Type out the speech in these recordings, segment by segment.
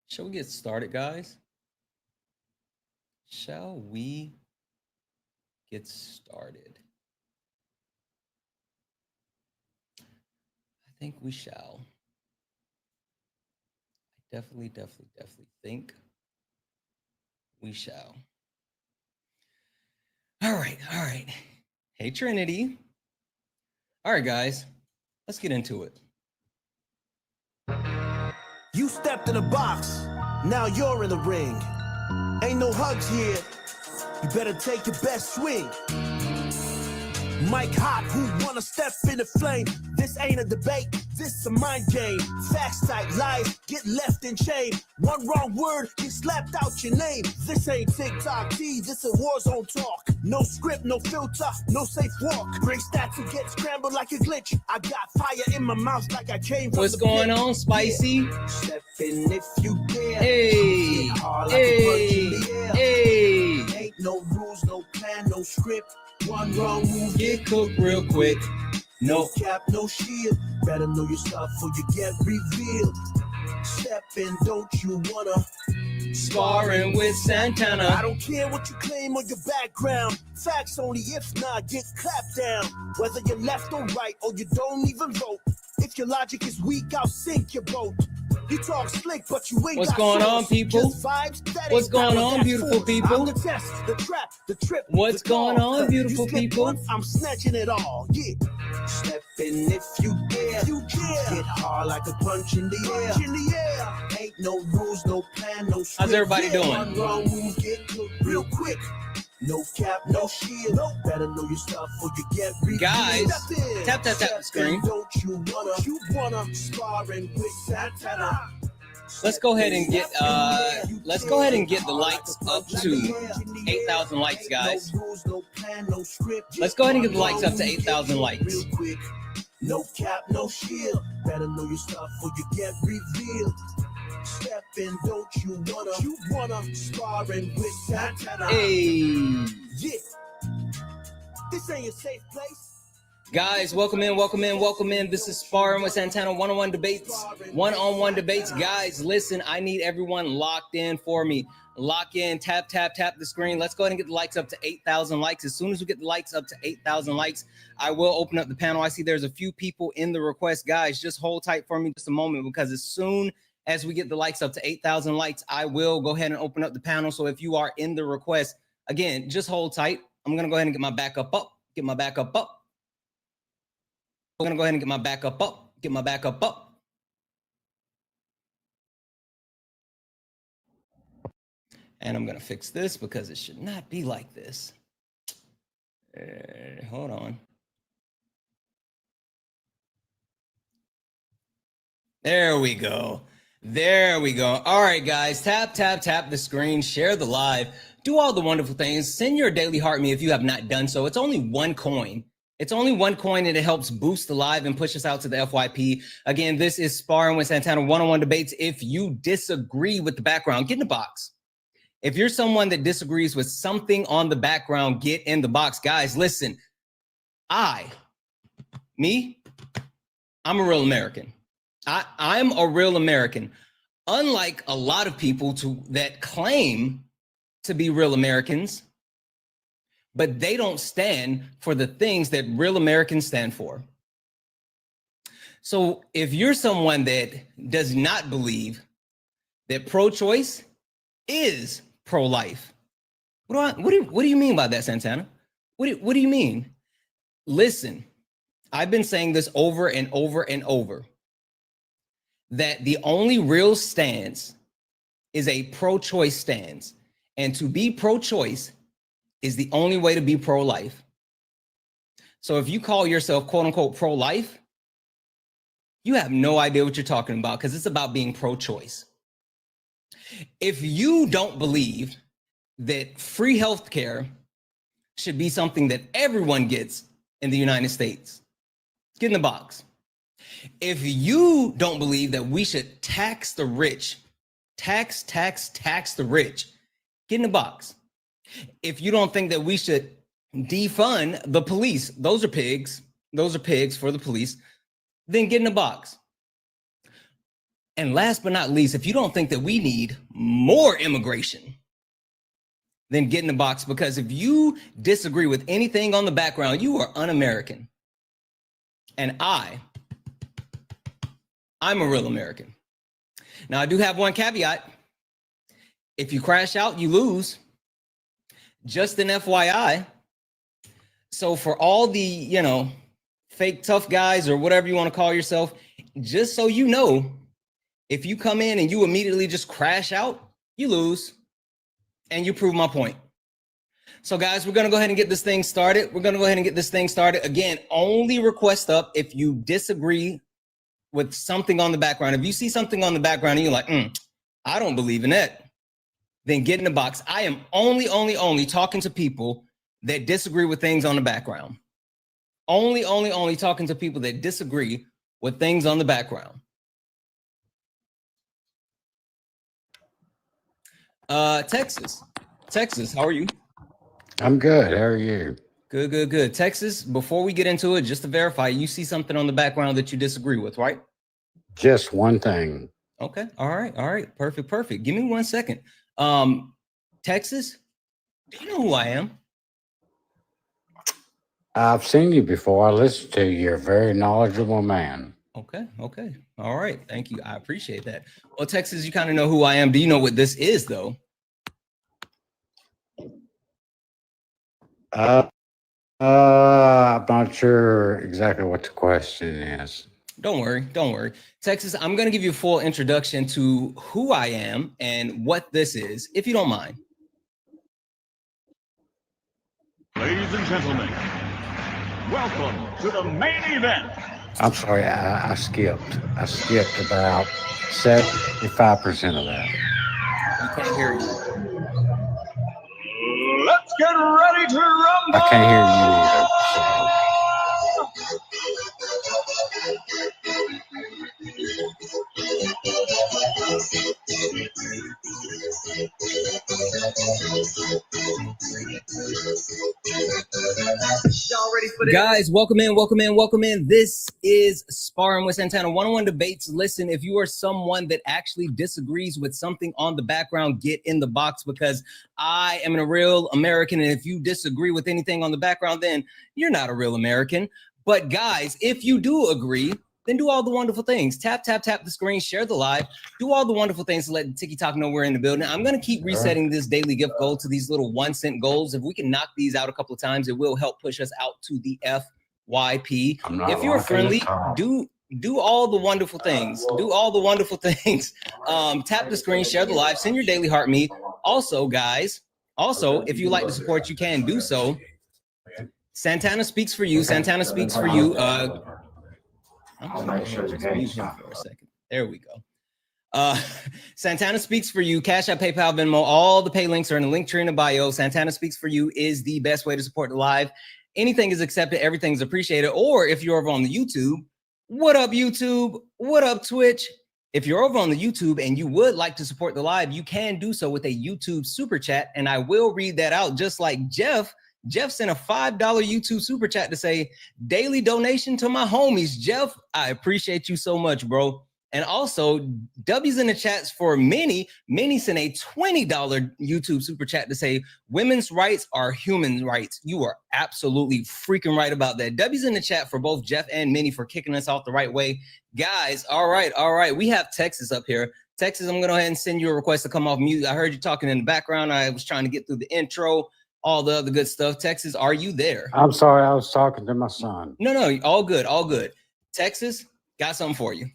Shall we get started, guys? Shall we get started? I think we shall. I definitely think we shall. All right. Hey, Trinity. All right, guys, let's get into it. You stepped in a box, now you're in the ring. Ain't no hugs here, you better take your best swing. Mike Hot, who wanna step in the flame? This ain't a debate, this a mind game. Facts type lies, get left in chain. One wrong word, get slapped out your name. This ain't TikTok T, this a war zone talk. No script, no filter, no safe walk. Great stats and get scrambled like a glitch. I got fire in my mouth like I came from What's going on, Spicy? Yeah. Step in if you dare. Hey, like hey. Ain't no rules, no plan, no script. One wrong move, Get cooked real quick. No cap, no shield. Better know your stuff or you get revealed. Step in, don't you wanna? Sparring with Santana. I don't care what you claim or your background. Facts only, if not, get clapped down. Whether you're left or right or you don't even vote. If your logic is weak, I'll sink your boat. You talk slick, but you ain't What's got going source. on, people? Just vibes, that What's ain't going power, on, that's beautiful force. people? I'm the test, the trap, the trip. What's the going call. on, beautiful You slip people? once, I'm snatching it all. Yeah. Step in if you dare. Get hard like a punch in the air. Ain't no rules, no plan, no script. How's everybody doing? One wrong move, get cooked real quick. No cap, no shield. Better know your stuff or you get revealed. Guys, tap the screen. Don't you wanna sparring with Santana? Let's go ahead and get the likes up to 8,000 likes, guys. Let's go ahead and get the likes up to 8,000 likes. No cap, no shield. Better know your stuff or you get revealed. Step in, don't you wanna sparring with Santana? Hey. Yeah. This ain't a safe place. Guys, welcome in. This is Sparring with Santana, one-on-one debates. Guys, listen, I need everyone locked in for me. Lock in, tap the screen. Let's go ahead and get the likes up to 8,000 likes. As soon as we get the likes up to 8,000 likes, I will open up the panel. I see there's a few people in the request. Guys, just hold tight for me just a moment, because as soon as we get the likes up to 8,000 likes, I will go ahead and open up the panel. So if you are in the request, again, just hold tight. I'm going to go ahead and get my backup up. I'm going to go ahead and get my backup up. And I'm going to fix this because it should not be like this. Hold on. There we go. All right, guys, tap the screen, share the live, do all the wonderful things. Send your daily heart me if you have not done so. It's only one coin. And it helps boost the live and push us out to the FYP. Again, this is Sparring with Santana, one-on-one debates. If you disagree with the background, get in the box. If you're someone that disagrees with something on the background, get in the box. Guys, listen, I'm a real American. I'm a real American. Unlike a lot of people that claim to be real Americans, but they don't stand for the things that real Americans stand for. So if you're someone that does not believe that pro-choice is pro-life, what do you mean by that, Santana? What do you mean? Listen, I've been saying this over and over, that the only real stance is a pro-choice stance. And to be pro-choice is the only way to be pro-life. So if you call yourself quote unquote pro-life, you have no idea what you're talking about, because it's about being pro-choice. If you don't believe that free healthcare should be something that everyone gets in the United States, get in the box. If you don't believe that we should tax the rich, tax the rich, get in the box. If you don't think that we should defund the police, those are pigs for the police, then get in the box. And last but not least, if you don't think that we need more immigration, then get in the box, because if you disagree with anything on the background, you are un-American. And I'm a real American. Now, I do have one caveat. If you crash out, you lose. Just an FYI. So for all the, you know, fake tough guys or whatever you want to call yourself, just so you know, if you come in and you immediately just crash out, you lose. And you prove my point. So guys, we're going to go ahead and get this thing started. Again, only request up if you disagree with something on the background. If you see something on the background and you're like, I don't believe in that, then get in the box. I am only talking to people that disagree with things on the background. Only talking to people that disagree with things on the background. Texas, how are you? I'm good. How are you? Good. Texas, before we get into it, just to verify, you see something on the background that you disagree with, right? Just one thing. Okay. All right. Perfect. Give me 1 second. Texas, do you know who I am? I've seen you before. I listened to you. You're a very knowledgeable man. Okay. All right. Thank you. I appreciate that. Well, Texas, you kind of know who I am. Do you know what this is, though? I'm not sure exactly what the question is. Don't worry. Texas, I'm going to give you a full introduction to who I am and what this is, if you don't mind. Ladies and gentlemen, welcome to the main event. I'm sorry, I skipped. I skipped about 75% of that. I can't hear you. Let's get ready to rumble. I can't hear you either. So. Guys, welcome in. This is Sparring with Santana. One-on-one debates. Listen, if you are someone that actually disagrees with something on the background, get in the box, because I am a real American. And if you disagree with anything on the background, then you're not a real American. But guys, if you do agree, then do all the wonderful things. Tap the screen, share the live, do all the wonderful things to let Tiki Talk know we're in the building. I'm going to keep resetting this daily gift goal to these little 1-cent goals. If we can knock these out a couple of times, it will help push us out to the FYP. If you're friendly, do all the wonderful things. Tap the screen, share the live, send your daily heart me. Also, guys, if you like to support, you can do so. Santana speaks for you. I'm make sure for a second. There we go. Santana speaks for you. Cash App, PayPal, Venmo, all the pay links are in the link tree in the bio. Santana speaks for you is the best way to support the live. Anything is accepted. Everything is appreciated. Or if you're over on the YouTube, what up YouTube? What up Twitch? If you're over on the YouTube and you would like to support the live, you can do so with a YouTube super chat. And I will read that out, just like Jeff sent a $5 YouTube super chat to say, daily donation to my homies. Jeff, I appreciate you so much, bro. And also, W's in the chats for Minnie. Minnie sent a $20 YouTube super chat to say, women's rights are human rights. You are absolutely freaking right about that. W's in the chat for both Jeff and Minnie for kicking us off the right way. Guys, all right. We have Texas up here. Texas, I'm going to go ahead and send you a request to come off mute. I heard you talking in the background. I was trying to get through the intro. All the other good stuff. Texas, are you there? I'm sorry, I was talking to my son. No, all good. Texas, got something for you.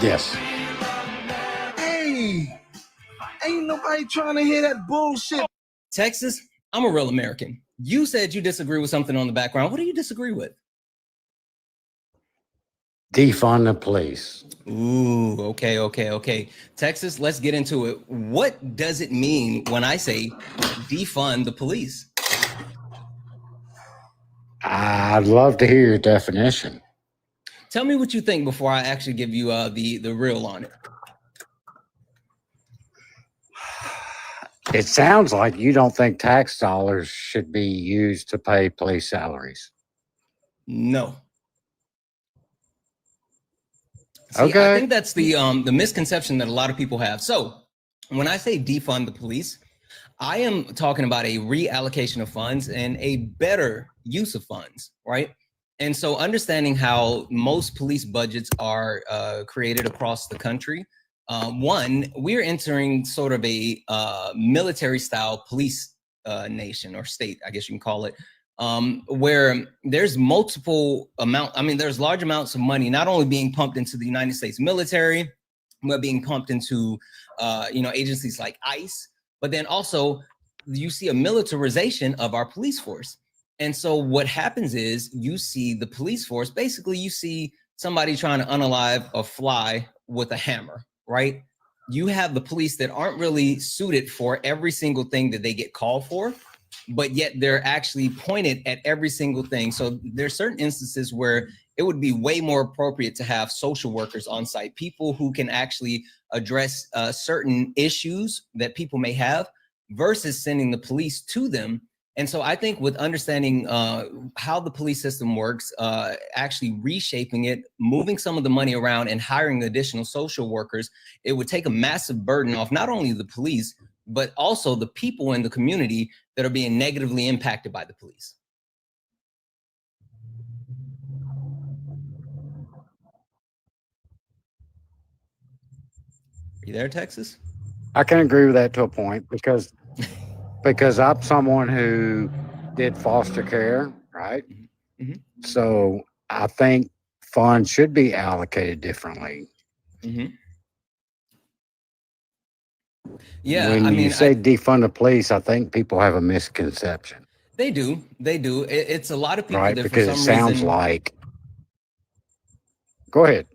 Yes. Hey, ain't nobody trying to hear that bullshit. Texas, I'm a real American. You said you disagree with something on the background. What do you disagree with? Defund the police. Ooh, okay. Texas, let's get into it. What does it mean when I say defund the police? I'd love to hear your definition. Tell me what you think before I actually give you the real on it. It sounds like you don't think tax dollars should be used to pay police salaries. No. See, Okay. I think that's the misconception that a lot of people have. So when I say defund the police, I am talking about a reallocation of funds and a better use of funds, right? And so understanding how most police budgets are created across the country. One, we're entering sort of a military style police nation or state, I guess you can call it, where there's there's large amounts of money not only being pumped into the United States military, but being pumped into agencies like ICE, but then also you see a militarization of our police force. And so what happens is you see the police force, basically you see somebody trying to unalive a fly with a hammer, right? You have the police that aren't really suited for every single thing that they get called for, but yet they're actually pointed at every single thing. So there's certain instances where it would be way more appropriate to have social workers on site, people who can actually address certain issues that people may have versus sending the police to them. And so I think with understanding how the police system works, actually reshaping it, moving some of the money around and hiring additional social workers, it would take a massive burden off not only the police, but also the people in the community that are being negatively impacted by the police. Are you there, Texas? I can agree with that to a point because I'm someone who did foster care, right? Mm-hmm. So I think funds should be allocated differently. Mm-hmm. Yeah, when I mean, you say defund the police, I think people have a misconception. They do. It's a lot of people right? that Because for it some sounds reason, like. Go ahead.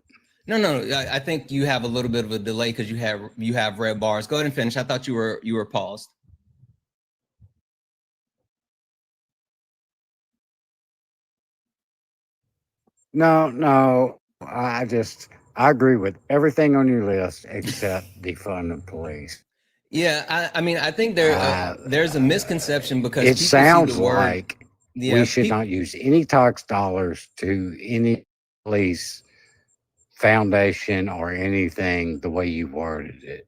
No, I think you have a little bit of a delay because you have red bars. Go ahead and finish. I thought you were paused. No, I agree with everything on your list except defund the police. Yeah, I mean, I think there's a misconception because it people sounds see the word, like we should not use any tax dollars to any police foundation or anything the way you worded it.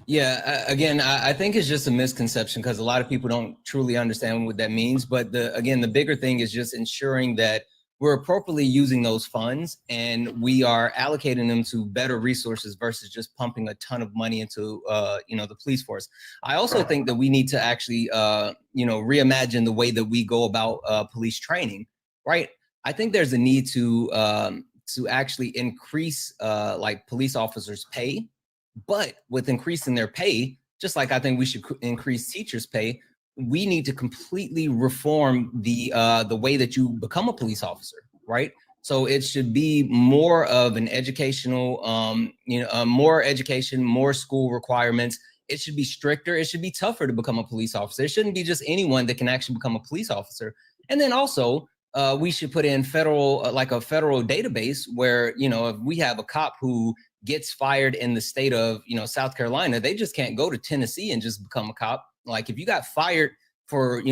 Yeah, again, I think it's just a misconception because a lot of people don't truly understand what that means. But the bigger thing is just ensuring that we're appropriately using those funds and we are allocating them to better resources versus just pumping a ton of money into the police force. I also think that we need to actually reimagine the way that we go about police training, right? I think there's a need to actually increase like police officers' pay, but with increasing their pay, just like I think we should increase teachers' pay, we need to completely reform the way that you become a police officer, right? So it should be more of an educational, more education, more school requirements. It should be stricter. It should be tougher to become a police officer. It shouldn't be just anyone that can actually become a police officer. And then also, we should put in federal database where, if we have a cop who gets fired in the state of, South Carolina, they just can't go to Tennessee and just become a cop. Like if you got fired for,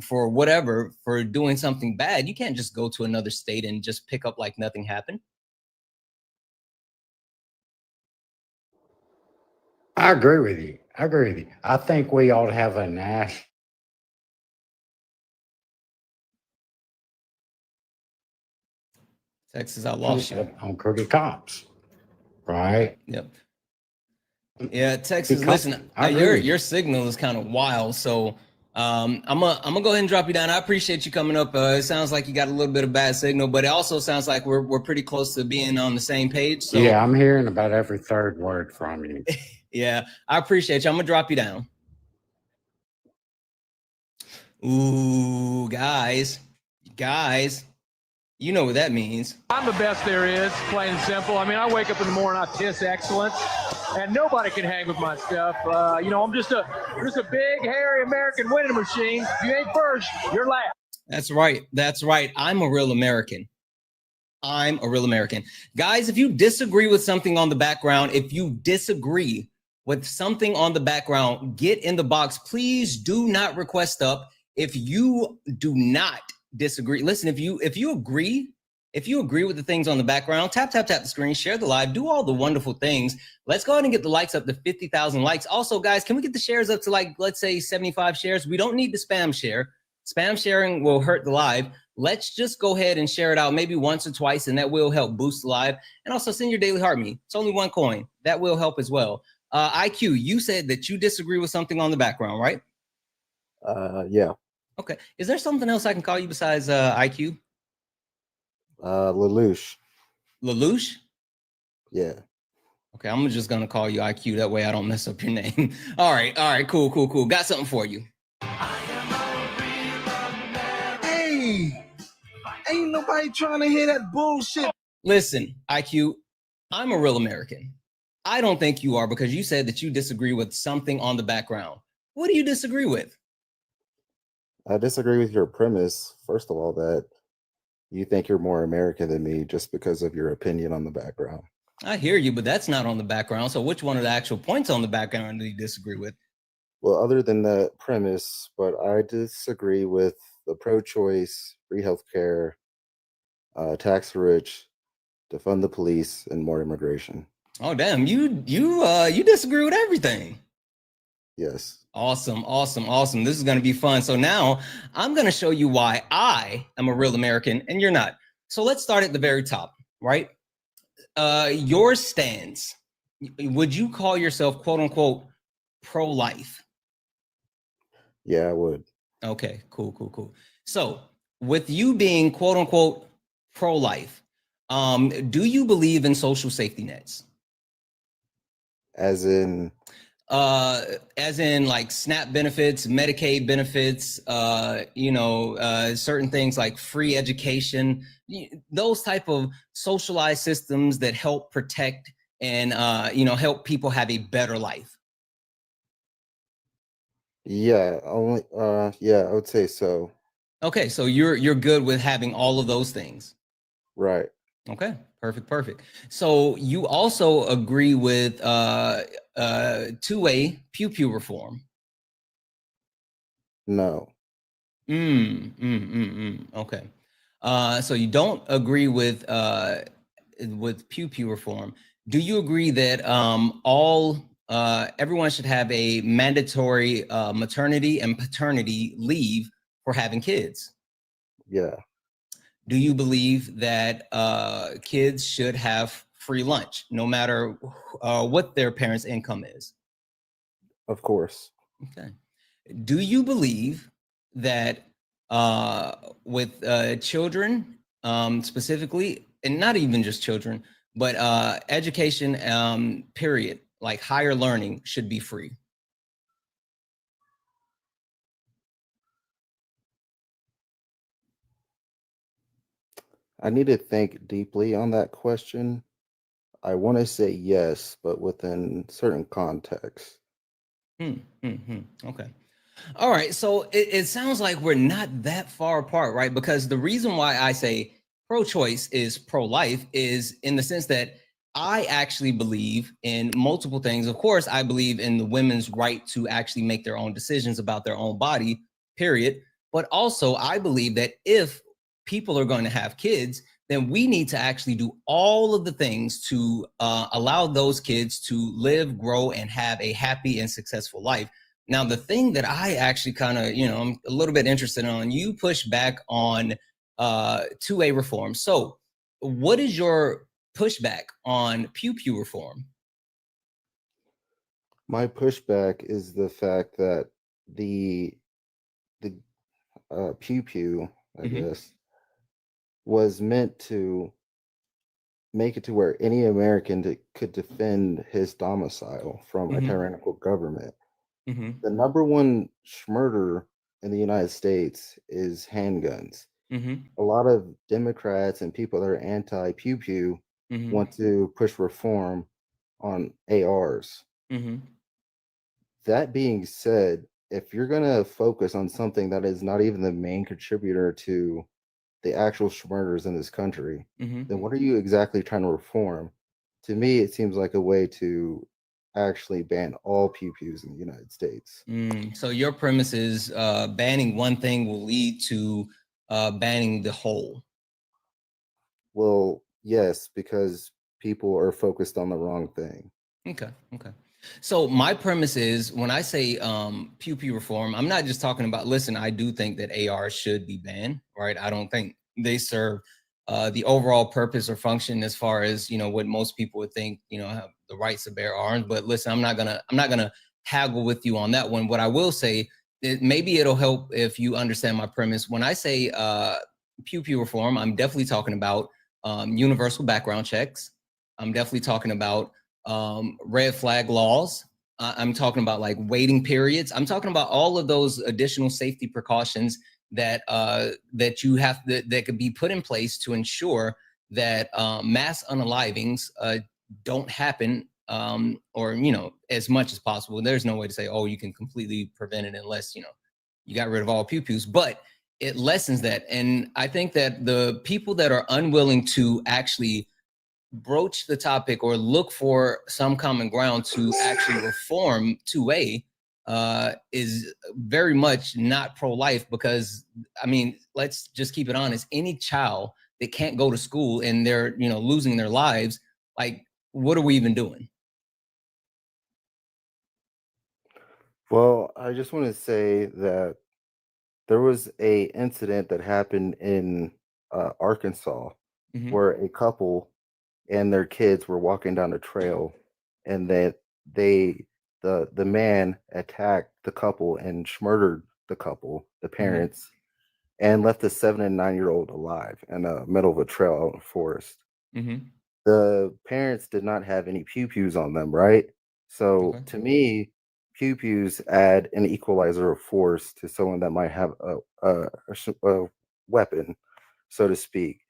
for whatever, for doing something bad, you can't just go to another state and just pick up like nothing happened. I agree with you. I think we ought to have a national. Texas, I lost you. On crooked cops, right? Yep. Yeah, Texas. Listen, your signal is kind of wild, so I'm gonna go ahead and drop you down. I appreciate you coming up. It sounds like you got a little bit of bad signal, but it also sounds like we're pretty close to being on the same page. So yeah, I'm hearing about every third word from you. Yeah, I appreciate you. I'm gonna drop you down. Ooh, guys, you know what that means. I'm the best there is, plain and simple. I mean, I wake up in the morning, I piss excellence, and nobody can hang with my stuff. I'm just a big, hairy American winning machine. If you ain't first, you're last. That's right. I'm a real American. Guys, if you disagree with something on the background, get in the box. Please do not request up. If you do not disagree, listen, if you agree, If you agree with the things on the background, tap the screen, share the live, do all the wonderful things. Let's go ahead and get the likes up to 50,000 likes. Also, guys, can we get the shares up to, like, let's say 75 shares? We don't need the spam share. Spam sharing will hurt the live. Let's just go ahead and share it out maybe once or twice, and that will help boost the live. And also send your daily heart me. It's only one coin. That will help as well. IQ, you said that you disagree with something on the background, right? Yeah. Okay. Is there something else I can call you besides IQ? Lelouch. Lelouch? Yeah. Okay, I'm just gonna call you IQ. That way I don't mess up your name. All right, cool. Got something for you. Hey, ain't nobody trying to hear that bullshit. Listen, IQ, I'm a real American. I don't think you are, because you said that you disagree with something on the background. What do you disagree with? I disagree with your premise, first of all, that you think you're more American than me just because of your opinion on the background. I hear you, but that's not on the background. So which one of the actual points on the background do you disagree with? Well, other than that premise, but I disagree with the pro-choice, free healthcare, tax the rich, defund the police, and more immigration. Oh, damn, you disagree with everything. Yes. Awesome. This is going to be fun. So now I'm going to show you why I am a real American and you're not. So let's start at the very top, right? Your stance. Would you call yourself, quote unquote, pro-life? Yeah, I would. Okay, cool. So with you being, quote unquote, pro-life, do you believe in social safety nets? As in like SNAP benefits, Medicaid benefits, certain things like free education, those type of socialized systems that help protect and help people have a better life. Yeah, I would say so. Okay, so you're good with having all of those things. Right. Okay, perfect. So you also agree with two-way pew reform? No. Okay. So you don't agree with pew reform. Do you agree that everyone should have a mandatory maternity and paternity leave for having kids? Yeah. Do you believe that kids should have free lunch, no matter what their parents' income is? Of course. Okay. Do you believe that with children specifically, and not even just children, but education period, like higher learning, should be free? I need to think deeply on that question. I want to say yes, but within certain contexts. Okay. All right. So it sounds like we're not that far apart, right? Because the reason why I say pro-choice is pro-life is in the sense that I actually believe in multiple things. Of course, I believe in the women's right to actually make their own decisions about their own body, period. But also, I believe that if people are going to have kids, then we need to actually do all of the things to allow those kids to live, grow, and have a happy and successful life. Now, the thing that I actually kind of, I'm a little bit interested on, you push back on two-way reform. So what is your pushback on pew reform? My pushback is the fact that the pew, I guess, was meant to make it to where any American could defend his domicile from a tyrannical government. The number one murder in the United States is handguns. A lot of Democrats and people that are anti-pew want to push reform on ARs. That being said, if you're going to focus on something that is not even the main contributor to the actual murders in this country, then what are you exactly trying to reform? To me, it seems like a way to actually ban all pews in the United States. So your premise is banning one thing will lead to banning the whole. Well, yes, because people are focused on the wrong thing. Okay. So my premise is when I say pew pew reform, I'm not just talking about, listen, I do think that AR should be banned, right? I don't think they serve the overall purpose or function as far as, what most people would think, have the rights to bear arms. But listen, I'm not gonna haggle with you on that one. What I will say is maybe it'll help if you understand my premise. When I say pew pew reform, I'm definitely talking about universal background checks. I'm definitely talking about red flag laws. I'm talking about like waiting periods. I'm talking about all of those additional safety precautions that that you have that could be put in place to ensure that mass unalivings don't happen, or as much as possible. There's no way to say, oh, you can completely prevent it unless you got rid of all pew pews, but it lessens that. And I think that the people that are unwilling to actually broach the topic or look for some common ground to actually reform 2A is very much not pro-life, because let's just keep it honest. Any child that can't go to school and they're losing their lives, like, what are we even doing? Well, I just want to say that there was a incident that happened in Arkansas where a couple and their kids were walking down a trail, and that the man attacked the couple and murdered the couple, the parents, and left a 7 and 9-year-old alive in the middle of a trail out in the forest. The parents did not have any pew pews on them, right? So to me, pew pews add an equalizer of force to someone that might have a weapon, so to speak.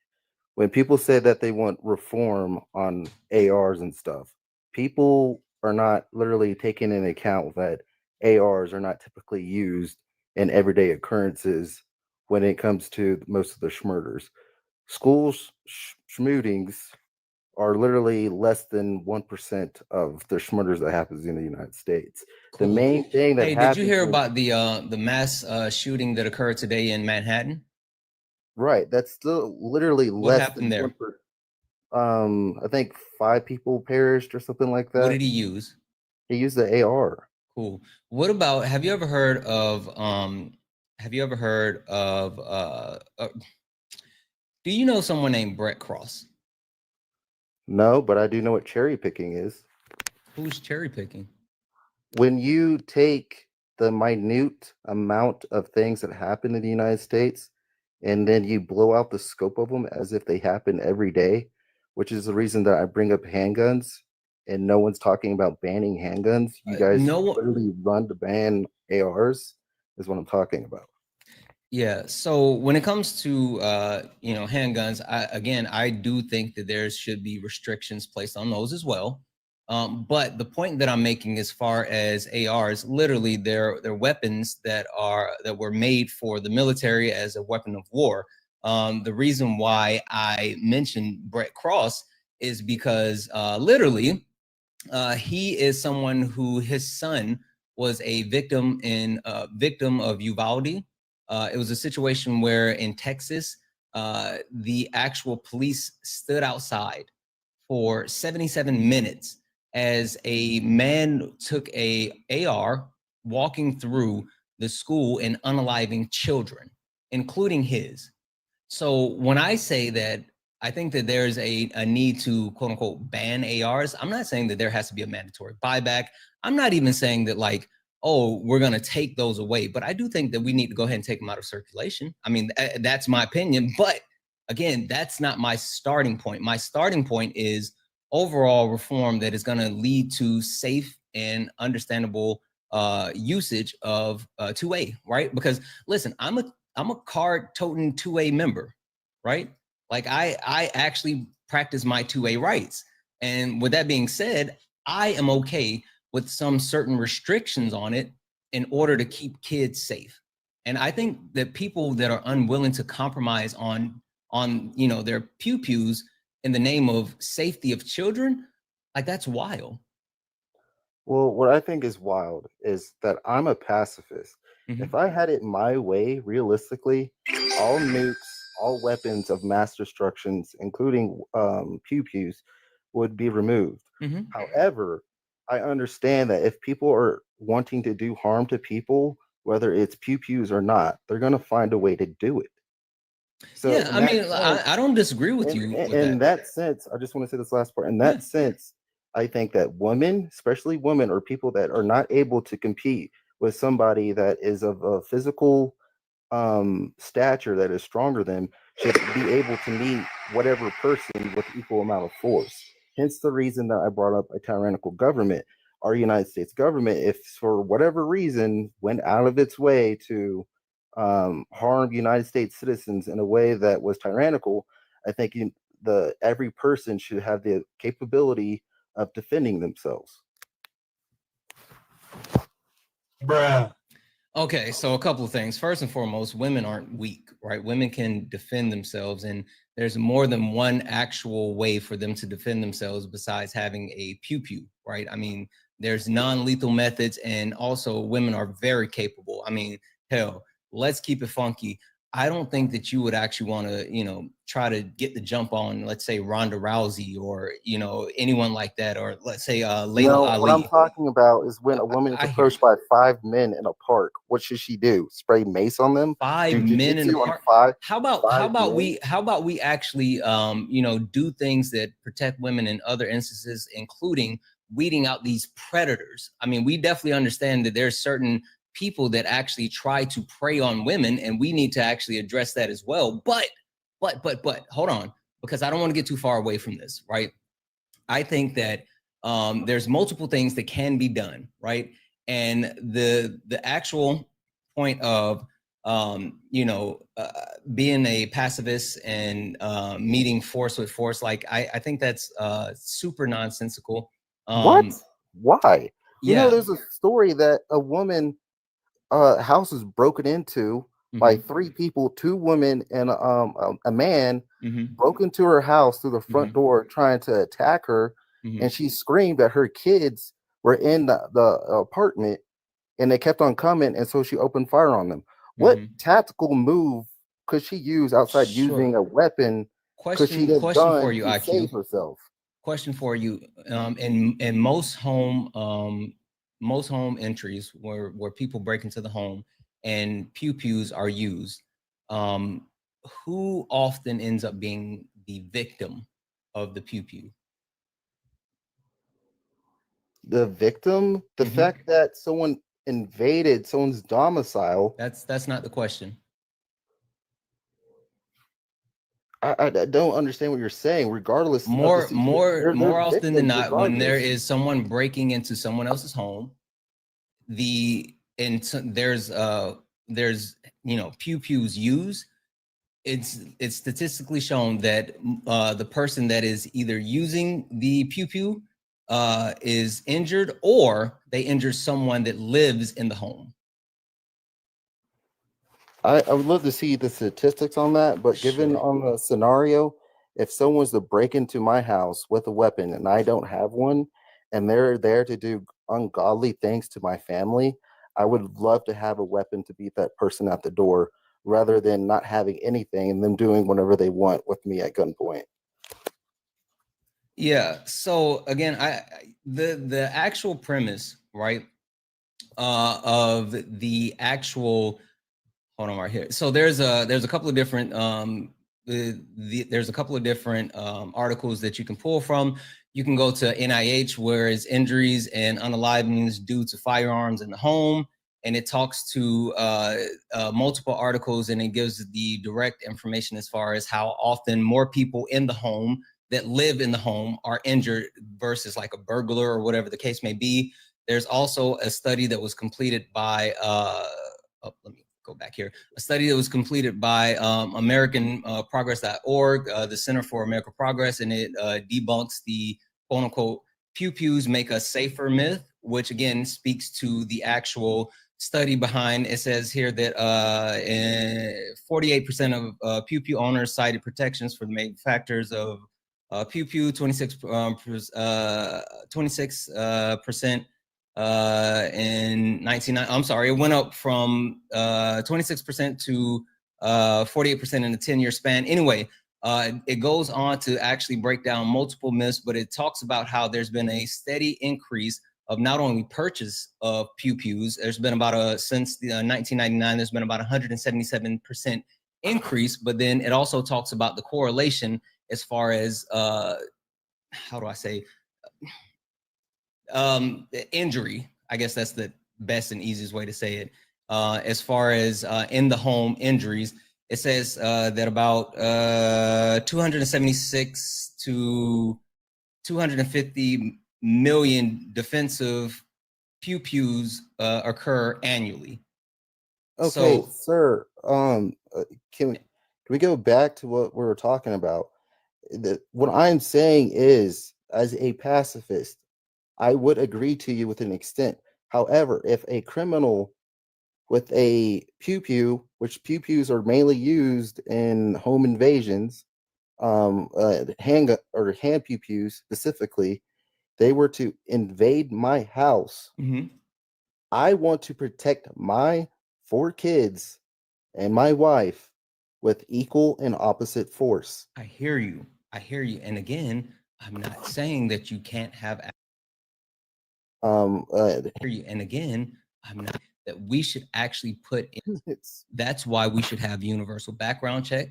When people say that they want reform on ARs and stuff, people are not literally taking into account that ARs are not typically used in everyday occurrences when it comes to most of the schmurders. Schools schmootings are literally less than 1% of the schmurders that happens in the United States. Cool. The main thing that happens. Did you hear about the mass shooting that occurred today in Manhattan? Right, that's still literally What less happened than there? 1%. I think 5 people perished or something like that. What did he use? He used the AR. Cool. What about, have you ever heard of do you know someone named Brett Cross? No, but I do know what cherry picking is. Who's cherry picking? When you take the minute amount of things that happen in the United States and then you blow out the scope of them as if they happen every day, which is the reason that I bring up handguns and no one's talking about banning handguns. You guys literally run to ban ARs is what I'm talking about. Yeah. So when it comes to handguns, I do think that there should be restrictions placed on those as well. But the point that I'm making, as far as ARs, literally they're weapons that were made for the military as a weapon of war. The reason why I mentioned Brett Cross is because literally he is someone who, his son was a victim of Uvalde. It was a situation where in Texas, the actual police stood outside for 77 minutes as a man took a AR walking through the school and unaliving children, including his. So when I say that I think that there's a need to, quote unquote, ban ARs, I'm not saying that there has to be a mandatory buyback. I'm not even saying that, like, oh, we're going to take those away. But I do think that we need to go ahead and take them out of circulation. I mean, that's my opinion. But again, that's not my starting point. My starting point is overall reform that is going to lead to safe and understandable usage of 2A, right? Because listen, I'm a card-toting 2A member, right? Like I actually practice my 2A rights. And with that being said, I am okay with some certain restrictions on it in order to keep kids safe. And I think that people that are unwilling to compromise on their pew-pews in the name of safety of children, like, that's wild. Well, what I think is wild is that I'm a pacifist. If I had it my way, realistically, all nukes all weapons of mass destructions, including pew-pews, would be removed. However, I understand that if people are wanting to do harm to people, whether it's pew-pews or not, they're going to find a way to do it. So Yeah, I mean, I don't disagree with in, you in, with in that. that sense, I just want to say this last part. In Yeah. that sense, I think that women, especially women or people that are not able to compete with somebody that is of a physical stature that is stronger than, should be able to meet whatever person with equal amount of force. Hence the reason that I brought up a tyrannical government. Our United States government, if for whatever reason went out of its way to harm United States citizens in a way that was tyrannical, I think every person should have the capability of defending themselves. Bruh. Okay, so a couple of things. First and foremost, women aren't weak, right? Women can defend themselves, and there's more than one actual way for them to defend themselves besides having a pew-pew, right? I mean, there's non-lethal methods, and also women are very capable. I mean, hell, let's keep it funky. I don't think that you would actually want to, you know, try to get the jump on, let's say, Ronda Rousey or, you know, anyone like that, or let's say Layla Ali. What I'm talking about is when a woman is I hear approached by 5 men in a park. What should she do? Spray mace on them? 5 Do men in a jujitsu on park. How five about men? we actually you know, do things that protect women in other instances, including weeding out these predators. I mean, we definitely understand that there's certain people that actually try to prey on women, and we need to actually address that as well. But hold on, because I don't want to get too far away from this, right? I think that there's multiple things that can be done, right? And the actual point of you know, being a pacifist and meeting force with force, like I think that's super nonsensical. What? Why? You know, Yeah. there's a story that a woman house was broken into by 3 people, 2 women and a man broke into her house through the front door trying to attack her, and she screamed that her kids were in the apartment and they kept on coming, and so she opened fire on them. What tactical move could she use outside using a weapon? Could she have Question for done you, to IQ. save herself? Question for you. In most home entries where people break into the home and pew-pews are used, who often ends up being the victim of the pew-pew? The victim? The fact that someone invaded someone's domicile. That's not the question. I don't understand what you're saying. Regardless, More of the situation, more they're often than victims not, when there regardless. is someone breaking into someone else's home, there's you know, pew-pews used. It's statistically shown that the person that is either using the pew-pew is injured, or they injure someone that lives in the home. I would love to see the statistics on that, but given on the scenario, if someone's to break into my house with a weapon and I don't have one, and they're there to do ungodly things to my family, I would love to have a weapon to beat that person at the door, rather than not having anything and them doing whatever they want with me at gunpoint. Yeah. So again, the actual premise, right, of the actual, hold on right here. So there's a couple of different there's a couple of different articles that you can pull from. You can go to NIH, where is injuries and unalivings due to firearms in the home, and it talks to multiple articles, and it gives the direct information as far as how often more people in the home that live in the home are injured versus like a burglar or whatever the case may be. There's also a study that was completed by let me go back here. A study that was completed by American Progress.org, the Center for American Progress, and it debunks the quote unquote pew-pews make us safer myth, which again speaks to the actual study behind. It says here that 48% of pew-pew owners cited protections for the main factors of pew-pew, 26% in 1990. I'm sorry, it went up from 26% to 48% in a 10-year span. Anyway, it goes on to actually break down multiple myths, but it talks about how there's been a steady increase of not only purchase of pew-pews. There's been about since 1999, there's been about 177% increase, but then it also talks about the correlation as far as how do I say, injury. I guess that's the best and easiest way to say it. As far as in the home injuries, it says that about 276 to 250 million defensive pew-pews occur annually. Okay, So, sir. Can we go back to what we were talking about? What I'm saying is, as a pacifist, I would agree to you with an extent. However, if a criminal with a pew-pew, which pew-pews are mainly used in home invasions, hand pew-pews specifically, they were to invade my house, I want to protect my 4 kids and my wife with equal and opposite force. I hear you. I hear you. And again, I'm not saying that you can't have. And again, I'm not that we should actually put in. That's why we should have universal background check.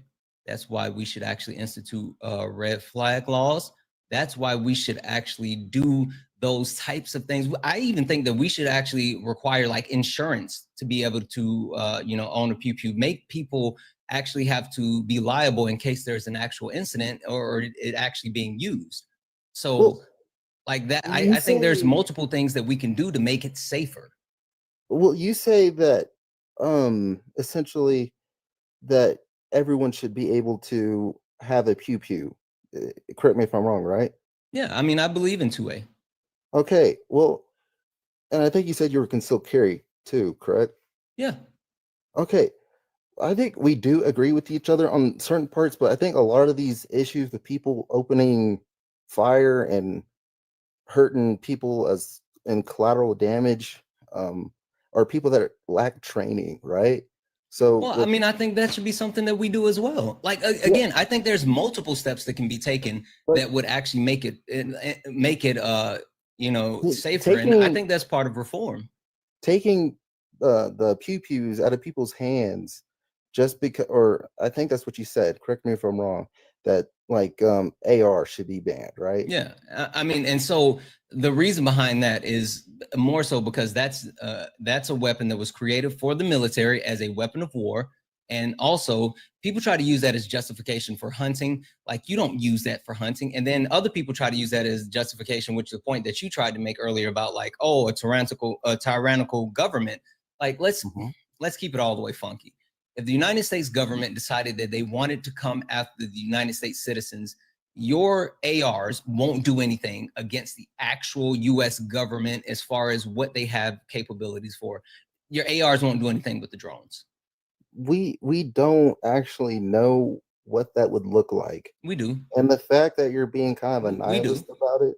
That's why we should actually institute red flag laws. That's why we should actually do those types of things. I even think that we should actually require like insurance to be able to, own a pew-pew, make people actually have to be liable in case there's an actual incident or it actually being used. So like that, I think there's multiple things that we can do to make it safer. Well, you say that essentially that everyone should be able to have a pew-pew. Correct me if I'm wrong, right? Yeah, I mean, I believe in 2A. Okay, well, and I think you said you were concealed carry too, correct? Yeah. Okay, I think we do agree with each other on certain parts, but I think a lot of these issues with people opening fire and hurting people as in collateral damage are people that lack training, right? So, well, I mean, I think that should be something that we do as well. Like again, I think there's multiple steps that can be taken that would actually make it safer, and I think that's part of reform. Taking the pew-pews out of people's hands just because, or I think that's what you said, correct me if I'm wrong, that like AR should be banned, right? Yeah, I mean, and so the reason behind that is more so because that's a weapon that was created for the military as a weapon of war. And also people try to use that as justification for hunting. Like you don't use that for hunting. And then other people try to use that as justification, which is the point that you tried to make earlier about like, oh, a tyrannical government. Like let's keep it all the way funky. If the United States government decided that they wanted to come after the United States citizens, your ARs won't do anything against the actual US government as far as what they have capabilities for. Your ARs won't do anything with the drones. We don't actually know what that would look like. We do. And the fact that you're being kind of a nihilist about it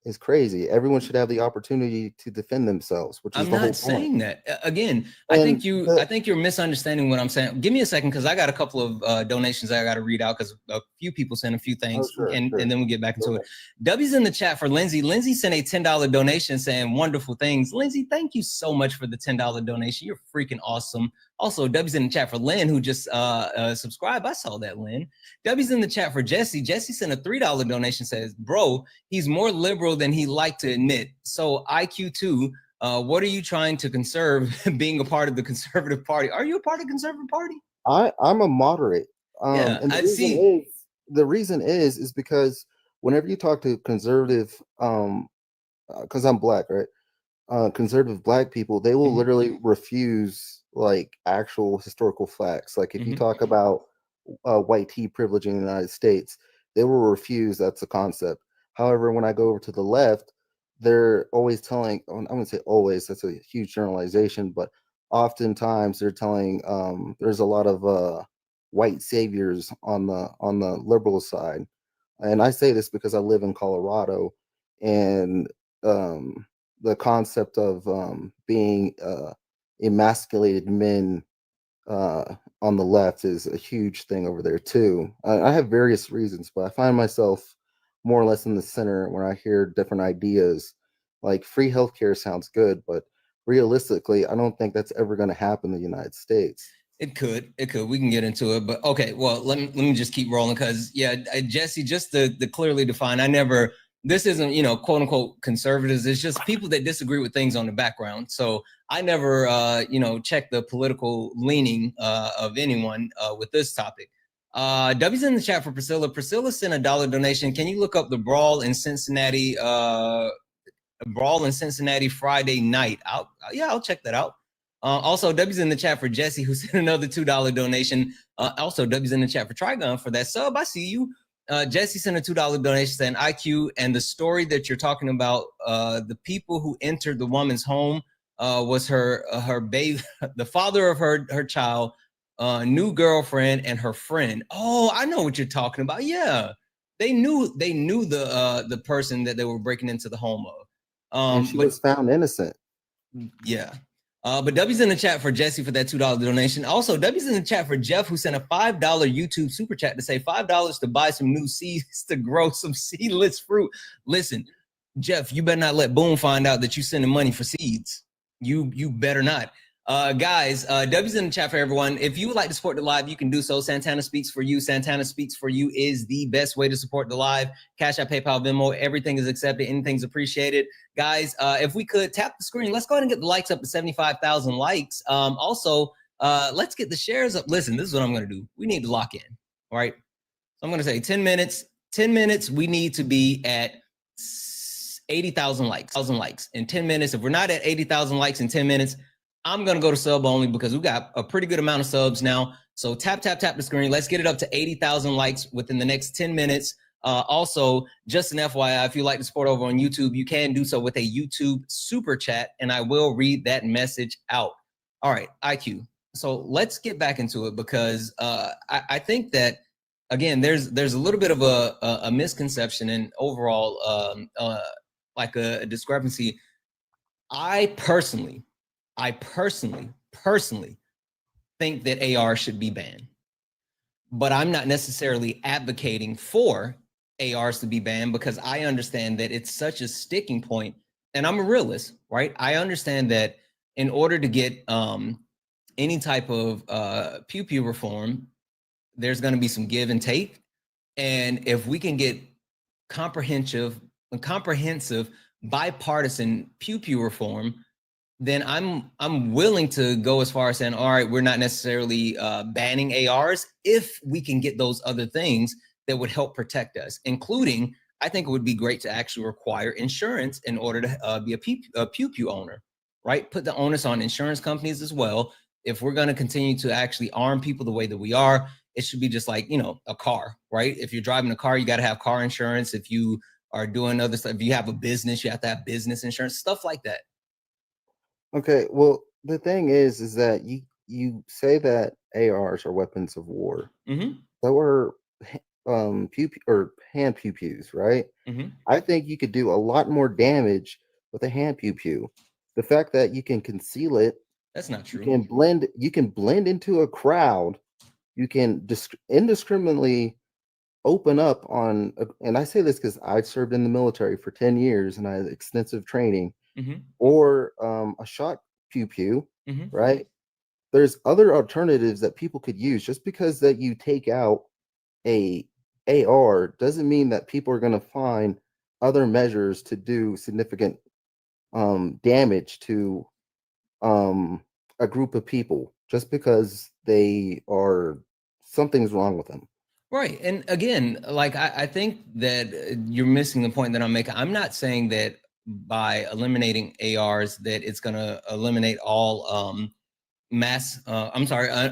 is crazy. Everyone should have the opportunity to defend themselves, which is the whole point. I'm not saying that. Again, I think you're misunderstanding what I'm saying. Give me a second because I got a couple of donations I got to read out because a few people sent a few things, and then we'll get back into it. W's in the chat for Lindsay. Lindsay sent a $10 donation saying wonderful things. Lindsay, thank you so much for the $10 donation. You're freaking awesome. Also, W's in the chat for Lynn, who just subscribed. I saw that, Lynn. W's in the chat for Jesse. Jesse sent a $3 donation, says, bro, he's more liberal than he liked to admit. So IQ2, what are you trying to conserve being a part of the conservative party? Are you a part of the conservative party? I'm a moderate. Yeah, and the reason is because whenever you talk to conservative, because I'm black, right? Conservative black people, they will literally refuse like actual historical facts. Like if you talk about white tea privilege in the United States, they will refuse that's a concept. However, when I go over to the left, they're always telling, I'm going to say always, that's a huge generalization, but oftentimes they're telling there's a lot of white saviors on the liberal side. And I say this because I live in Colorado, and the concept of being emasculated men on the left is a huge thing over there too. I have various reasons, but I find myself more or less in the center when I hear different ideas. Like free healthcare sounds good, but realistically, I don't think that's ever going to happen in the United States. It could. We can get into it, but okay. Well, let me just keep rolling because Jesse, just to clearly define, this isn't, quote unquote conservatives. It's just people that disagree with things on the background. So I never, check the political leaning of anyone with this topic. W's in the chat for Priscilla. Priscilla sent a $1 donation. Can you look up the brawl in Cincinnati? Friday night. I'll check that out. Also, W's in the chat for Jesse, who sent another $2 donation. Also, W's in the chat for Trigon for that sub. I see you. Jesse sent a $2 donation saying IQ, and the story that you're talking about, the people who entered the woman's home was her baby, the father of her child, new girlfriend, and her friend. Oh, I know what you're talking about. Yeah, they knew the person that they were breaking into the home of. And she was found innocent. Yeah. But W's in the chat for Jesse for that $2 donation. Also, W's in the chat for Jeff, who sent a $5 YouTube super chat to say $5 to buy some new seeds to grow some seedless fruit. Listen, Jeff, you better not let Boom find out that you sending money for seeds. You better not. Guys, W's in the chat for everyone. If you would like to support the live, you can do so. Santana Speaks for You. Santana Speaks for You is the best way to support the live. Cash App, PayPal, Venmo, everything is accepted. Anything's appreciated. Guys, if we could tap the screen, let's go ahead and get the likes up to 75,000 likes. Also, let's get the shares up. Listen, this is what I'm going to do. We need to lock in, all right? So I'm going to say 10 minutes. 10 minutes, we need to be at 80,000 likes. In 10 minutes, if we're not at 80,000 likes in 10 minutes, I'm going to go to sub only because we got a pretty good amount of subs now. So tap the screen. Let's get it up to 80,000 likes within the next 10 minutes. Also, just an FYI, if you like to support over on YouTube, you can do so with a YouTube super chat, and I will read that message out. All right, IQ. So let's get back into it because I think that, again, there's a little bit of a misconception and overall like a discrepancy. I personally think that AR should be banned, but I'm not necessarily advocating for ARs to be banned because I understand that it's such a sticking point, and I'm a realist, right? I understand that in order to get any type of pew reform, there's going to be some give and take, and if we can get comprehensive bipartisan pew reform, then I'm willing to go as far as saying, all right, we're not necessarily banning ARs if we can get those other things that would help protect us, including, I think it would be great to actually require insurance in order to be a pew owner, right? Put the onus on insurance companies as well. If we're going to continue to actually arm people the way that we are, it should be just like, a car, right? If you're driving a car, you got to have car insurance. If you are doing other stuff, if you have a business, you have to have business insurance, stuff like that. Okay, well, the thing is that you say that ARs are weapons of war. Mm-hmm. So are hand pew-pews, right? Mm-hmm. I think you could do a lot more damage with a hand pew-pew. The fact that you can conceal it, that's not true. You can blend into a crowd. You can indiscriminately open up on, and I say this because I served in the military for 10 years and I had extensive training. Mm-hmm. Or a shot pew-pew, mm-hmm. right? There's other alternatives that people could use. Just because that you take out a AR doesn't mean that people are going to find other measures to do significant damage to a group of people just because something's wrong with them. Right. And again, like I think that you're missing the point that I'm making. I'm not saying that by eliminating ARs that it's going to eliminate all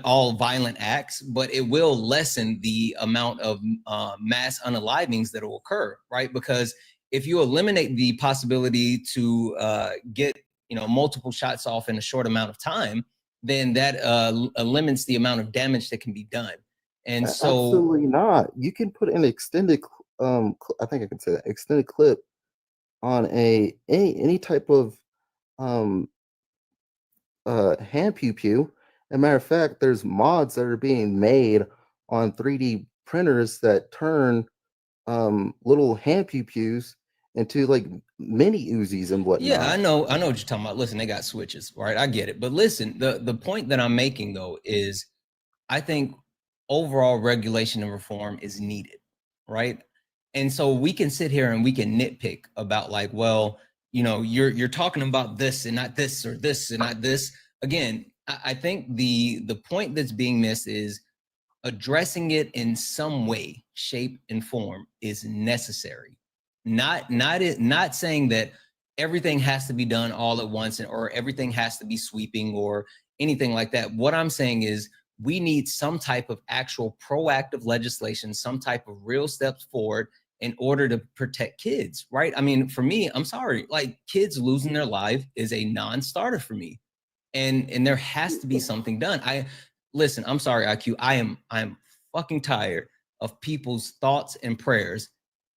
all violent acts, but it will lessen the amount of mass unalivings that will occur, right? Because if you eliminate the possibility to get multiple shots off in a short amount of time, then that limits the amount of damage that can be done. And so absolutely not. You can put an extended I think I can say that extended clip on any type of hand pew-pew, As a matter of fact, there's mods that are being made on 3D printers that turn little hand pew pews into like mini Uzis and whatnot. Yeah, I know what you're talking about. Listen, they got switches, right? I get it. But listen, the point that I'm making though is I think overall regulation and reform is needed, right? And so we can sit here and we can nitpick about like, well, you know, you're talking about this and not this, or this and not this. Again, I think the point that's being missed is addressing it in some way, shape, and form is necessary. Not saying that everything has to be done all at once, or everything has to be sweeping or anything like that. What I'm saying is we need some type of actual proactive legislation, some type of real steps forward in order to protect kids, right? I mean, for me, I'm sorry, like kids losing their life is a non-starter for me. And there has to be something done. Listen, I'm sorry, IQ. I'm fucking tired of people's thoughts and prayers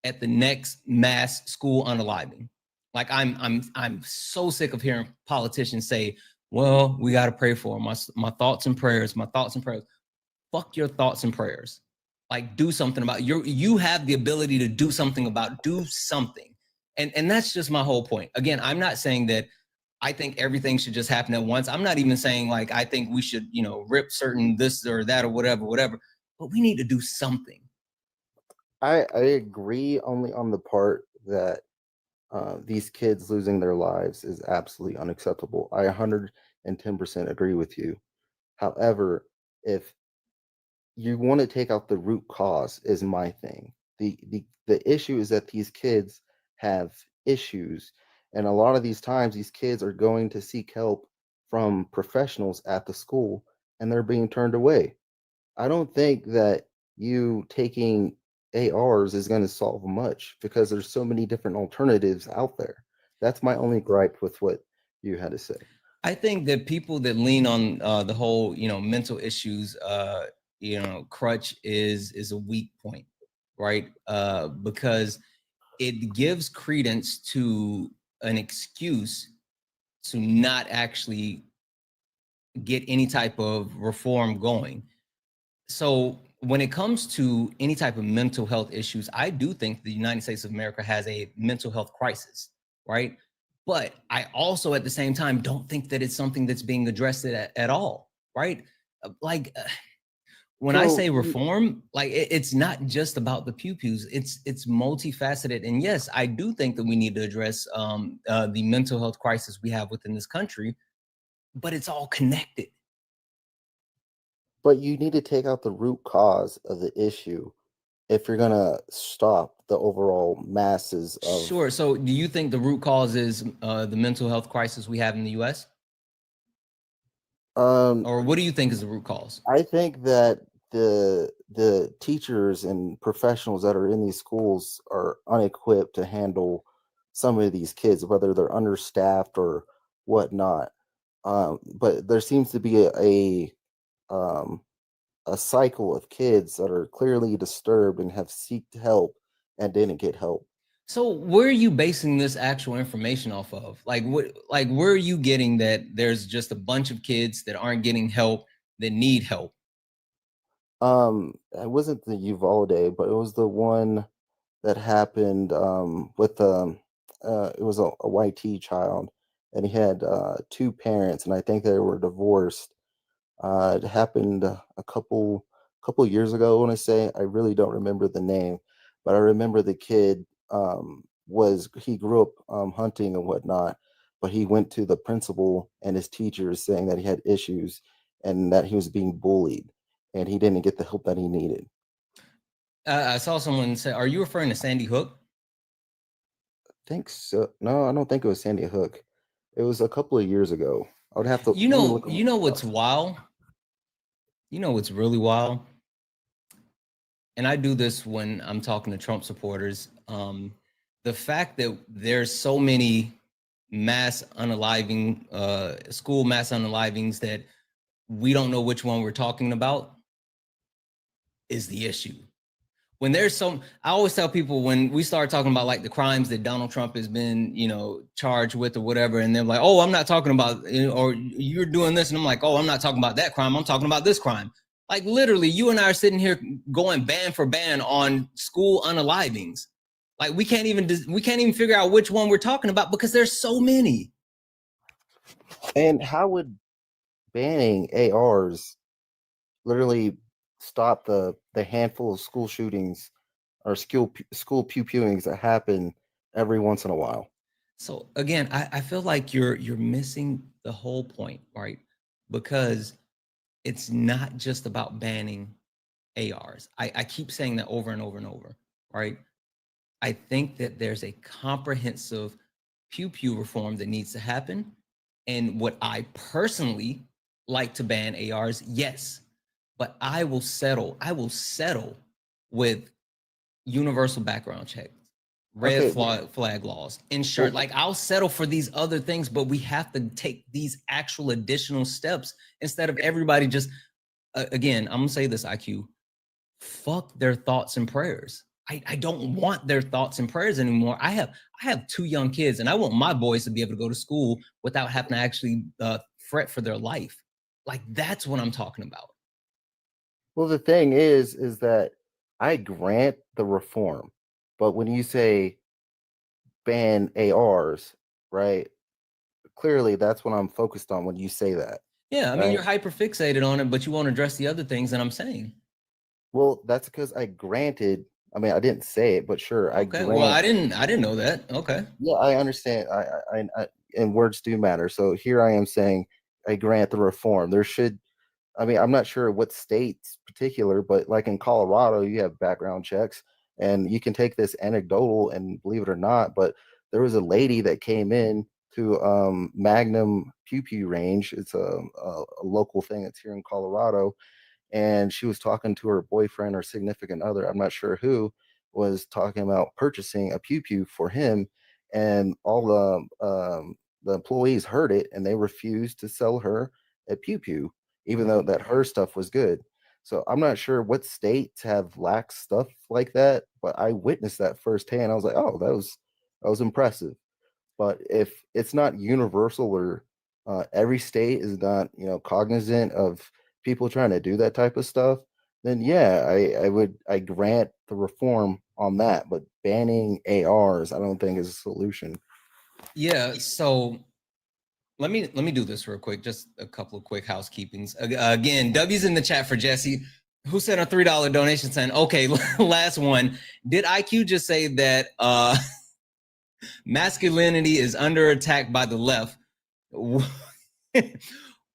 at the next mass school unaliving. Like I'm so sick of hearing politicians say, well, we got to pray for them. My thoughts and prayers, my thoughts and prayers. Fuck your thoughts and prayers. Like do something about you have the ability to do something about, do something. And that's just my whole point. Again, I'm not saying that I think everything should just happen at once. I'm not even saying like, I think we should, you know, rip certain this or that or whatever, but we need to do something. I agree only on the part that these kids losing their lives is absolutely unacceptable. I 110% agree with you. However, if you want to take out the root cause is my thing. The issue is that these kids have issues, and a lot of these times these kids are going to seek help from professionals at the school and they're being turned away. I don't think that you taking ARs is going to solve much because there's so many different alternatives out there. That's my only gripe with what you had to say. I think that people that lean on the whole, you know, mental issues, you know, crutch is a weak point, right? Because it gives credence to an excuse to not actually get any type of reform going. So when it comes to any type of mental health issues, I do think the United States of America has a mental health crisis, right? But I also at the same time don't think that it's something that's being addressed at all, right? Like when I say reform, like it's not just about the pew-pews, it's multifaceted. And yes, I do think that we need to address the mental health crisis we have within this country, but it's all connected. But you need to take out the root cause of the issue if you're gonna stop the overall masses of. Sure. So do you think the root cause is the mental health crisis we have in the US? Or what do you think is the root cause? I think that the teachers and professionals that are in these schools are unequipped to handle some of these kids, whether they're understaffed or whatnot. But there seems to be a cycle of kids that are clearly disturbed and have sought help and didn't get help. So where are you basing this actual information off of? Like where are you getting that there's just a bunch of kids that aren't getting help that need help? It wasn't the Uvalde, but it was the one that happened with it was a YT child, and he had two parents, and I think they were divorced. It happened a couple years ago. I want to say, I really don't remember the name, but I remember the kid he grew up hunting and whatnot, but he went to the principal and his teachers saying that he had issues and that he was being bullied, and he didn't get the help that he needed. I saw someone say, "Are you referring to Sandy Hook?" I think so. No, I don't think it was Sandy Hook. It was a couple of years ago. I would have to. You know what's wild? You know what's really wild? And I do this when I'm talking to Trump supporters. The fact that there's so many mass unaliving, school mass unalivings that we don't know which one we're talking about is the issue. when there's some, I always tell people when we start talking about like the crimes that Donald Trump has been, charged with or whatever, and they're like, oh, I'm not talking about, or you're doing this, and I'm like, oh, I'm not talking about that crime, I'm talking about this crime. Like literally, you and I are sitting here going ban for ban on school unalivings. Like we can't even figure out which one we're talking about because there's so many. And how would banning ARs literally stop the handful of school shootings or school pew-pewings that happen every once in a while? So again, I feel like you're missing the whole point, right? Because it's not just about banning ARs. I keep saying that over and over and over, right? I think that there's a comprehensive pew-pew reform that needs to happen. And what I personally like to ban ARs, yes, but I will settle with universal background checks, red flag laws, insurance. Like I'll settle for these other things, but we have to take these actual additional steps instead of everybody just, again, I'm gonna say this, IQ, fuck their thoughts and prayers. I don't want their thoughts and prayers anymore. I have 2 young kids, and I want my boys to be able to go to school without having to actually fret for their life. Like that's what I'm talking about. Well, the thing is that I grant the reform, but when you say ban ARs, right? Clearly, that's what I'm focused on when you say that. Yeah, I mean, right? you're hyper fixated on it, but you won't address the other things that I'm saying. Well, that's because I granted. I mean, I didn't say it, but sure, I Okay. Well, I didn't know that. Okay. Yeah, I understand. I and words do matter. So here I am saying I grant the reform. There should. I mean, I'm not sure what states particular, but like in Colorado, you have background checks, and you can take this anecdotal and believe it or not, but there was a lady that came in to Magnum Pew Pew Range. It's a local thing that's here in Colorado, and she was talking to her boyfriend or significant other, I'm not sure who, was talking about purchasing a pew pew for him, and all the employees heard it and they refused to sell her a pew pew, even though that her stuff was good. So I'm not sure what states have lax stuff like that, but I witnessed that firsthand. I was like, oh, that was impressive. But if it's not universal or every state is not, cognizant of people trying to do that type of stuff, then yeah, I grant the reform on that. But banning ARs, I don't think is a solution. Yeah. So let me do this real quick. Just a couple of quick housekeepings. Again, W's in the chat for Jesse, who sent a $3 donation saying, okay, last one. Did IQ just say that masculinity is under attack by the left?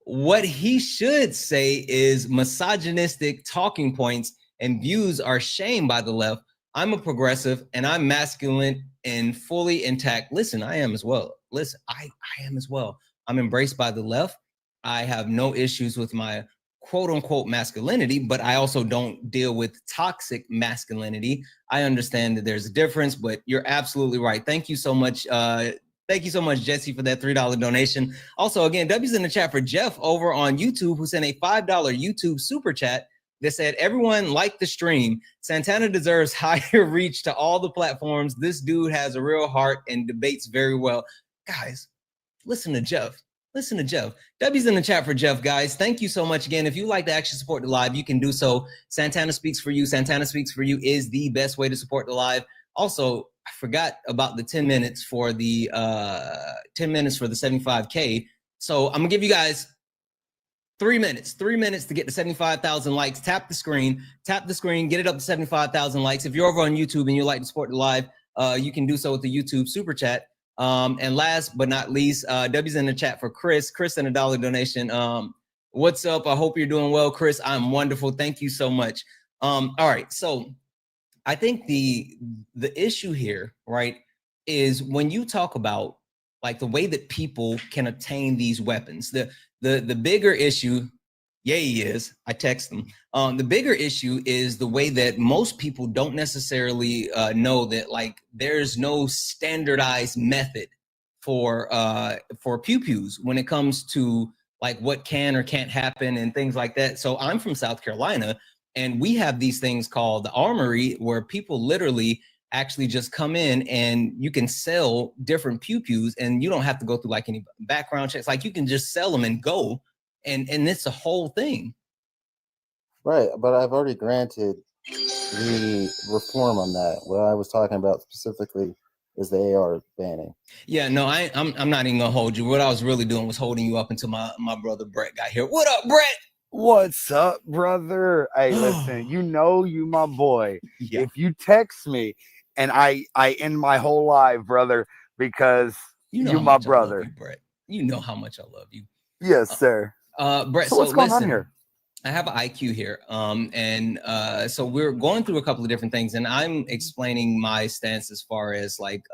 What he should say is misogynistic talking points and views are shamed by the left. I'm a progressive and I'm masculine and fully intact. Listen, I am as well. Listen, I am as well. I'm embraced by the left. I have no issues with my quote unquote masculinity, but I also don't deal with toxic masculinity. I understand that there's a difference, but you're absolutely right. Thank you so much. Thank you so much, Jesse, for that $3 donation. Also, again, W's in the chat for Jeff over on YouTube, who sent a $5 YouTube super chat that said, everyone like the stream. Santana deserves higher reach to all the platforms. This dude has a real heart and debates very well. Guys, listen to Jeff. Listen to Jeff. W's in the chat for Jeff, guys. Thank you so much again. If you'd like to actually support the live, you can do so. Santana Speaks for You. Santana Speaks for You is the best way to support the live. Also, I forgot about the 10 minutes for the 75K. So I'm gonna give you guys 3 minutes to get to 75,000 likes. Tap the screen, get it up to 75,000 likes. If you're over on YouTube and you'd like to support the live, you can do so with the YouTube super chat. And last but not least, W's in the chat for Chris. Chris sent a $1 donation. What's up? I hope you're doing well, Chris. I'm wonderful. Thank you so much. All right, so I think the issue here, right, is when you talk about like the way that people can obtain these weapons, the bigger issue, yeah, he is. I text them. The bigger issue is the way that most people don't necessarily know that like there's no standardized method for pew pews when it comes to like what can or can't happen and things like that. So I'm from South Carolina, And we have these things called the armory, where people literally actually just come in and you can sell different pew-pews, and you don't have to go through like any background checks. Like, you can just sell them and go, and it's a whole thing. Right, but I've already granted the reform on that. What I was talking about specifically is the AR banning. Yeah, no, I'm not even gonna hold you. What I was really doing was holding you up until my brother Brett got here. What up, Brett? What's up, brother? Hey, listen, you my boy. Yeah. If you text me and I end my whole life, brother, because You know you how my much I love brother. you, Brett. You know how much I love you. Yes, sir. Brett, So what's going on here? I have an IQ here. So we're going through a couple of different things, and I'm explaining my stance as far as like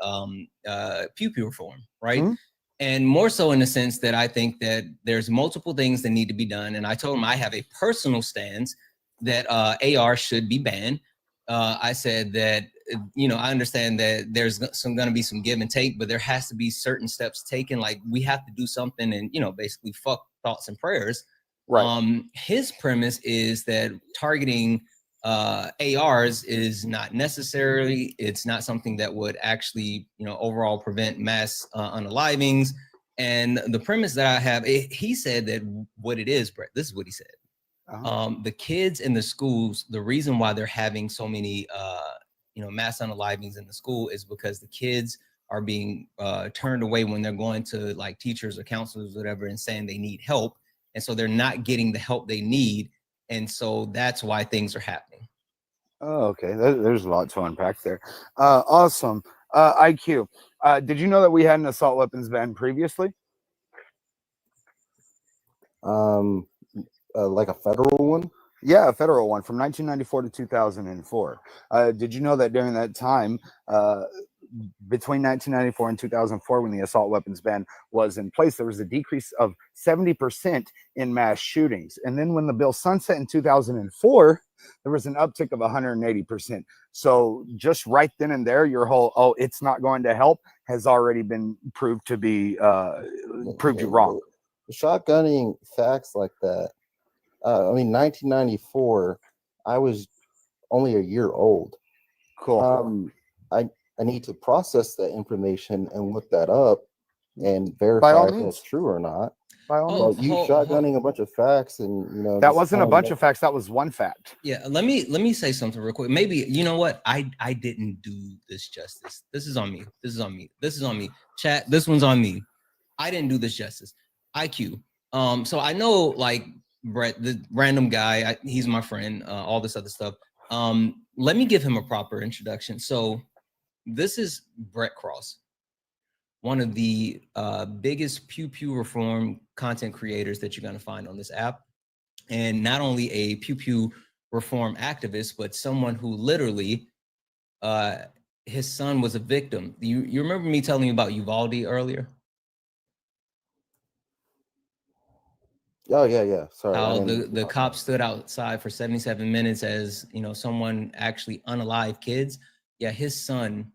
pew-pew reform, right? Mhm. And more so in the sense that I think that there's multiple things that need to be done. And I told him I have a personal stance that AR should be banned. I said that, I understand that there's going to be some give and take, but there has to be certain steps taken. Like, we have to do something and, basically fuck thoughts and prayers. Right. His premise is that targeting ARs is not necessarily, it's not something that would actually, overall prevent mass unalivings. And the premise that I have, he said that what it is, Brett, this is what he said. The kids in the schools, the reason why they're having so many, mass unalivings in the school is because the kids are being turned away when they're going to like teachers or counselors or whatever and saying they need help. And so they're not getting the help they need. And so that's why things are happening. Oh, okay. There's a lot to unpack there. Awesome. IQ. Did you know that we had an assault weapons ban previously? Like a federal one? Yeah, a federal one from 1994 to 2004. Did you know that during that time, between 1994 and 2004, when the assault weapons ban was in place, there was a decrease of 70% in mass shootings. And then when the bill sunset in 2004, there was an uptick of 180%. So just right then and there, your whole, it's not going to help has already been proved to be, proved you wrong. Shotgunning facts like that. 1994, I was only a year old. Cool. I need to process that information and look that up and verify if that's true or not. By all means. You shotgunning a bunch of facts and that wasn't a bunch of facts. That was one fact. Yeah, let me say something real quick. Maybe what? I didn't do this justice. This is on me. This is on me. This is on me. Chat. This one's on me. I didn't do this justice. IQ. So I know like Brett, the random guy. He's my friend. All this other stuff. Let me give him a proper introduction. So this is Brett Cross, one of the biggest pew-pew reform content creators that you're going to find on this app. And not only a pew-pew reform activist, but someone who literally, his son was a victim. You remember me telling you about Uvalde earlier? Oh, yeah. Sorry. How the cops stood outside for 77 minutes as, someone actually unalive kids. Yeah, his son,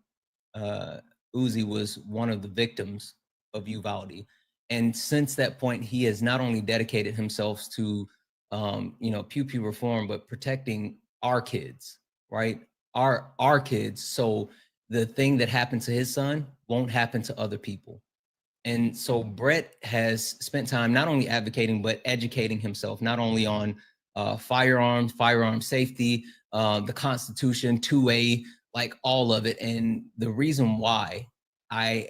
Uzi, was one of the victims of Uvalde. And since that point, he has not only dedicated himself to, pew-pew reform, but protecting our kids, right? Our kids. So the thing that happened to his son won't happen to other people. And so Brett has spent time not only advocating, but educating himself, not only on firearm safety, the Constitution, 2A, like all of it. And the reason why I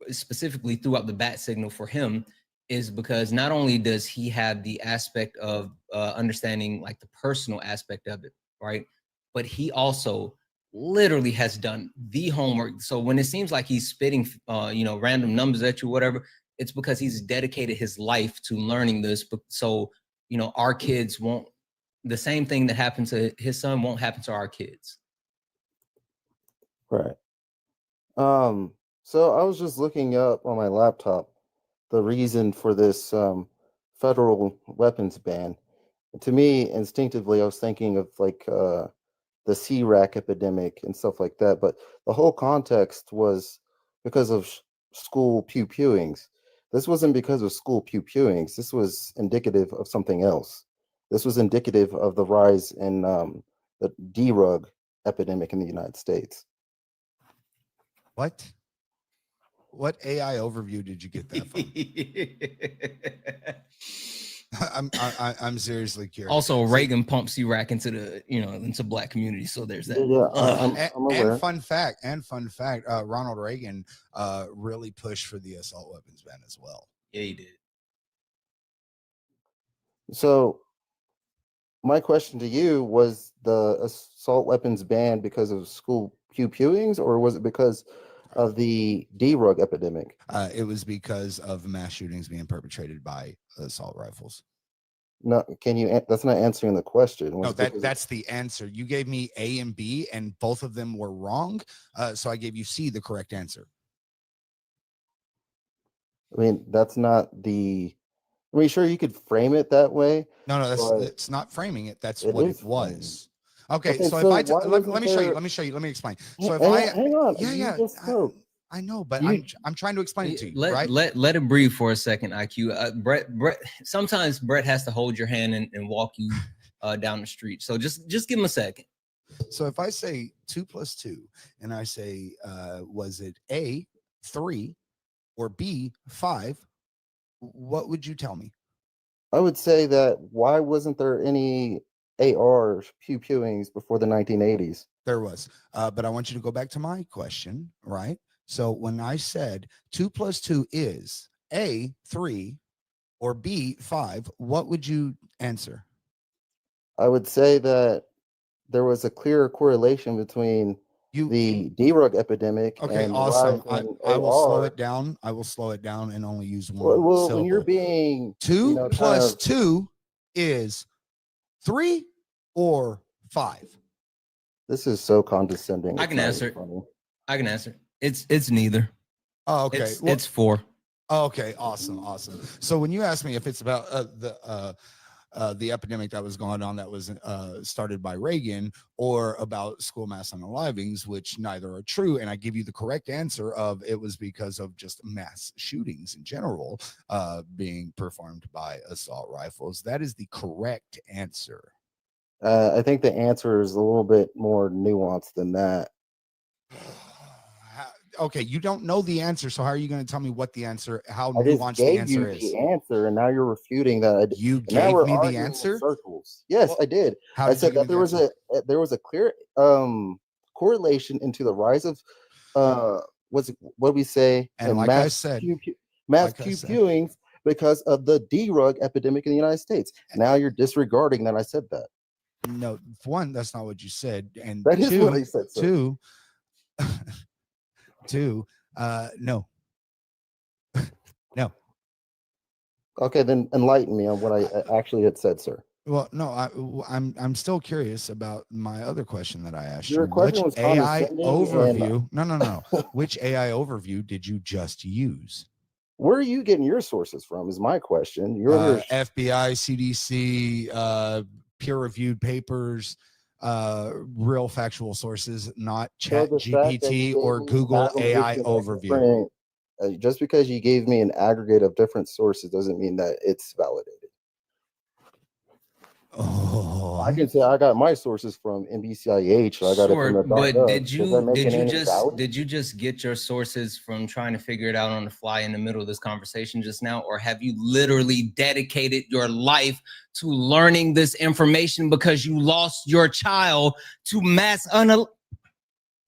specifically threw out the bat signal for him is because not only does he have the aspect of understanding like the personal aspect of it, right? But he also literally has done the homework. So when it seems like he's spitting, random numbers at you, whatever, it's because he's dedicated his life to learning this. So, our kids won't, the same thing that happened to his son won't happen to our kids. Right. So I was just looking up on my laptop the reason for this federal weapons ban. To me, instinctively, I was thinking of like the C-rack epidemic and stuff like that. But the whole context was because of school pew-pewings. This wasn't because of school pew-pewings. This was indicative of something else. This was indicative of the rise in the drug epidemic in the United States. What AI overview did you get that from? I'm seriously curious. Also, Reagan pumps Iraq into the into black communities. So there's that. I'm aware. And fun fact, Ronald Reagan really pushed for the assault weapons ban as well. Yeah, he did. So my question to you, was the assault weapons ban because of school pew-pewings, or was it because of the drug epidemic? It was because of mass shootings being perpetrated by assault rifles. No, that's not answering the question. No, that's the answer. You gave me A and B, and both of them were wrong. So I gave you C, the correct answer. I mean, that's not the. I mean, sure, you could frame it that way. No, it's not framing it. That's what it was. Okay, so so if let me show you. Let me explain. So if hang on, yeah, I know, but I'm trying to explain it to you. Right? Let it breathe for a second, IQ. Brett. Sometimes Brett has to hold your hand and walk you down the street. So just give him a second. So if I say 2 + 2, and I say, was it A, 3, or B, 5? What would you tell me? I would say that why wasn't there any AR pew-pewings before the 1980s? There was, but I want you to go back to my question, right? So when I said 2 + 2 is A, 3, or B, 5, what would you answer? I would say that there was a clear correlation between the drug epidemic. Okay, and awesome. I will slow AR. it down. I will slow it down and only use one. Well, syllable. when you're being 2 + 2 is 3 or 5. This is so condescending. I can answer. I can answer. It's neither. Oh, okay. It's 4. Okay, awesome. So when you ask me if it's about the epidemic that was going on that was started by Reagan, or about school mass unalivings, which neither are true, and I give you the correct answer of it was because of just mass shootings in general being performed by assault rifles. That is the correct answer. I think the answer is a little bit more nuanced than that. Okay, you don't know the answer, so how are you going to tell me what the answer, how I just nuanced gave the answer you is? the answer, and now you're refuting that. You and now gave we're me the arguing in answer? circles. Yes, Well, I did. how I did said you that give me the there was a clear correlation into the rise of what we say And in like I said, mass pew-pewings because of the drug epidemic in the United States. Now you're disregarding that I said that. No, one, that's not what you said, and That is two, what I said, sir. No. No. Okay, then enlighten me on what I actually had said, sir. Well, no, I'm still curious about my other question that I asked Your you. question Which was AI condescending overview? No. Which AI overview did you just use? Where are you getting your sources from? Is my question. You're over FBI, CDC, peer-reviewed papers, real factual sources, not Chat GPT or Google AI overview. Just because you gave me an aggregate of different sources doesn't mean that it's validated. Oh, I can say I got my sources from NBCIH. So I got it from the but did you just get your sources from trying to figure it out on the fly in the middle of this conversation just now, or have you literally dedicated your life to learning this information because you lost your child to mass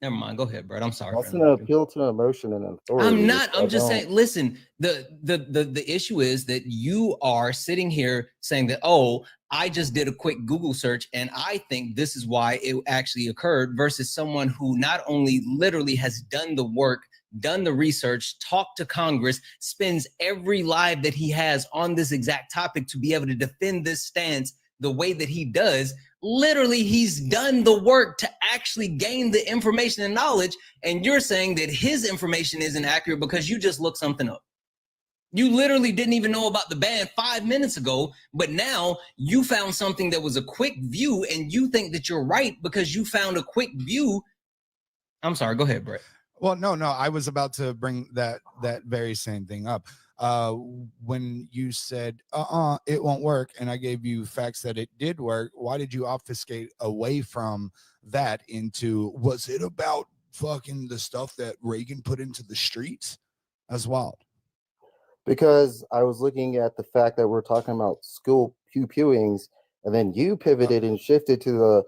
Never mind. Go ahead, Brett. I'm sorry. That's an appeal to emotion and authority. I'm not. I'm just saying. Listen, the issue is that you are sitting here saying that, oh, I just did a quick Google search and I think this is why it actually occurred, versus someone who not only literally has done the work, done the research, talked to Congress, spends every life that he has on this exact topic to be able to defend this stance the way that he does. Literally, he's done the work to actually gain the information and knowledge, and you're saying that his information isn't accurate because you just looked something up. You literally didn't even know about the ban 5 minutes ago, but now you found something that was a quick view, and you think that you're right because you found a quick view. I'm sorry. Go ahead, Brett. Well, no. I was about to bring that very same thing up. when you said, it won't work, and I gave you facts that it did work, why did you obfuscate away from that into, was it about fucking the stuff that Reagan put into the streets? That's wild. Because I was looking at the fact that we're talking about school pew-pewings, and then you pivoted and shifted to the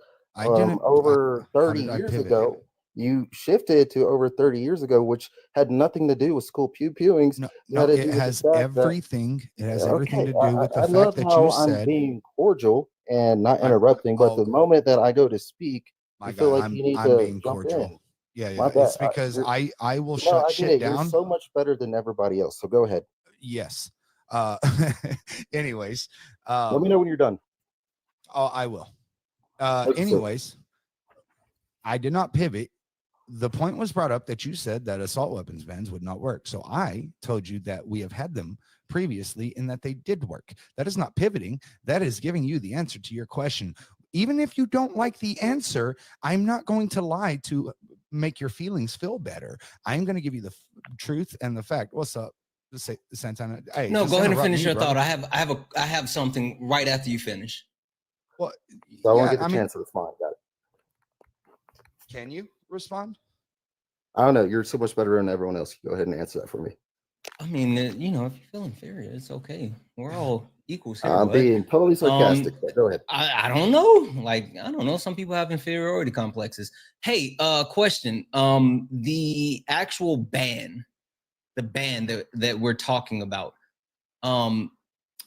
over 30 years ago. You shifted to over 30 years ago, which had nothing to do with school pew-pewings. No, it has everything. It has everything to do with the fact that you said. I'm being cordial and not interrupting, but the moment that I go to speak, I feel like you need to jump in. Yeah, it's because I will shut shit down. You're so much better than everybody else. So go ahead. Yes. Anyways, let me know when you're done. Oh, I will. Anyways, I did not pivot. The point was brought up that you said that assault weapons bans would not work. So I told you that we have had them previously and that they did work. That is not pivoting. That is giving you the answer to your question. Even if you don't like the answer, I'm not going to lie to make your feelings feel better. I'm going to give you the truth and the fact. What's up, Santana? Hey, no, go ahead and finish your thought. I have something right after you finish. Well, so I want to get the chance to respond. Got it. Can you respond? I don't know. You're so much better than everyone else. Go ahead and answer that for me. I mean, if you feel inferior, it's okay. We're all equals here. I'm being totally sarcastic. Go ahead. I don't know. Like, I don't know. Some people have inferiority complexes. Hey, question. The actual ban, that we're talking about,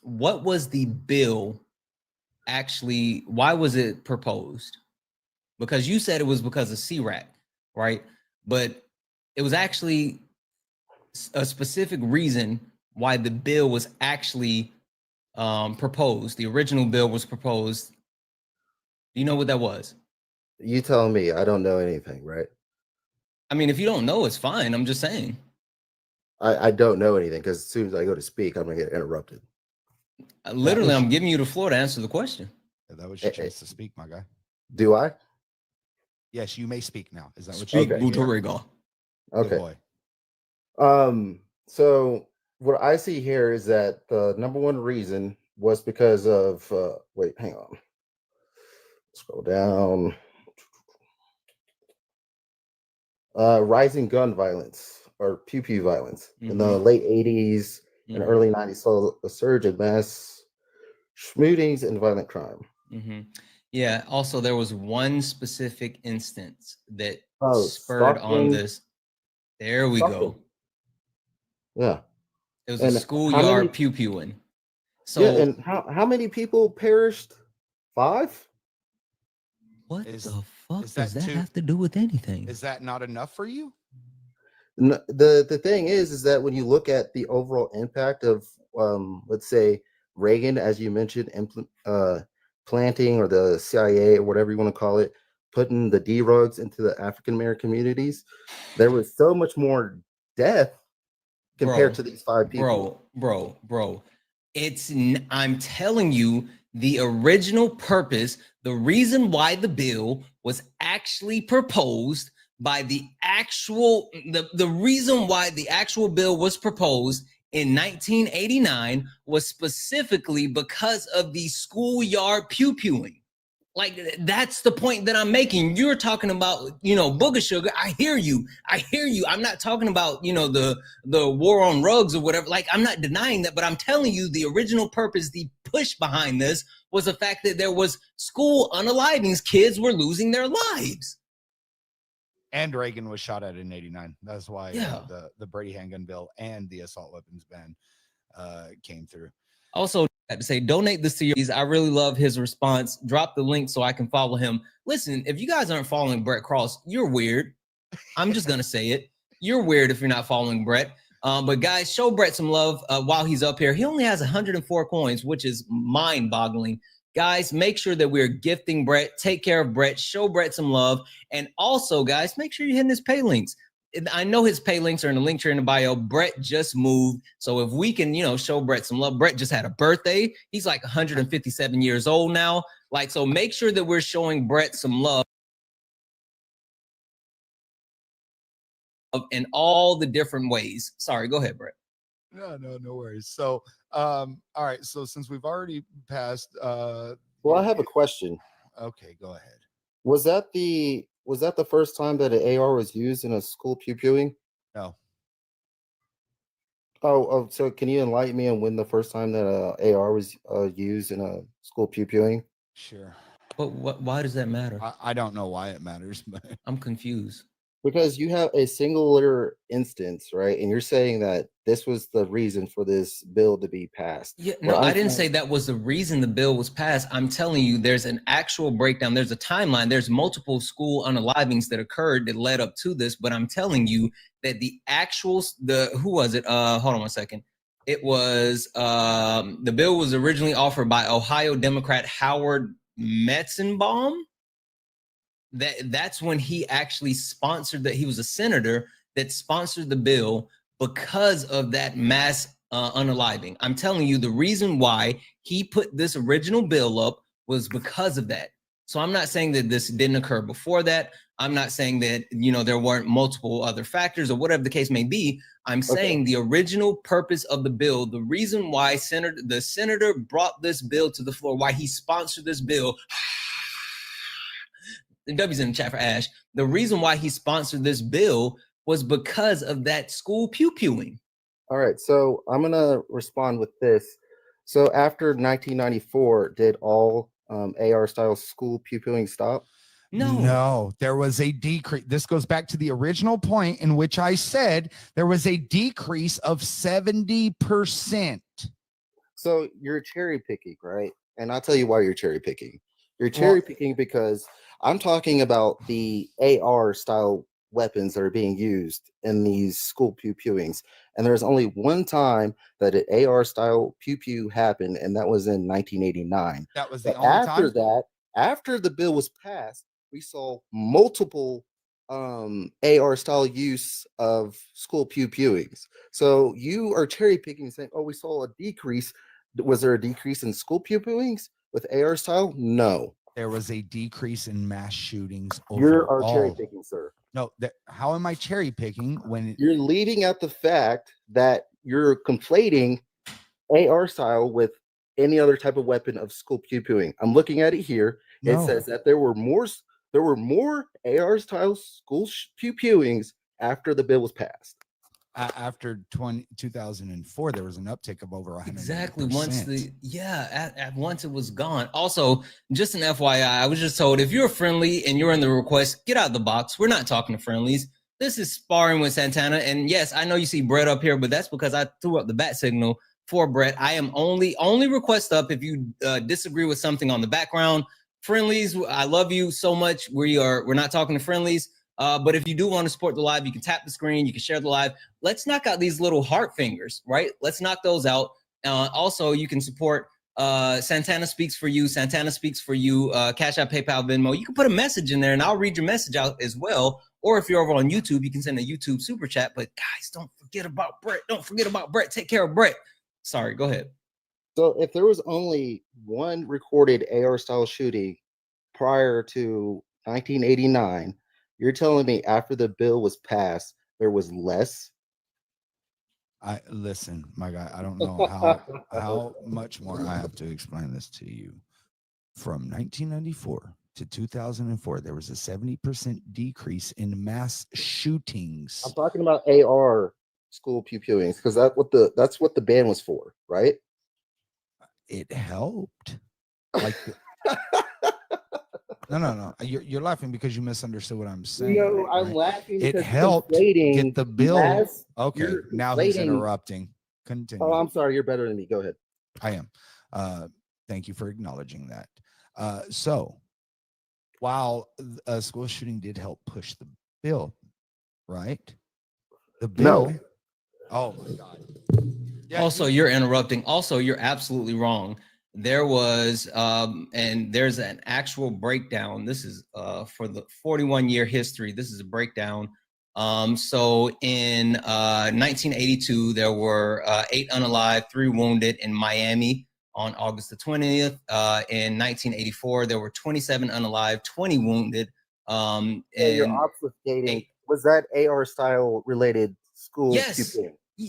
what was the bill actually? Why was it proposed? Because you said it was because of CRAC, right? But it was actually a specific reason why the bill was actually proposed. The original bill was proposed. Do you know what that was? You tell me. I don't know anything, right? I mean, if you don't know, it's fine. I'm just saying. I don't know anything because as soon as I go to speak, I'm going to get interrupted. Literally, I'm giving you the floor to answer the question. Yeah, that was your chance to speak, my guy. Do I? Yes, you may speak now. Is that what you speak? Okay. Boy. So what I see here is that the number one reason was because of wait, hang on. Scroll down. Rising gun violence or pew-pew violence in the late 80s and early 90s saw a surge in mass shootings and violent crime. Yeah. Also, there was one specific instance that spurred stalking, on this. There we go. Yeah. It was a schoolyard pew-pewing. So, yeah, and how many people perished? 5? What the fuck does that have to do with anything? Is that not enough for you? No, the thing is that when you look at the overall impact of let's say Reagan, as you mentioned, planting, or the CIA or whatever you want to call it, putting the D-rugs into the African American communities, there was so much more death compared to these 5 people. Bro. I'm telling you, the original purpose, the reason why the bill was actually proposed by the reason why the actual bill was proposed in 1989 was specifically because of the schoolyard pew-pewing. Like, that's the point that I'm making. You're talking about, booger sugar. I hear you. I'm not talking about, the war on rugs or whatever. Like, I'm not denying that, but I'm telling you the original purpose, the push behind this was the fact that there was school unalivings. Kids were losing their lives. And Reagan was shot at in 89. That's why the Brady handgun bill and the assault weapons ban came through. Also, I have to say, donate the series. I really love his response. Drop the link so I can follow him. Listen, if you guys aren't following Brett Cross, you're weird. I'm just going to say it. You're weird if you're not following Brett. But guys, show Brett some love while he's up here. He only has 104 coins, which is mind-boggling. Guys, make sure that we're gifting Brett. Take care of Brett. Show Brett some love. And also, guys, make sure you're hitting his pay links. I know his pay links are in the link tree in the bio. Brett just moved. So if we can, show Brett some love. Brett just had a birthday. He's like 157 years old now. So make sure that we're showing Brett some love in all the different ways. Sorry, go ahead, Brett. No worries. So, all right. So since we've already passed, Well, I have a question. okay, go ahead. Was that the first time that an AR was used in a school pew pewing? No. Oh, so can you enlighten me on when the first time that AR was used in a school pew pewing? Sure. But why does that matter? I don't know why it matters, but I'm confused. Because you have a singular instance, right? And you're saying that this was the reason for this bill to be passed. Yeah, no, Well, I didn't say that was the reason the bill was passed. I'm telling you, there's an actual breakdown. There's a timeline. There's multiple school unalivings that occurred that led up to this. But I'm telling you that who was it? Hold on 1 second. It was the bill was originally offered by Ohio Democrat Howard Metzenbaum. That's when he actually sponsored that. He was a senator that sponsored the bill because of that mass unaliving. I'm telling you, the reason why he put this original bill up was because of that. So I'm not saying that this didn't occur before that. I'm not saying that, there weren't multiple other factors or whatever the case may be. I'm saying the original purpose of the bill, the reason why the senator brought this bill to the floor, why he sponsored this bill. The W's in the chat for Ash. The reason why he sponsored this bill was because of that school pew pewing. All right, so I'm gonna respond with this. So after 1994, did all AR style school pew pewing stop? No, there was a decrease. This goes back to the original point in which I said there was a decrease of 70%. So you're cherry picking, right? And I'll tell you why you're cherry picking. You're cherry picking because I'm talking about the AR style weapons that are being used in these school pew pewings. And there's only one time that an AR style pew pew happened, and that was in 1989. That was the only time? After the bill was passed, we saw multiple AR style use of school pew pewings. So you are cherry picking saying, oh, we saw a decrease. Was there a decrease in school pew pewings with AR style? No. There was a decrease in mass shootings You are overall. cherry picking, sir. No, how am I cherry picking when you're leaving out the fact that you're conflating AR style with any other type of weapon of school pew pewing? I'm looking at it here. It says that there were more AR style school pew pewings after the bill was passed. After 2004, there was an uptick of over 100%. Exactly. Once it was gone. Also, just an FYI, I was just told if you're friendly and you're in the request, get out of the box. We're not talking to friendlies. This is Sparring with Santana. And yes, I know you see Brett up here, but that's because I threw up the bat signal for Brett. I am only request up if you disagree with something on the background. Friendlies, I love you so much. We're not talking to friendlies. But if you do want to support the live, you can tap the screen, you can share the live. Let's knock out these little heart fingers, right? Let's knock those out. Also, you can support Santana Speaks for You, Santana Speaks for You, Cash App, PayPal, Venmo. You can put a message in there and I'll read your message out as well. Or if you're over on YouTube, you can send a YouTube super chat. But guys, don't forget about Brett. Don't forget about Brett. Take care of Brett. Sorry, go ahead. So if there was only one recorded AR style shooting prior to 1989, you're telling me after the bill was passed, there was less? Listen, my guy, I don't know how much more I have to explain this to you. From 1994 to 2004, there was a 70% decrease in mass shootings. I'm talking about AR school pew pewings because that's what the ban was for, right? It helped. Like No. You're laughing because you misunderstood what I'm saying. No, I'm laughing because it helped get the bill. Okay, now he's interrupting. Continue. Oh, I'm sorry. You're better than me. Go ahead. I am. Thank you for acknowledging that. So while a school shooting did help push the bill, right? The bill. No. Oh my God. Yeah, also, you're interrupting. Also, you're absolutely wrong. There was, and there's an actual breakdown. This is for the 41-year history. This is a breakdown. So in 1982, there were 8 unalive, 3 wounded in Miami on August the 20th. In 1984, there were 27 unalive, 20 wounded. You're obfuscating. Was that AR style related school? Yes.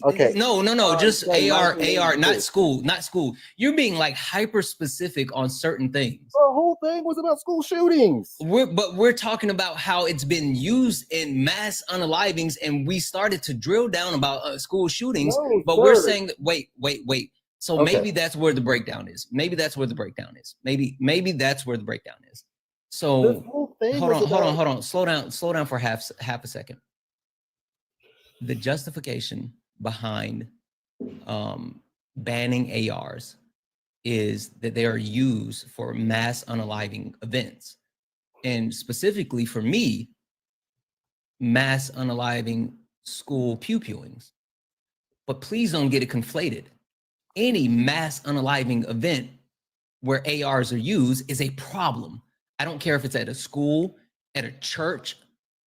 Okay. No, just said AR, 1982. not school. You're being like hyper specific on certain things. The whole thing was about school shootings. We're talking about how it's been used in mass unalivings, and we started to drill down about school shootings, No, but sir. we're saying that wait. So Okay. maybe that's where the breakdown is. Maybe that's where the breakdown is. Maybe that's where the breakdown is. This So whole thing hold was on. about- Slow down for half a second. The justification behind banning ARs is that they are used for mass unaliving events. And specifically for me, mass unaliving school pew-pewings. But please don't get it conflated. Any mass unaliving event where ARs are used is a problem. I don't care if it's at a school, at a church,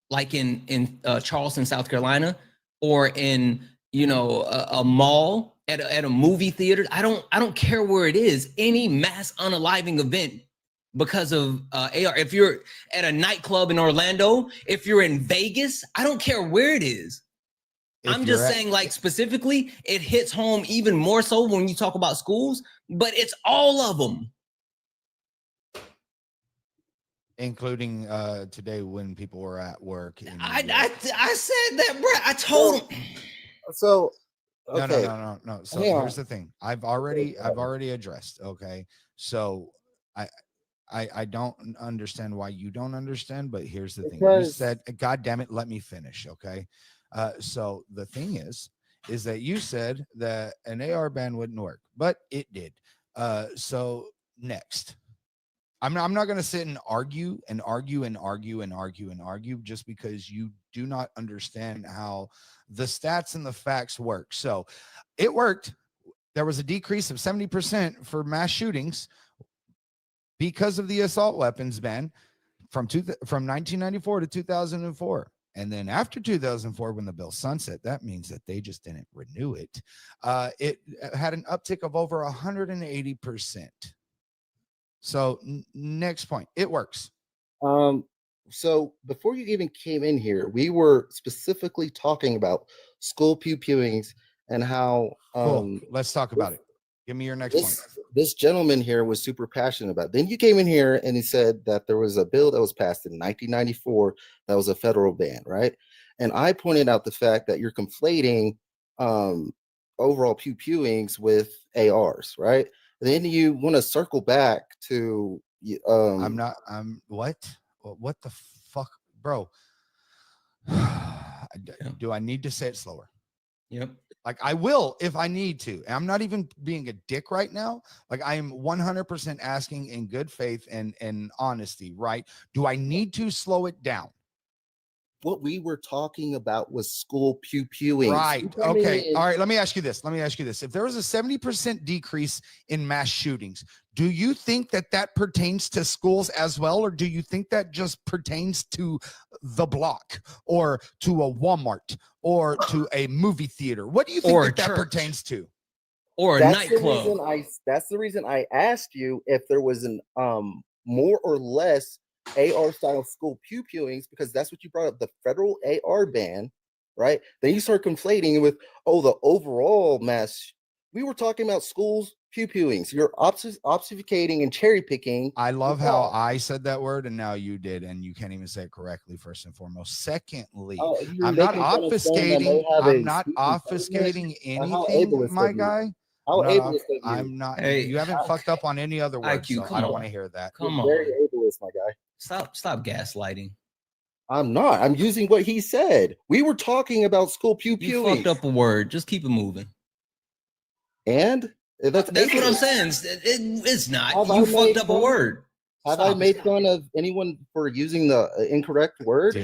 like in Charleston, South Carolina, or in a mall, at a movie theater. I don't care where it is. Any mass unaliving event because of AR. If you're at a nightclub in Orlando, if you're in Vegas, I don't care where it is. I'm just saying, like, specifically, it hits home even more so when you talk about schools, but it's all of them. Including today when people were at work. I said that, bro. I told him. So okay. No. So Hang here's on. the thing. I've already addressed. Okay. So I don't understand why you don't understand, but here's the thing. You said, God damn it, let me finish. Okay. So the thing is that you said that an AR ban wouldn't work, but it did. So next. I'm not going to sit and argue just because you do not understand how the stats and the facts work. So it worked. There was a decrease of 70% for mass shootings because of the assault weapons ban from 1994 to 2004. And then after 2004, when the bill sunset, that means that they just didn't renew it. It had an uptick of over 180%. So next point, it works. So before you even came in here, we were specifically talking about school pew-pewings and how Cool. Let's talk about it. Give me your next point. This gentleman here was super passionate about it. Then you came in here and he said that there was a bill that was passed in 1994 that was a federal ban, right? And I pointed out the fact that you're conflating overall pew-pewings with ARs, right? Then you want to circle back to what the fuck, bro? Do I need to say it slower? Yep. Like, I will if I need to. And I'm not even being a dick right now. Like, I am 100% asking in good faith and honesty, right? Do I need to slow it down? What we were talking about was school pew-pewing. Right. Okay. All right. Let me ask you this. If there was a 70% decrease in mass shootings, do you think that pertains to schools as well? Or do you think that just pertains to the block or to a Walmart or to a movie theater? What do you think that pertains to? Or a nightclub? That's the reason I asked you if there was an more or less AR style school pew-pewings, because that's what you brought up, the federal AR ban, right? Then you start conflating with, the overall mass. We were talking about schools pew-pewings. You're obfuscating and cherry picking. I love how I said that word and now you did, and you can't even say it correctly, first and foremost. Secondly, I'm not obfuscating. I'm not obfuscating anything, my guy. I'm not. Hey, you haven't fucked up on any other words, so I don't want to hear that. Come on. Very ableist, my guy. Stop gaslighting. I'm not. I'm using what he said. We were talking about school pew-pewing. You fucked up a word. Just keep it moving. And that's what I'm saying. It's not. You fucked up a word. Have I made fun of anyone for using the incorrect word?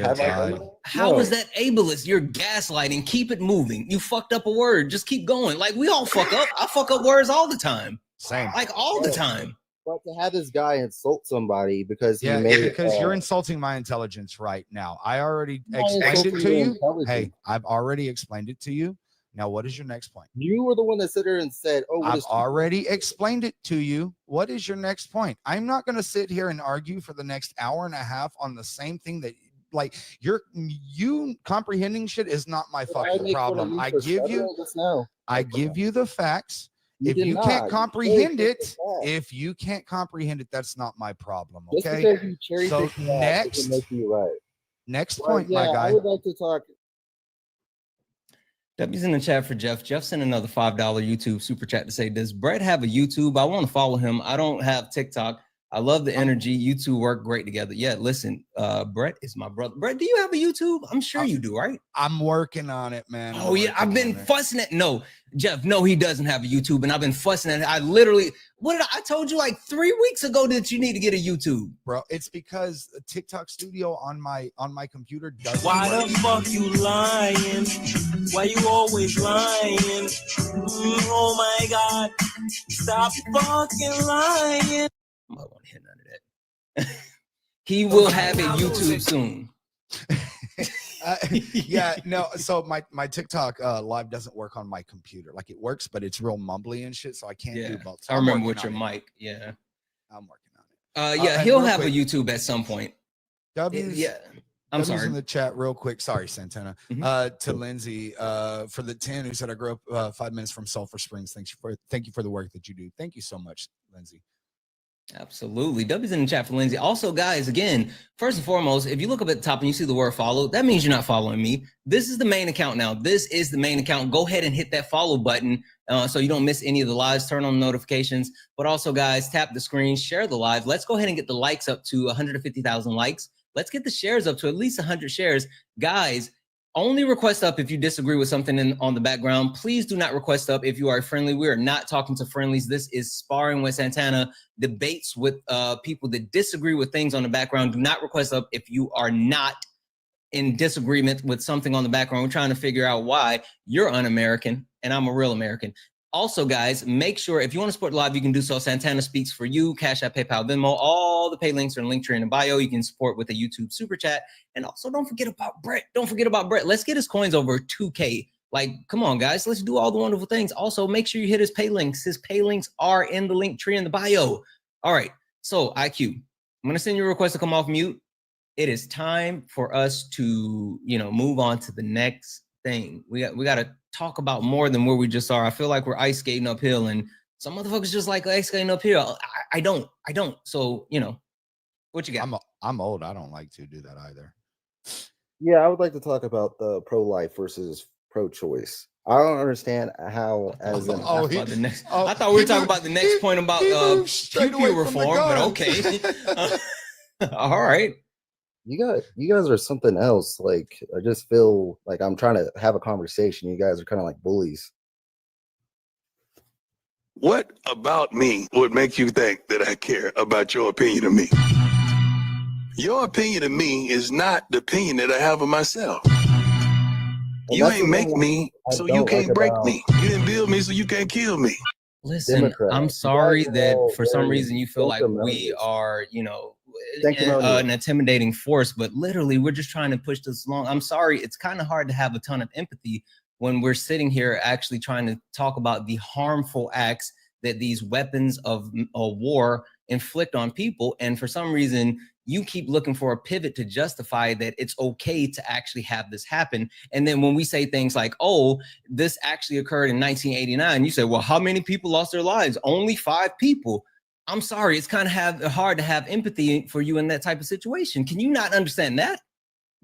How is that ableist? You're gaslighting. Keep it moving. You fucked up a word. Just keep going. Like, we all fuck up. I fuck up words all the time. Same. Like, all the time. But to have this guy insult somebody because because you're insulting my intelligence right now. I already explained it to you. Hey, I've already explained it to you. Now, what is your next point? You were the one that sat there and said, I've already explained it to you. What is your next point? I'm not going to sit here and argue for the next hour and a half on the same thing that like you comprehending shit is not my fucking problem. I give you the facts. If you can't comprehend it, that's not my problem. Okay. So next point, my guy. I would like to talk. W's in the chat for Jeff. Jeff sent another $5 YouTube super chat to say, does Brett have a YouTube? I want to follow him. I don't have TikTok. I love the energy. You two work great together. Yeah, listen, Brett is my brother. Brett, do you have a YouTube? I'm sure you do, right? I'm working on it, man. Oh, yeah. I've been fussing at. No, Jeff, no, he doesn't have a YouTube. And I've been fussing at it. I literally, I told you like 3 weeks ago that you need to get a YouTube. Bro, it's because TikTok Studio on my computer doesn't Why work. the fuck you lying? Why you always lying? Oh my God. Stop fucking lying. I don't want to hear none of that. He will have a YouTube soon. Yeah, no. So my TikTok live doesn't work on my computer. Like it works, but it's real mumbly and shit. So I can't do both. So I remember with your mic. Yeah, I'm working on it. Yeah, he'll have a YouTube at some point. Yeah, I'm sorry. In the chat, real quick. Sorry, Santana. To Lindsay, for the 10 who said I grew up 5 minutes from Sulphur Springs. Thank you for the work that you do. Thank you so much, Lindsay. Absolutely. W's in the chat for Lindsay. Also, guys, again, first and foremost, if you look up at the top and you see the word follow, that means you're not following me. This is the main account now. This is the main account. Go ahead and hit that follow button so you don't miss any of the lives. Turn on notifications. But also, guys, tap the screen, share the live. Let's go ahead and get the likes up to 150,000 likes. Let's get the shares up to at least 100 shares. Guys, only request up if you disagree with something on the background. Please do not request up if you are friendly. We are not talking to friendlies. This is Sparring with Santana, debates with people that disagree with things on the background. Do not request up if you are not in disagreement with something on the background. We're trying to figure out why you're un-American and I'm a real American. Also, guys, make sure if you want to support live, you can do so. Santana Speaks for You, Cash App, PayPal, Venmo. All the pay links are in the link tree in the bio. You can support with a YouTube super chat. And also, don't forget about Brett. Don't forget about Brett. Let's get his coins over 2K. Like, come on, guys. Let's do all the wonderful things. Also, make sure you hit his pay links. His pay links are in the link tree in the bio. All right. So, IQ, I'm going to send you a request to come off mute. It is time for us to, move on to the next thing. We got to talk about more than where we just are. I feel like we're ice skating uphill and some motherfuckers just like ice skating uphill. I don't. So, what you got? I'm old. I don't like to do that either. Yeah, I would like to talk about the pro-life versus pro-choice. I don't understand how, as an I thought we were talking about the next point about pew reform, but okay. All right. You guys are something else. Like, I just feel like I'm trying to have a conversation. You guys are kind of like bullies. What about me would make you think that I care about your opinion of me? Your opinion of me is not the opinion that I have of myself. And you ain't make me, so you can't break me. You didn't build me, so you can't kill me. Listen, Democrats. I'm sorry that for some reason you feel like we are, an intimidating force, but literally we're just trying to push this along. I'm sorry. It's kind of hard to have a ton of empathy when we're sitting here actually trying to talk about the harmful acts that these weapons of war inflict on people. And for some reason, you keep looking for a pivot to justify that it's okay to actually have this happen. And then when we say things like, oh, this actually occurred in 1989, you say, well, how many people lost their lives? Only 5 people. I'm sorry. It's kind of hard to have empathy for you in that type of situation. Can you not understand that?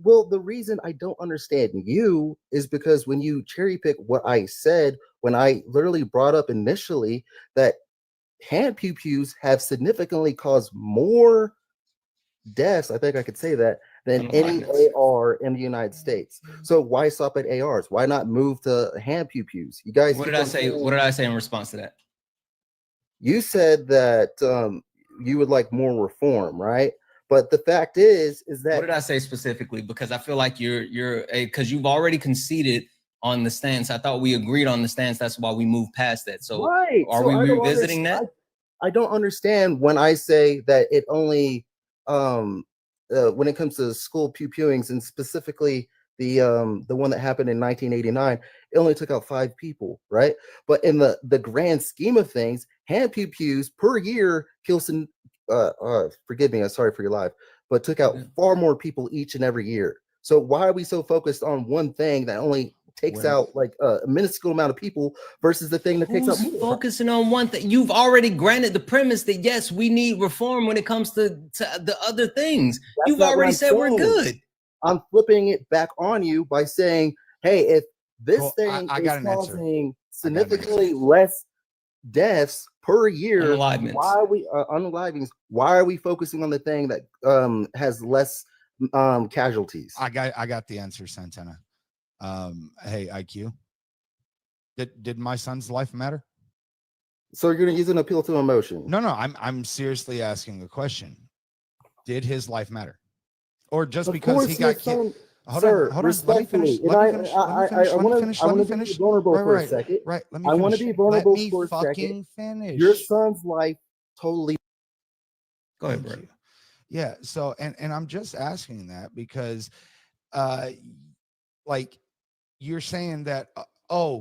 Well, the reason I don't understand you is because when you cherry pick what I said, when I literally brought up initially that hand pew-pews have significantly caused more deaths, I think I could say that, than any AR in the United States. So why stop at ARs? Why not move to hand pew-pews? You guys, what did I say? What did I say in response to that? You said that you would like more reform, right? But the fact is that what did I say specifically? Because I feel like because you've already conceded on the stance. I thought we agreed on the stance. That's why we moved past that. So right. Are we revisiting that? I don't understand when I say that it only when it comes to school pew-pewings, and specifically the one that happened in 1989, it only took out 5 people, right? But in the grand scheme of things, hand pew-pews per year kill some. Forgive me, I'm sorry for your life, but took out far more people each and every year. So why are we so focused on one thing that only takes out like a minuscule amount of people versus the thing that takes out more? Focusing on one thing? You've already granted the premise that yes, we need reform when it comes to the other things. You've already said we're good. I'm flipping it back on you by saying, hey, if this thing is causing significantly less deaths per year, why are we unalivings? Why are we focusing on the thing that has less casualties? I got the answer, Santana. Hey, IQ, did my son's life matter? So you're going to use an appeal to emotion? No, I'm seriously asking a question. Did his life matter, or just because he got killed? Hold on. Respectfully, Let me finish. Be vulnerable for a second. Right. Let me. I want to be vulnerable for a fucking second. Finish. Your son's life totally. Go ahead, bro. Yeah. So, and I'm just asking that because, like, you're saying that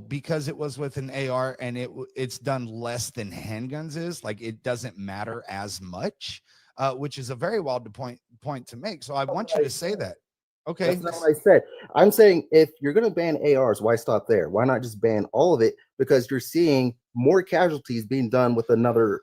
because it was with an AR and it's done less than handguns is, like, it doesn't matter as much, which is a very wild point to make. So I want you to say that. Okay. That's not what I said. I'm saying if you're going to ban ARs, why stop there? Why not just ban all of it? Because you're seeing more casualties being done with another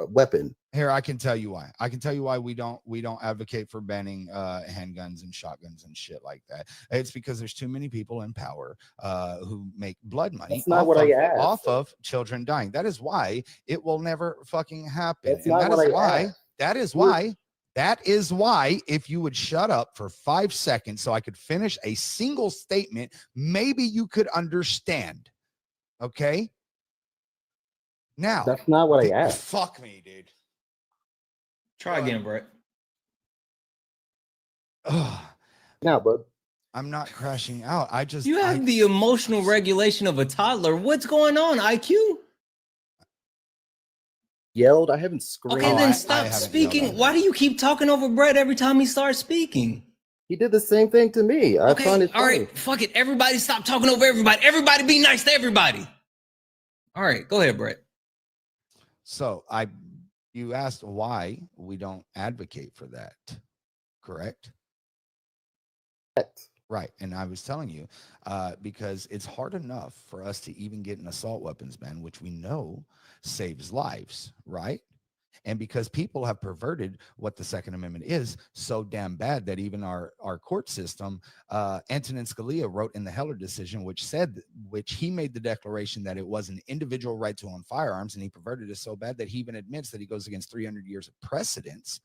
weapon. Here, I can tell you why. I can tell you why we don't advocate for banning handguns and shotguns and shit like that. It's because there's too many people in power who make blood money off of children dying. That is why it will never fucking happen. That is why, if you would shut up for 5 seconds so I could finish a single statement, maybe you could understand. Okay? Now. That's not what I asked. Fuck me, dude. Try again, Brett. Now, bud. I'm not crashing out. You have the emotional regulation of a toddler. What's going on, IQ? Yelled. I haven't screamed. Okay, then stop speaking. Why do you keep talking over Brett every time he starts speaking? He did the same thing to me. I find it funny. All right, fuck it. Everybody stop talking over everybody. Everybody be nice to everybody. All right, go ahead, Brett. So you asked why we don't advocate for that, correct? Right. And I was telling you, because it's hard enough for us to even get an assault weapons ban, which we know saves lives, right? And because people have perverted what the Second Amendment is so damn bad that even our court system, Antonin Scalia wrote in the Heller decision, which he made the declaration that it was an individual right to own firearms, and he perverted it so bad that he even admits that he goes against 300 years of precedence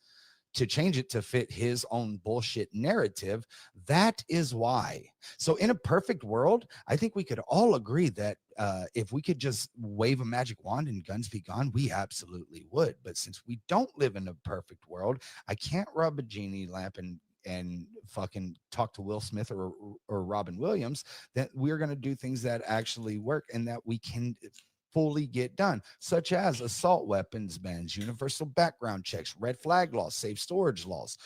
to change it to fit his own bullshit narrative. That is why. So in a perfect world, I think we could all agree that if we could just wave a magic wand and guns be gone, we absolutely would. But since we don't live in a perfect world, I can't rub a genie lamp and fucking talk to Will Smith or Robin Williams, that we're going to do things that actually work and that we can fully get done, such as assault weapons bans, universal background checks, red flag laws, safe storage laws,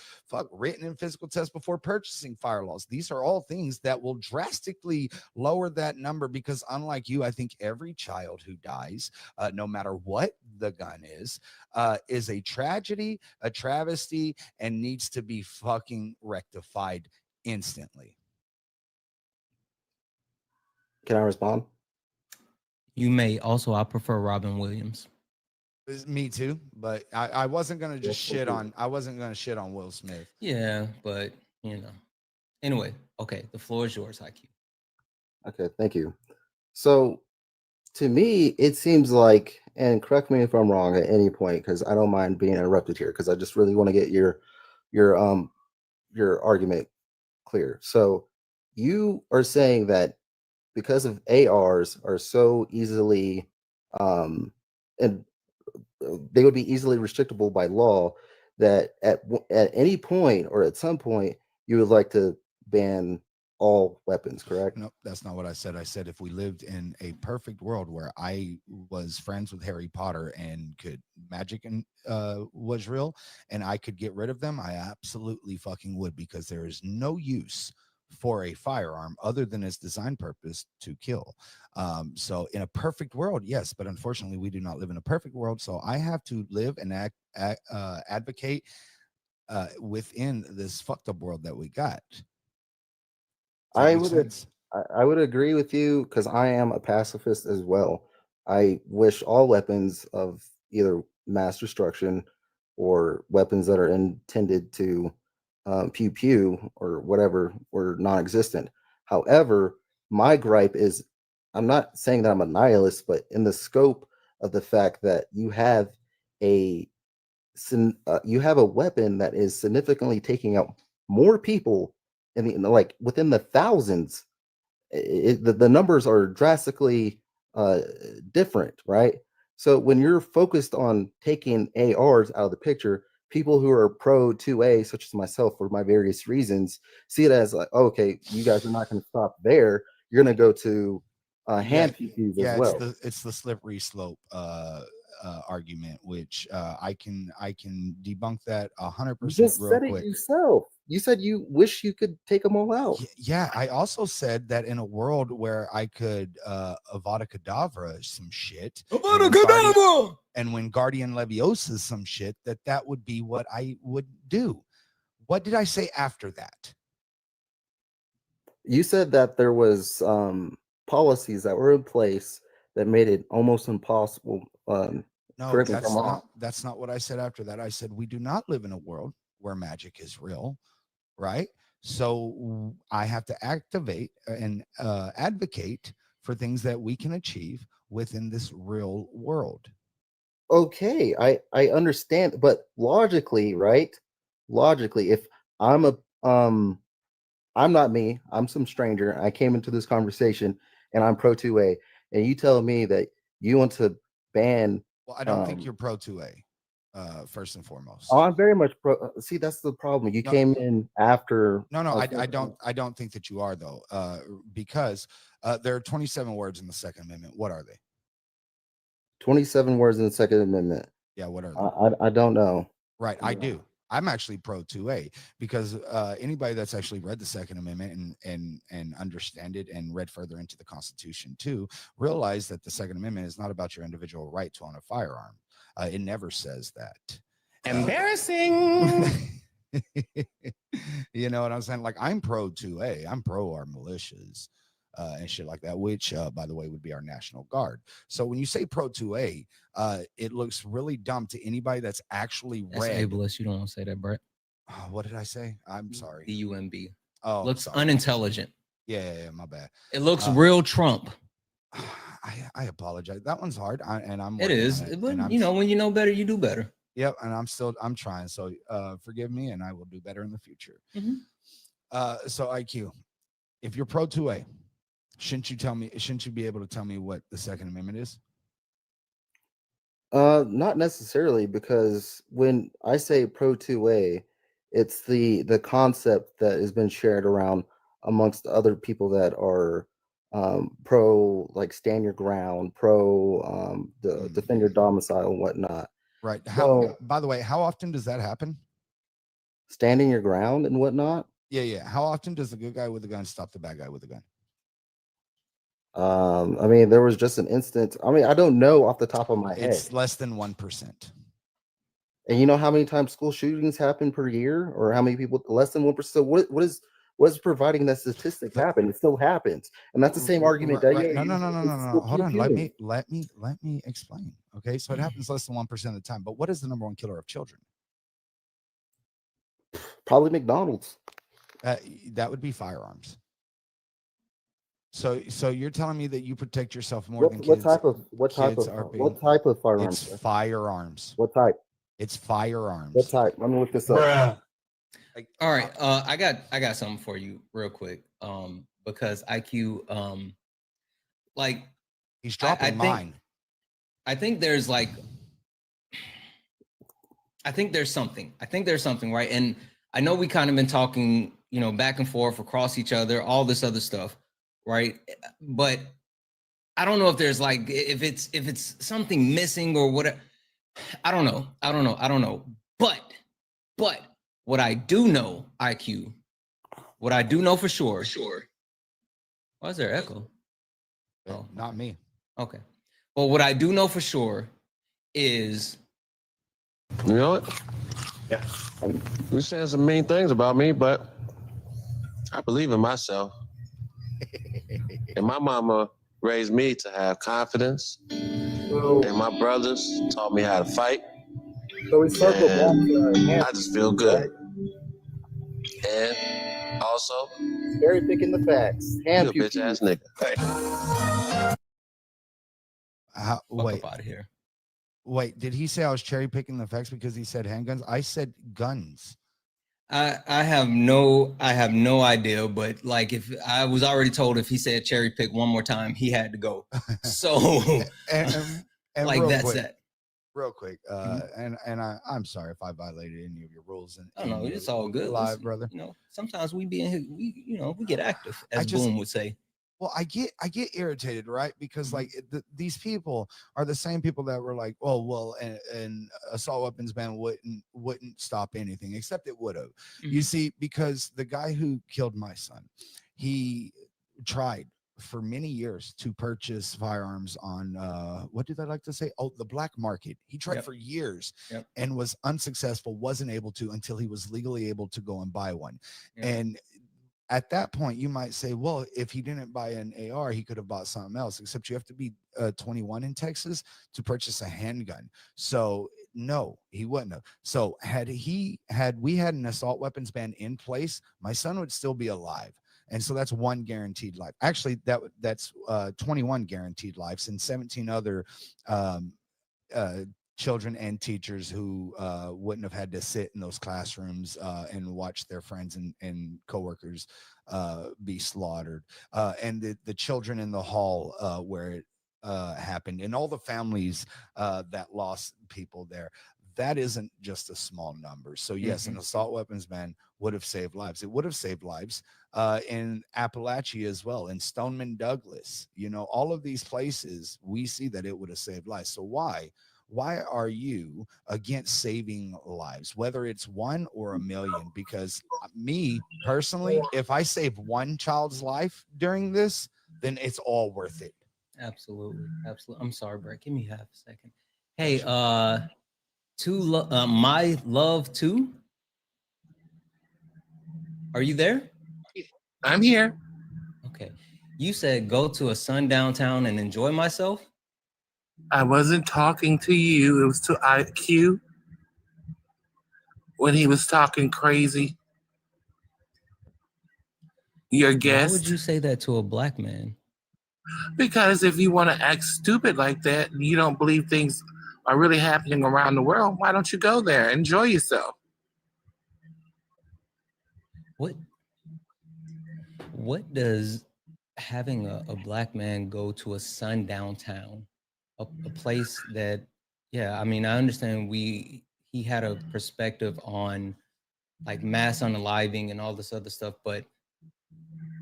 written and physical tests before purchasing fire laws. These are all things that will drastically lower that number, because unlike you, I think every child who dies, no matter what the gun is a tragedy, a travesty, and needs to be fucking rectified instantly. Can I respond? You may. Also, I prefer Robin Williams. Me too, but I wasn't gonna just shit on. I wasn't gonna shit on Will Smith. Yeah, but you know. Anyway, okay, the floor is yours, IQ. Okay, thank you. So, to me, it seems like, and correct me if I'm wrong at any point, because I don't mind being interrupted here, because I just really want to get your argument clear. So, you are saying that because of ARs are so easily and they would be easily restrictable by law, that at any point or at some point you would like to ban all weapons, correct? No, that's not what I said. I said if we lived in a perfect world where I was friends with Harry Potter and could magic and was real and I could get rid of them, I absolutely fucking would, because there is no use for a firearm other than its design purpose to kill. So in a perfect world, yes, but unfortunately we do not live in a perfect world. So I have to live and advocate within this fucked up world that we got. I would agree with you because I am a pacifist as well. I wish all weapons of either mass destruction or weapons that are intended to pew pew or whatever were non-existent. However, my gripe is I'm not saying that I'm a nihilist, but in the scope of the fact that you have a weapon that is significantly taking out more people like within the thousands. The numbers are drastically different, right? So when you're focused on taking ARs out of the picture, people who are pro 2A, such as myself, for my various reasons, see it as like, oh, okay, you guys are not going to stop there. You're going to go to hand PQs as well. It's the slippery slope argument, which I can debunk that 100% You just real said quick. it yourself. You said you wish you could take them all out. Yeah, I also said that in a world where I could Avada Kedavra some shit, and when Guardian Leviosa some shit, that would be what I would do. What did I say after that? You said that there was policies that were in place that made it almost impossible. No, that's not what I said after that. I said we do not live in a world where magic is real, right? So I have to activate and advocate for things that we can achieve within this real world. Okay, I understand, but logically, right? Logically, if I'm I'm not me, I'm some stranger. I came into this conversation and I'm pro 2A, and you tell me that you want to ban. Well, I don't think you're pro 2A. First and foremost. Oh, I'm very much pro. See, that's the problem. You came in after. No, I don't think that you are though, because there are 27 words in the Second Amendment. What are they? 27 words in the Second Amendment. Yeah, what are they? I don't know. Right, I do. I'm actually pro 2A because anybody that's actually read the Second Amendment and understand it and read further into the Constitution too, realize that the Second Amendment is not about your individual right to own a firearm. It never says that. Embarrassing. You know what I'm saying? Like, I'm pro 2A. I'm pro our militias and shit like that, which, by the way, would be our National Guard. So when you say pro 2A, it looks really dumb to anybody that's actually read. Ableist. You don't want to say that, Brett. What did I say? I'm sorry. DUMB. Oh, looks sorry. unintelligent. Yeah, my bad. It looks real Trump. I apologize. That one's hard. It is. But you know, when you know better, you do better. Yep, and I'm trying. So forgive me, and I will do better in the future. Mm-hmm. So IQ, if you're pro 2A, shouldn't you be able to tell me what the Second Amendment is? Not necessarily, because when I say pro 2A, it's the concept that has been shared around amongst other people that are pro, like, stand your ground, pro defend your domicile and whatnot. Right. By the way, how often does that happen? Standing your ground and whatnot? Yeah. How often does the good guy with the gun stop the bad guy with the gun? I mean, there was just an instance. I mean, I don't know off the top of my head. It's less than 1%. And you know how many times school shootings happen per year, or how many people? Less than 1%. So what is providing that statistics happen? It still happens, and that's the same argument. Right. No. Hold on. Let me explain. Okay, so it happens less than 1% of the time. But what is the number one killer of children? Probably McDonald's. That would be firearms. So you're telling me that you protect yourself more than kids? What type of firearms? It's firearms. What type? It's firearms. What type? Let me look this up. All right, I got something for you real quick. Because IQ, like, he's dropping mine. I think there's something, right? And I know we kind of been talking, you know, back and forth across each other, all this other stuff, right? But I don't know if there's if it's something missing or what. I don't know. But what I do know, IQ, what I do know for sure. Why is there echo? Oh, not me. Okay. Well, what I do know for sure is, You know what? You're saying some mean things about me, but I believe in myself. And my mama raised me to have confidence. And my brothers taught me how to fight. So we circle back to I just feel good. And also, cherry picking the facts. you a bitch ass nigga. Wait, out of here. Wait, did he say I was cherry picking the facts because he said handguns? I said guns. I have no idea, but like if I was already told if he said cherry pick one more time, he had to go. So and like real that's quick, that. Real quick, and I'm sorry if I violated any of your rules. Oh no, it's all good. Live, Listen, brother. You know, sometimes we be in here, we get active, as Boom would say. Well, I get irritated, right? Because like these people are the same people that were like, oh, well, an assault weapons ban wouldn't stop anything, except it would have. You see, because the guy who killed my son, he tried for many years to purchase firearms on what do they like to say? Oh, the black market. He tried for years and was unsuccessful, wasn't able to until he was legally able to go and buy one. And at that point, you might say, well, if he didn't buy an AR, he could have bought something else, except you have to be 21 in Texas to purchase a handgun. So no, he wouldn't have. So had we had an assault weapons ban in place, my son would still be alive. And so that's one guaranteed life. Actually, that's 21 guaranteed lives and 17 other children and teachers who wouldn't have had to sit in those classrooms and watch their friends and coworkers be slaughtered, and the children in the hall where it happened, and all the families that lost people there. That isn't just a small number. So yes, an assault weapons ban would have saved lives. It would have saved lives in Appalachia as well, in Stoneman Douglas. You know, all of these places, we see that it would have saved lives. So why are you against saving lives, whether it's one or a million? Because me personally, if I save one child's life during this, then it's all worth it. Absolutely. I'm sorry, Brett. Give me half a second. Hey, my love too. Are you there? I'm here. Okay. You said go to a sundown town and enjoy myself. I wasn't talking to you. It was to IQ when he was talking crazy. Your guest. Why would you say that to a black man? Because if you want to act stupid like that, you don't believe things are really happening around the world, why don't you go there? Enjoy yourself. What does having a black man go to a sundown town, a place that, I mean, I understand he had a perspective on like mass unaliving and all this other stuff, but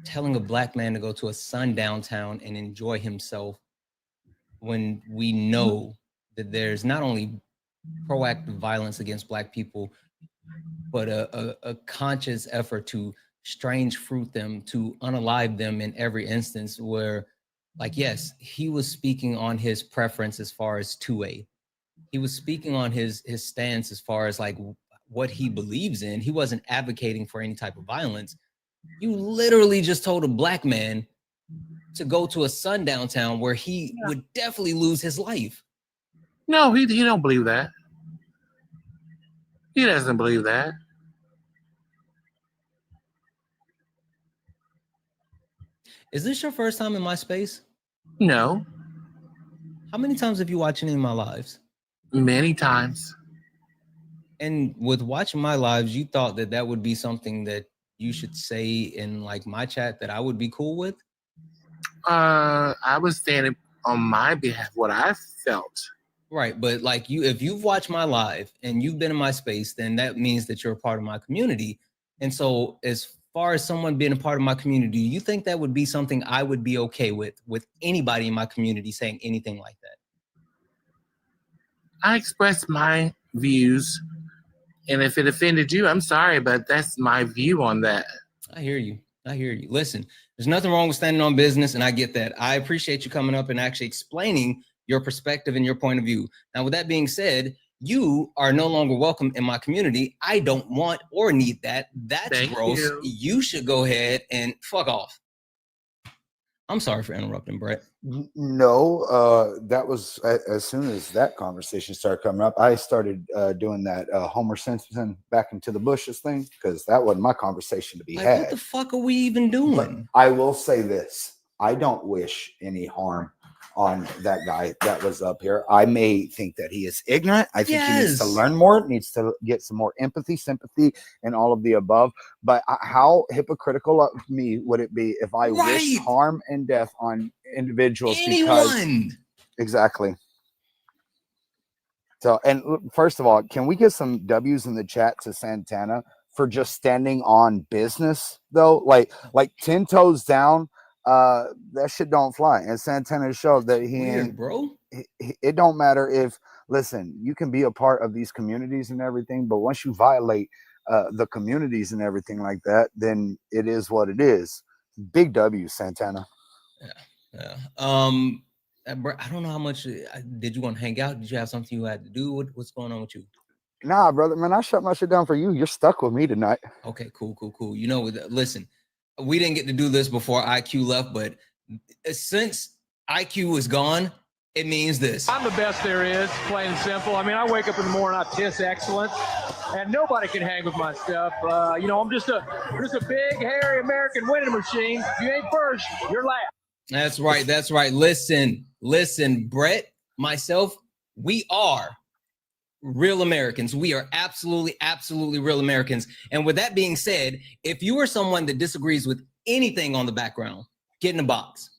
telling a black man to go to a sundown town and enjoy himself when we know that there's not only proactive violence against black people, but a conscious effort to strange fruit them, to unalive them in every instance where, like, yes, he was speaking on his preference as far as 2A. He was speaking on his stance as far as like what he believes in. He wasn't advocating for any type of violence. You literally just told a black man to go to a sundown town where he would definitely lose his life. No, he don't believe that. He doesn't believe that. Is this your first time in my space? No. How many times have you watched any of my lives? Many times. And with watching my lives, you thought that would be something that you should say in like my chat that I would be cool with? I was standing on my behalf, what I felt. Right, but like if you've watched my live and you've been in my space, then that means that you're a part of my community. And so as far as someone being a part of my community, you think that would be something I would be okay with anybody in my community saying anything like that? I expressed my views, and if it offended you, I'm sorry, but that's my view on that. I hear you. Listen, there's nothing wrong with standing on business, and I get that. I appreciate you coming up and actually explaining your perspective and your point of view. Now, with that being said, you are no longer welcome in my community. I don't want or need that. That's Thank gross. you. You should go ahead and fuck off. I'm sorry for interrupting, Brett. No, that was as soon as that conversation started coming up, I started doing that Homer Simpson back into the bushes thing, because that wasn't my conversation to be Like, had. what the fuck are we even doing? But I will say this. I don't wish any harm on that guy that was up here. I may think that he is ignorant. I think he needs to learn more, needs to get some more empathy, sympathy, and all of the above. But how hypocritical of me would it be if I wished harm and death on individuals? Anyone. Because exactly. So, and first of all, can we get some W's in the chat to Santana for just standing on business though? Like 10 toes down. That shit don't fly. And Santana showed that he ain't, bro. It don't matter if, listen, you can be a part of these communities and everything, but once you violate the communities and everything like that, then it is what it is. Big W, Santana. Yeah. I don't know how much did you want to hang out? Did you have something you had to do? What's going on with you? Nah, brother, man, I shut my shit down for you. You're stuck with me tonight. Okay, cool. You know, listen, we didn't get to do this before IQ left, but since IQ is gone, it means this. I'm the best there is, plain and simple. I mean, I wake up in the morning, I piss excellence, and nobody can hang with my stuff. You know, I'm just a big, hairy American winning machine. If you ain't first, you're last. That's right. Listen, Brett, myself, we are real Americans. We are absolutely real Americans. And with that being said, if you are someone that disagrees with anything on the background, get in the box.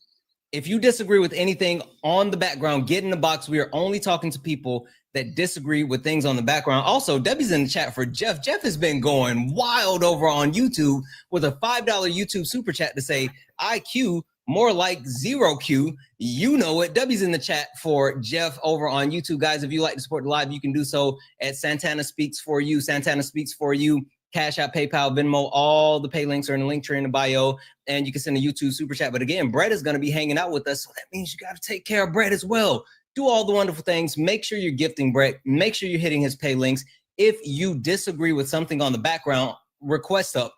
If you disagree with anything on the background, get in the box. We are only talking to people that disagree with things on the background. Also, Debbie's in the chat for Jeff. Jeff has been going wild over on YouTube with a $5 YouTube super chat to say IQ more like 0Q. You know it. Debbie's in the chat for Jeff over on YouTube. Guys, if you like to support the live, you can do so at Santana Speaks For You. Santana Speaks For You. Cash App, PayPal, Venmo, all the pay links are in the link tree in the bio, and you can send a YouTube super chat. But again, Brett is going to be hanging out with us, so that means you got to take care of Brett as well. Do all the wonderful things. Make sure you're gifting Brett. Make sure you're hitting his pay links. If you disagree with something on the background, request up.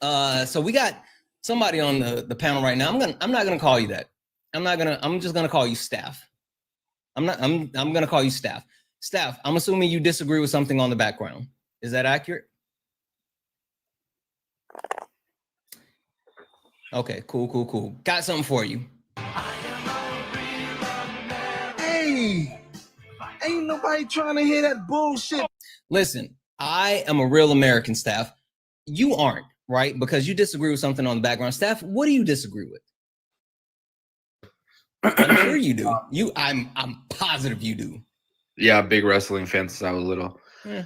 So we got somebody on the panel right now. I'm not gonna call you that. I'm just gonna call you staff. I'm gonna call you staff. Staff, I'm assuming you disagree with something on the background. Is that accurate? Okay, cool. Got something for you. Hey, ain't nobody trying to hear that bullshit. Listen, I am a real American, staff. You aren't, right? Because you disagree with something on the background. Staff, what do you disagree with? I'm sure you do. I'm positive you do. Yeah, big wrestling fan since I was little. Yeah.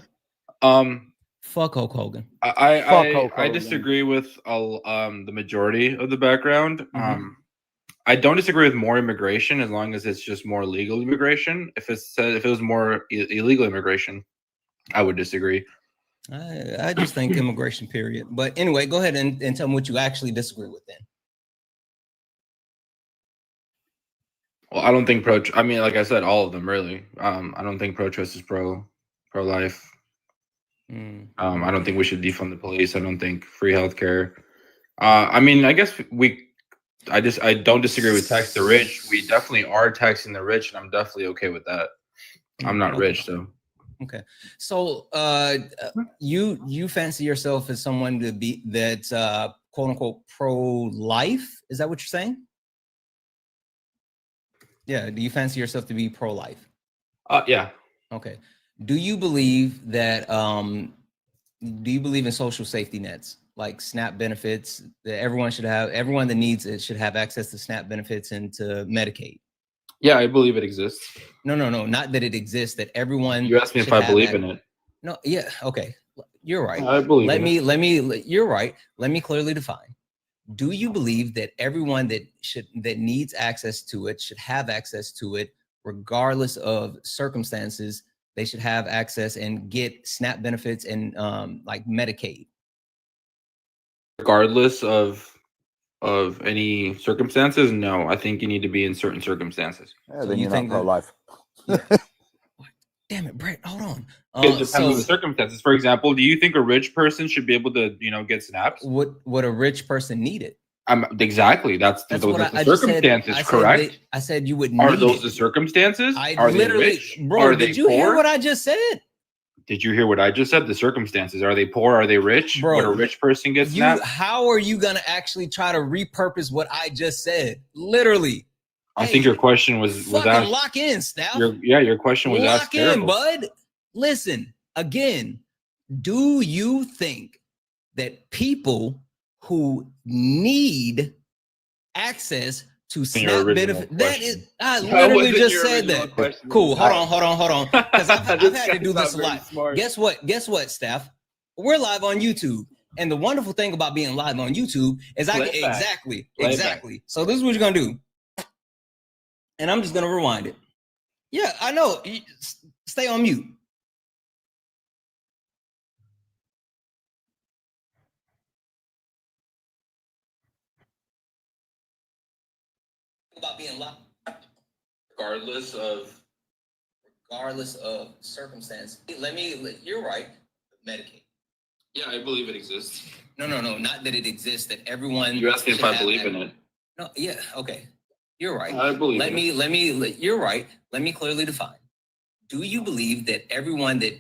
Fuck Hulk Hogan. I disagree with the majority of the background. Mm-hmm. I don't disagree with more immigration as long as it's just more legal immigration. If it was more illegal immigration, I would disagree. I just think immigration, period. But anyway, go ahead and tell me what you actually disagree with then. Well, I don't think I mean, like I said, all of them really. I don't think pro-choice is pro-life. I don't think we should defund the police. I don't think free healthcare. I mean, I guess I don't disagree with tax the rich. We definitely are taxing the rich, and I'm definitely okay with that. I'm not rich, so. Okay, so you fancy yourself as someone to be that's quote unquote pro-life? Is that what you're saying? Yeah. Do you fancy yourself to be pro-life? Yeah. Okay. Do you believe that? Do you believe in social safety nets like SNAP benefits that everyone that needs it should have access to SNAP benefits and to Medicaid? Yeah, I believe it exists. No, not that it exists. That everyone. You asked me if I believe in it. No. Yeah. Okay. You're right. I believe in it. You're right. Let me clearly define. Do you believe that everyone that needs access to it should have access to it, regardless of circumstances? They should have access and get SNAP benefits and like Medicaid. Regardless of any circumstances, no. I think you need to be in certain circumstances. Yeah, then you're not pro-life. Damn it, Brett, hold on. It depends on the circumstances. For example, do you think a rich person should be able to, get snaps? Would a rich person need it? Exactly. That's the circumstances, correct? I said you would need Are those it. the circumstances? I Are literally, they rich? bro, Are did they you hear poor? what I just said? Did you hear what I just said? The circumstances. Are they poor? Are they rich? Bro, would a rich person get snapped? How are you gonna actually try to repurpose what I just said? Literally. I think your question was asked. Lock in, Steph. Your question was asked. Lock in, bud. Listen, again, do you think that people who need access to SNAP benefit, that is, I literally just said that. Cool. Hold on. Because I've had to do this a lot. Guess what, Steph? We're live on YouTube. And the wonderful thing about being live on YouTube is exactly. So this is what you're gonna do. And I'm just gonna rewind it. Yeah, I know. Stay on mute. About being live. Regardless of circumstance. You're right. Medicaid. Yeah, I believe it exists. No. Not that it exists, that everyone. You asked me if I believe in it. No, yeah, okay. You're right. I believe you're right. Let me clearly define. Do you believe that everyone that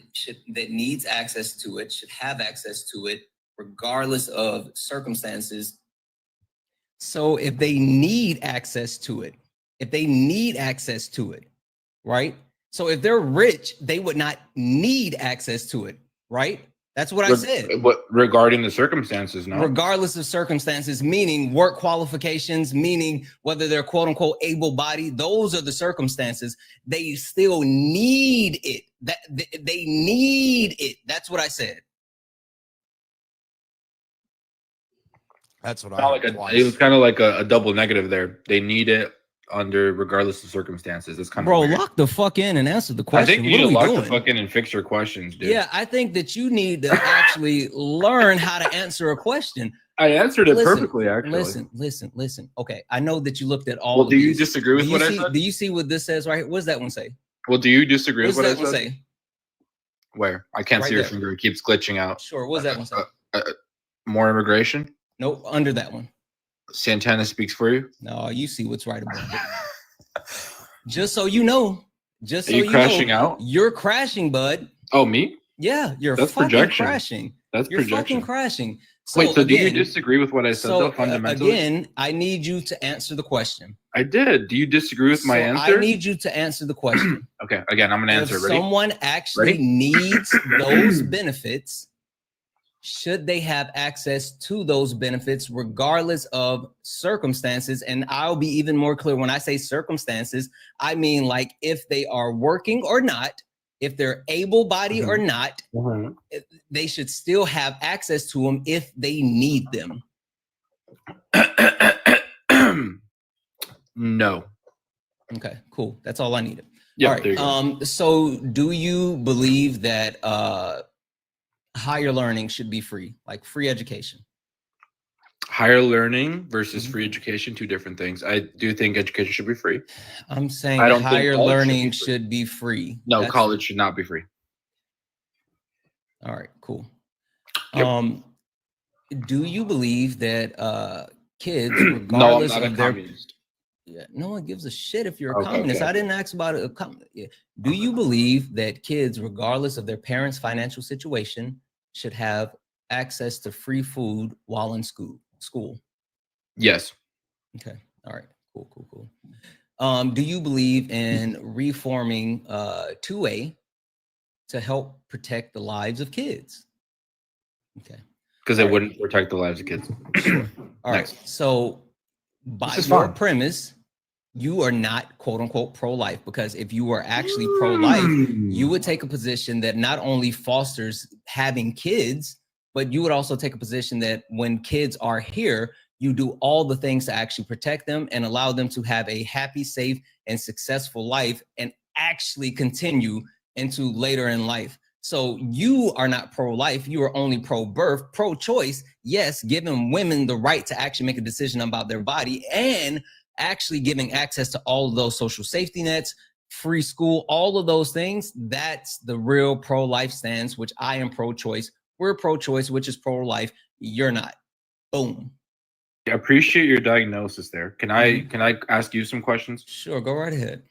needs access to it should have access to it, regardless of circumstances? So if they need access to it, right? So if they're rich, they would not need access to it, right? That's what I said. But regarding the circumstances, no? Regardless of circumstances, meaning work qualifications, meaning whether they're quote unquote able-bodied, those are the circumstances. They still need it. They need it. That's what I said. That's what I it was kind of like a double negative there. They need it under regardless of circumstances. It's kind of weird. Lock the fuck in and answer the question. I think you need to lock the fuck in and fix your questions, dude. Yeah, I think that you need to actually learn how to answer a question. I answered it perfectly, actually. Listen. Okay, I know that you looked at all. Well, do you disagree with what I said? Do you see what this says right here? What does that one say? Well, do you disagree with what I said? What does that one say? Where? I can't see your finger. It keeps glitching out. Sure. What does that one say? More immigration? Nope, under that one. Santana speaks for you? No, you see what's right about it. Just so you know. Just so you crashing know, out? You're crashing, bud. Oh, me? Yeah, That's fucking projection. crashing. That's you're projection. fucking crashing. So wait, so again, do you disagree with what I said, though, fundamentally? Again, I need you to answer the question. I did. Do you disagree with my answer? I need you to answer the question. Okay, again, I'm going to answer. If Ready? someone actually needs those benefits, should they have access to those benefits regardless of circumstances? And I'll be even more clear when I say circumstances, I mean like if they are working or not, if they're able-bodied or not, they should still have access to them if they need them. No. Okay, cool. That's all I needed. Yeah, all right. So do you believe that higher learning should be free, like free education? Higher learning versus free education, two different things. I do think education should be free. I'm saying higher learning should be free. No, college should not be free. All right, cool. Yep. Do you believe that kids, regardless of their communist. Yeah, no one gives a shit if you're a communist. I didn't ask about it. Do you believe that kids, regardless of their parents' financial situation, should have access to free food while in school? Yes. Okay. All right. Cool. Do you believe in reforming 2A to help protect the lives of kids? Okay. Because it wouldn't protect the lives of kids. Sure. All right. So by your premise, you are not quote unquote pro-life, because if you were actually pro-life, you would take a position that not only fosters having kids, but you would also take a position that when kids are here, you do all the things to actually protect them and allow them to have a happy, safe, and successful life and actually continue into later in life. So you are not pro-life, you are only pro-birth, pro-choice, yes, giving women the right to actually make a decision about their body and actually giving access to all of those social safety nets, free school, all of those things. That's the real pro-life stance, which I am pro-choice. We're pro-choice, which is pro-life. You're not. Boom. I appreciate your diagnosis there. Can I ask you some questions? Sure, go right ahead.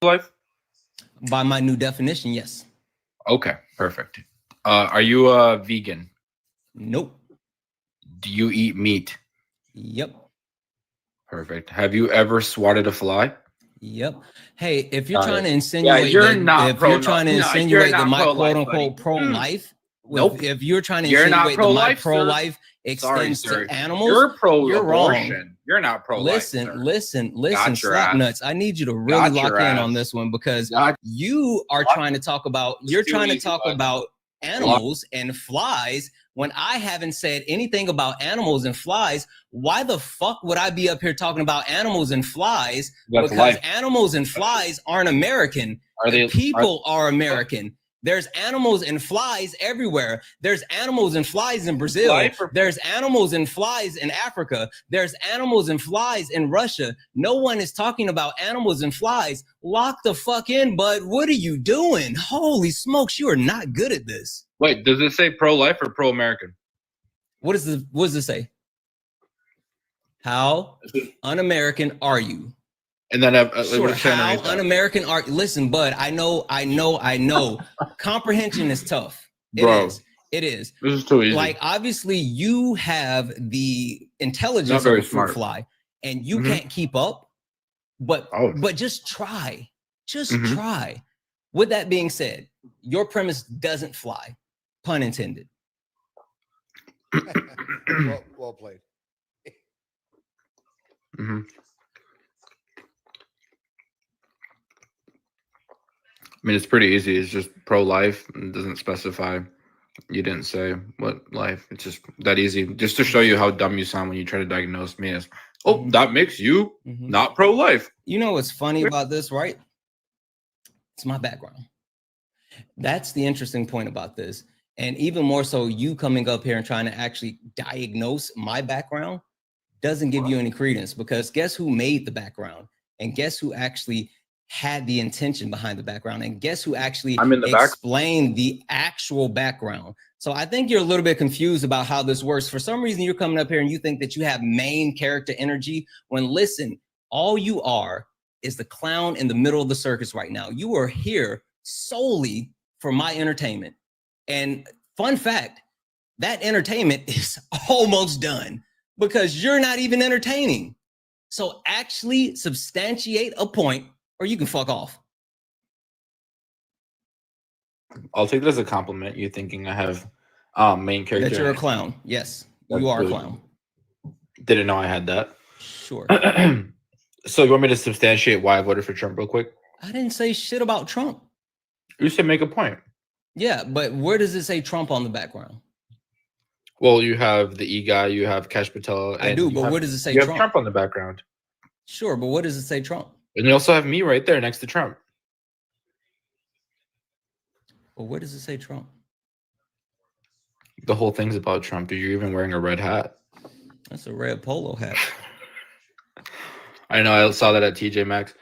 Life? By my new definition, yes. Okay, perfect. Are you a vegan? Nope. Do you eat meat? Yep. Perfect. Have you ever swatted a fly? Yep. Hey, if you're trying to Yeah, insinuate you're that, not if pro- you're trying to no, insinuate you're that not my pro-life, quote unquote buddy. pro-life, Nope. if you're trying to You're not insinuate that my pro-life, sir. pro-life Sorry, extends sir. to animals, You're you're wrong. pro-abortion. You're not pro-life. Listen, sir. listen, Got your slap ass. nuts. I need you to really Got lock your in ass. on this one because Got- you are trying to talk about, It's you're too trying to easy, talk bud. about animals and flies when I haven't said anything about animals and flies. Why the fuck would I be up here talking about animals and flies? That's Because life. animals and flies aren't American. Are they People are American. There's animals and flies everywhere. There's animals and flies in Brazil. Life or- There's animals and flies in Africa. There's animals and flies in Russia. No one is talking about animals and flies. Lock the fuck in, bud. What are you doing? Holy smokes, you are not good at this. Wait, does it say pro-life or pro-American? What does it say? How un-American are you? And then Sure. what does it say How underneath that? un-American are? Listen, bud. I know. Comprehension is tough. Bro. It is. This is too easy. Like, obviously, you have the Not intelligence of very a fruit smart. fly, and you Mhm. can't keep up. But Oh. just try. Just Mhm. try. With that being said, your premise doesn't fly. Pun intended. Well played. hmm I mean, it's pretty easy. It's just pro-life. It doesn't specify. You didn't say what life. It's just that easy. Just to show you how dumb you sound when you try to diagnose me as, oh, that makes you Mhm. not pro-life. You know what's funny about this, right? It's my background. That's the interesting point about this. And even more so, you coming up here and trying to actually diagnose my background doesn't give you any credence, because guess who made the background? And guess who actually had the intention behind the background? And guess who actually I'm in the back. explained the actual background? So I think you're a little bit confused about how this works. For some reason, you're coming up here and you think that you have main character energy, when listen, all you are is the clown in the middle of the circus right now. You are here solely for my entertainment. And fun fact, that entertainment is almost done because you're not even entertaining. So actually substantiate a point, or you can fuck off. I'll take it as a compliment. You thinking I have main character. That you're a clown. Yes, you are a clown. Didn't know I had that. Sure. So you want me to substantiate why I voted for Trump real quick? I didn't say shit about Trump. You said make a point. Yeah, but where does it say Trump on the background? Well, you have the E guy, you have Kash Patel. I do, but where does it say you have Trump? Trump on the background. Sure, but what does it say Trump? And you also have me right there next to Trump. Well, where does it say Trump? The whole thing's about Trump. You're even wearing a red hat. That's a red polo hat. I know. I saw that at TJ Maxx.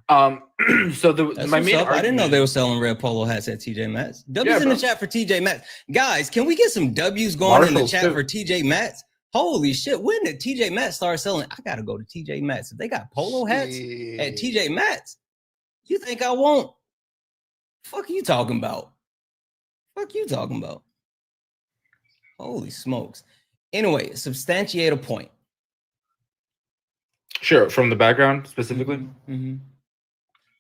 So That's my what's main up. I didn't know argument- they were selling red polo hats at TJ Maxx. W's Yeah, in the bro. chat for TJ Maxx. Guys, can we get some W's going in the Marshalls, chat too. for TJ Maxx? Holy shit, when did TJ Maxx start selling? I gotta go to TJ Maxx. If they got polo hats at TJ Maxx, you think I won't? Fuck you talking about? Fuck you talking about? Holy smokes. Anyway, substantiate a point. Sure, from the background specifically. Mm-hmm.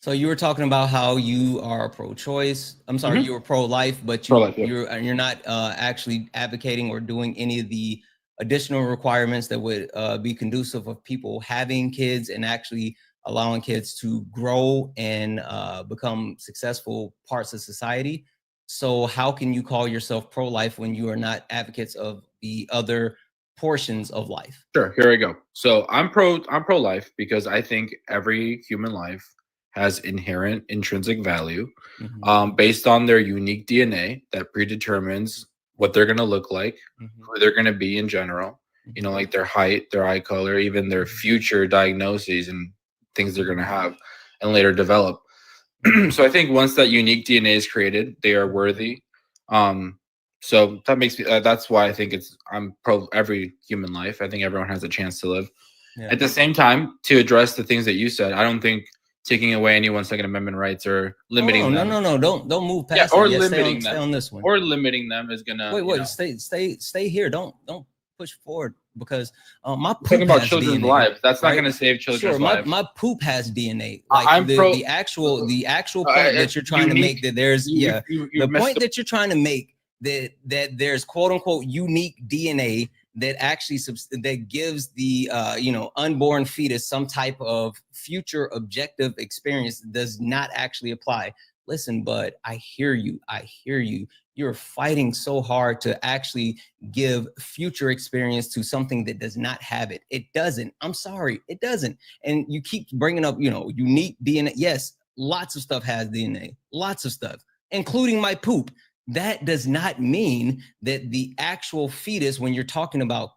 So you were talking about how you are pro-choice. I'm sorry, you were pro-life, but Pro-life, yeah. you're not actually advocating or doing any of the additional requirements that would be conducive of people having kids and actually allowing kids to grow and become successful parts of society. So how can you call yourself pro-life when you are not advocates of the other portions of life? Sure, here we go. So I'm pro-life because I think every human life has inherent intrinsic value based on their unique DNA that predetermines what they're going to look like, who they're going to be in general, you know, like their height, their eye color, even their future diagnoses and things they're going to have and later develop. So I think once that unique DNA is created, they are worthy. So that makes me, that's why I think I'm pro every human life. I think everyone has a chance to live. Yeah. At the same time, to address the things that you said, I don't think taking away anyone's Second Amendment rights or limiting them. No, don't move past or it. Yeah, limiting them. Stay on this one. Or limiting them is gonna wait, stay here. Don't push forward, because my poop talking about has children's DNA, lives. That's not right? gonna save children's sure, lives. My poop has DNA. Like the actual point that you're trying to make, that there's the point that you're trying to make, that there's quote unquote unique DNA that actually that gives the unborn fetus some type of future objective experience, does not actually apply. Listen, bud, I hear you. You're fighting so hard to actually give future experience to something that does not have it. It doesn't. I'm sorry, it doesn't. And you keep bringing up, unique DNA. Yes, lots of stuff has DNA, lots of stuff, including my poop. That does not mean that the actual fetus, when you're talking about,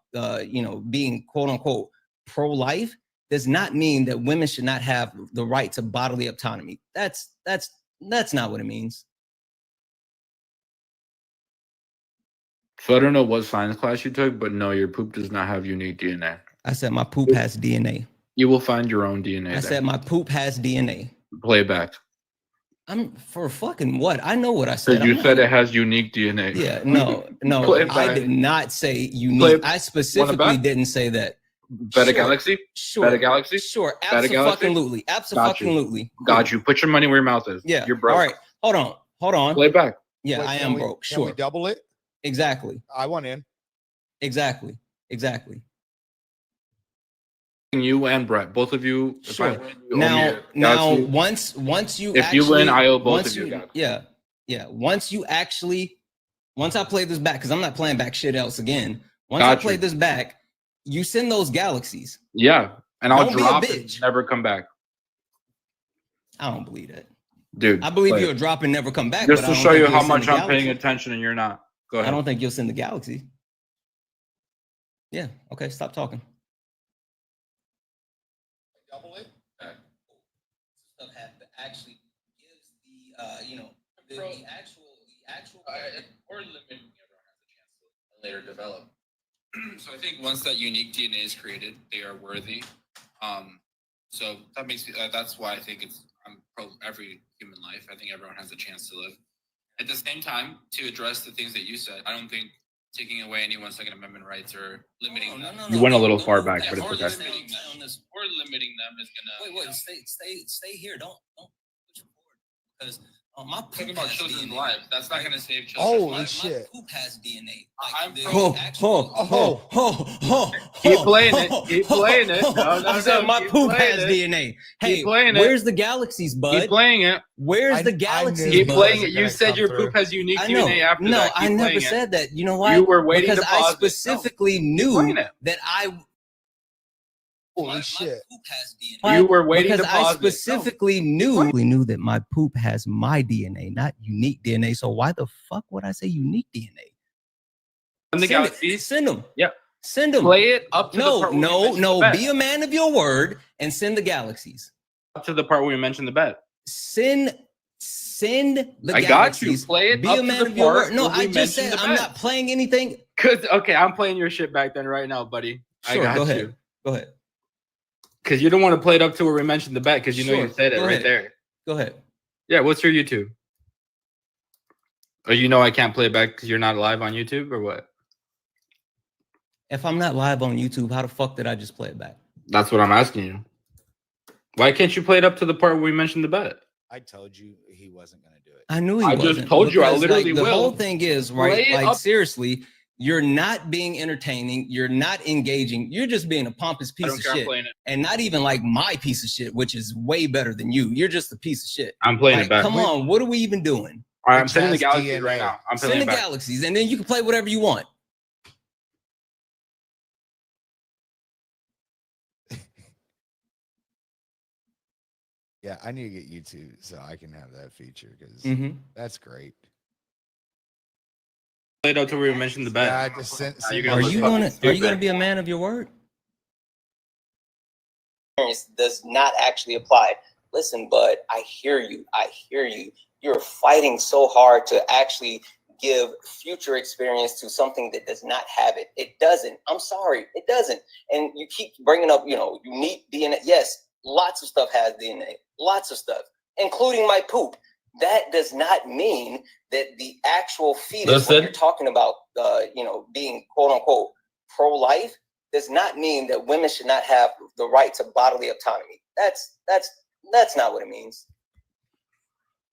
being quote unquote pro-life, does not mean that women should not have the right to bodily autonomy. That's not what it means. So I don't know what science class you took, but no, your poop does not have unique DNA. I said my poop has DNA. You will find your own DNA. I said my poop has DNA. Play it back. I'm for fucking what? I know what I said. Because you said it has unique DNA. Yeah, no, I did not say unique. I specifically didn't say that. Beta Galaxy? Sure. Beta Galaxy? Sure. Absolutely. Absolutely. Got you. Put your money where your mouth is. Yeah. You're broke. All right. Hold on. Play it back. Yeah, I am broke. Sure. Can we double it? Exactly. I want in. Exactly. You and Brett, both of you. Sure. Now, once you if you win, I owe both of you. Yeah. Once I play this back, because I'm not playing back shit else again. Once I play this back, you send those galaxies. Yeah, and I'll drop it, never come back. I don't believe that, dude. I believe you'll drop and never come back. Just to show you how much I'm paying attention and you're not. Go ahead. I don't think you'll send the galaxy. Yeah. Okay. Stop talking. Double it. Stuff actually gives the actual or limiting everyone has a chance to later develop. So I think once that unique DNA is created, they are worthy. So that makes me, that's why I think I'm pro every human life. I think everyone has a chance to live. At the same time, to address the things that you said, I don't think taking away anyone's Second Amendment rights or limiting them. No, you went a little far back, but it's okay. Or limiting them is gonna. Wait, stay here. Don't push forward, because my poop talking about has children's DNA. lives. That's not gonna save children. Holy shit! My poop has DNA. Keep playing it. Keep playing it. I said my poop has DNA. Hey, where's the galaxies, bud? Keep playing it. Where's the galaxies? Keep playing it. You said your poop has unique DNA after that. No, I never said that. You know why? You were waiting because I specifically knew that I. Holy shit! You were waiting because to pause I specifically knew that my poop has my DNA, not unique DNA. So why the fuck would I say unique DNA? Send the galaxies. Send them. Yeah. Send them. Play it up to the part No. Be a man of your word and send the galaxies. Up to the part where we mentioned the bet. Send the I galaxies. got you. Play it. Be up a man to the of your part word. No, where we I just said mentioned the I'm bet. not playing anything. Okay, I'm playing your shit back then right now, buddy. Sure, I got go you. ahead. Go ahead. Because you don't want to play it up to where we mentioned the bet, because you know you said it right there. Go ahead. Yeah, what's your YouTube? Or you know I can't play it back because you're not live on YouTube, or what? If I'm not live on YouTube, how the fuck did I just play it back? That's what I'm asking you. Why can't you play it up to the part where we mentioned the bet? I told you he wasn't going to do it. I knew he wasn't. I just told you I literally will. The whole thing is, right, seriously, you're not being entertaining. You're not engaging. You're just being a pompous piece of shit. And not even like my piece of shit, which is way better than you. You're just a piece of shit. I'm playing it back. Come on, what are we even doing? All right, I'm sending the galaxies right now. I'm sending the galaxies, and then you can play whatever you want. Yeah, I need to get YouTube so I can have that feature, because that's great. Played out to where we mentioned the bet. Yeah, I just sent Are you gonna be a man of your word? does not actually apply. Listen, bud, I hear you. I hear you. You're fighting so hard to actually give future experience to something that does not have it. It doesn't. I'm sorry, it doesn't. And you keep bringing up, unique DNA. Yes, lots of stuff has DNA. Lots of stuff, including my poop. That does not mean that the actual fetus, when you're talking about, being quote unquote pro-life, does not mean that women should not have the right to bodily autonomy. That's not what it means.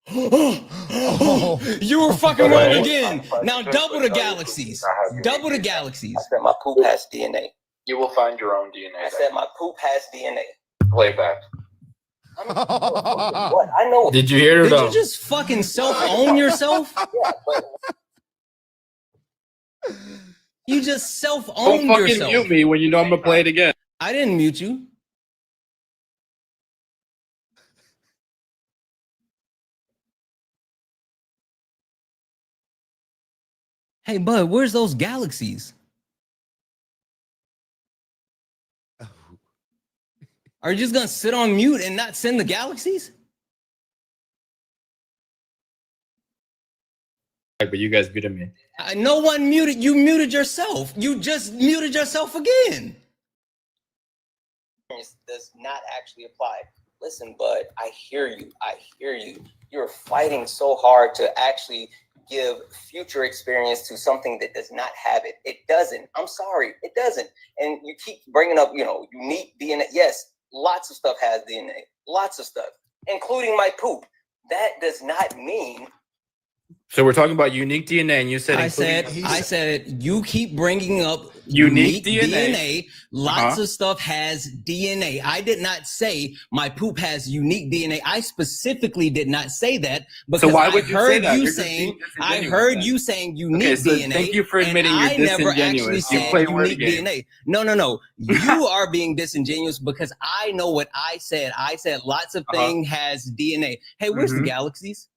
You were fucking wrong again. Now double the galaxies. Double the galaxies. I said my poop has DNA. You will find your own DNA. I said my poop has DNA. Play back. What? I know. Did you hear it? Did you just fucking self-own yourself? Yeah, but you just self-owned Don't fucking yourself. mute me when you know I'm gonna play it again. I didn't mute you. Hey, bud, where's those galaxies? Are you just gonna sit on mute and not send the galaxies? But you guys muted me. No one muted. You muted yourself. You just muted yourself again. Does not actually apply. Listen, bud, I hear you. I hear you. You're fighting so hard to actually give future experience to something that does not have it. It doesn't. I'm sorry, it doesn't. And you keep bringing up, unique DNA. Yes, lots of stuff has DNA. Lots of stuff, including my poop. That does not mean. So we're talking about unique DNA, and you said I said you keep bringing up unique DNA. Lots of stuff has DNA. I did not say my poop has unique DNA. I specifically did not say that because so why would you say that? I heard you saying unique DNA. Thank you for admitting you're disingenuous. I never actually said unique DNA. No. You are being disingenuous because I know what I said. I said lots of things has DNA. Hey, where's the galaxies?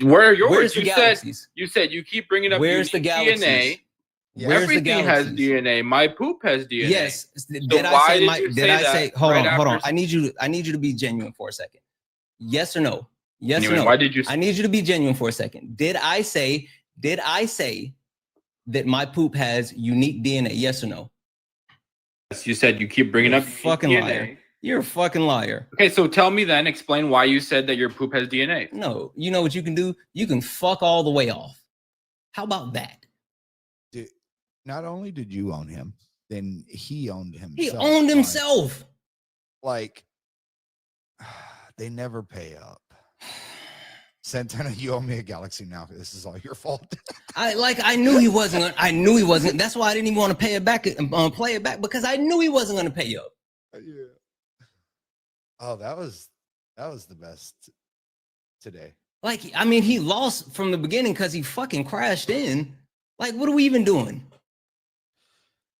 Where are yours? Where's the galaxies? You said you keep bringing up where's the galaxies? DNA. Yeah. Where's Everything has DNA. My poop has DNA. Yes. Did I say? Hold on. I need you to be genuine for a second. Yes or no? Yes or no? Why did you? I need you to be genuine for a second. Did I say that my poop has unique DNA? Yes or no? Yes. You said you keep bringing up fucking DNA. Liar. You're a fucking liar. Okay, so tell me then, explain why you said that your poop has DNA. No, you know what you can do? You can fuck all the way off. How about that? Dude, not only did you own him, then he owned himself. He owned himself. Like, they never pay up. Santana, you owe me a galaxy now. This is all your fault. I knew he wasn't. I knew he wasn't. That's why I didn't even want to pay it back. Play it back because I knew he wasn't going to pay up. Yeah. Oh, that was the best today. He lost from the beginning because he fucking crashed in. Like, what are we even doing?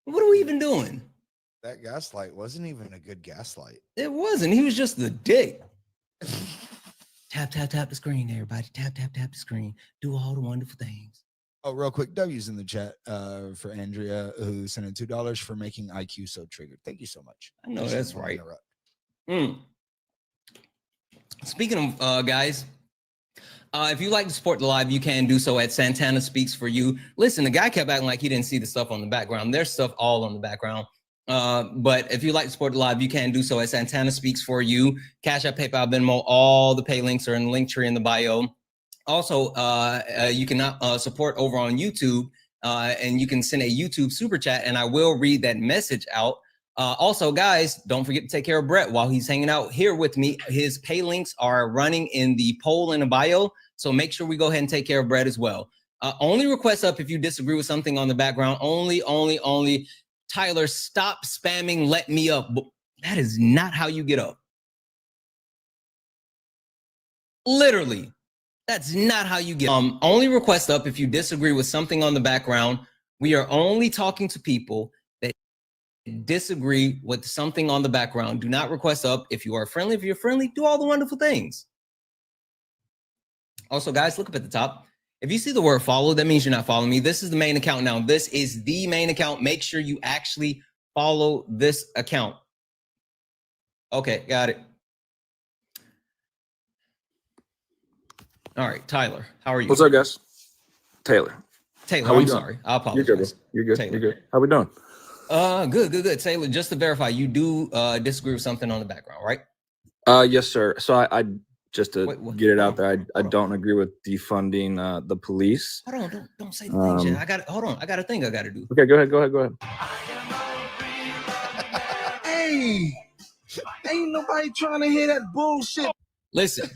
What are we even doing? That gaslight wasn't even a good gaslight. It wasn't. He was just the dick. Tap the screen, everybody. Tap the screen. Do all the wonderful things. Oh, real quick, W's in the chat for Andrea, who sent in $2 for making IQ so triggered. Thank you so much. I know that's right. Speaking of guys, if you like to support the live, you can do so at Santana Speaks For You. Listen, the guy kept acting like he didn't see the stuff on the background. There's stuff all on the background. But if you like to support the live, you can do so at Santana Speaks For You. Cash App, PayPal, Venmo, all the pay links are in the link tree in the bio. Also, you can support over on YouTube, and you can send a YouTube super chat, and I will read that message out. Also, guys, don't forget to take care of Brett while he's hanging out here with me. His pay links are running in the poll in the bio, so make sure we go ahead and take care of Brett as well. Only request up if you disagree with something on the background. Only. Tyler, stop spamming let me up. That is not how you get up. Literally, that's not how you get up. Only request up if you disagree with something on the background. We are only talking to people that disagree with something on the background. Do not request up. If you are friendly, if you're friendly, do all the wonderful things. Also, guys, look up at the top. If you see the word follow, that means you're not following me. This is the main account now. This is the main account. Make sure you actually follow this account. Okay, got it. All right, Tyler, how are you? What's up, guys? Taylor. Taylor, How we I'm doing? sorry. I You're good, bro. apologize. You're good. Taylor. You're good. How we doing? Good. Taylor, just to verify, you do disagree with something on the background, right? Yes, sir. So I just to get it out there, I don't agree with defunding the police. Hold on, don't say the thing yet. I got hold on. I got a thing I got to do. Okay, go ahead. Hey, ain't nobody trying to hear that bullshit. Listen,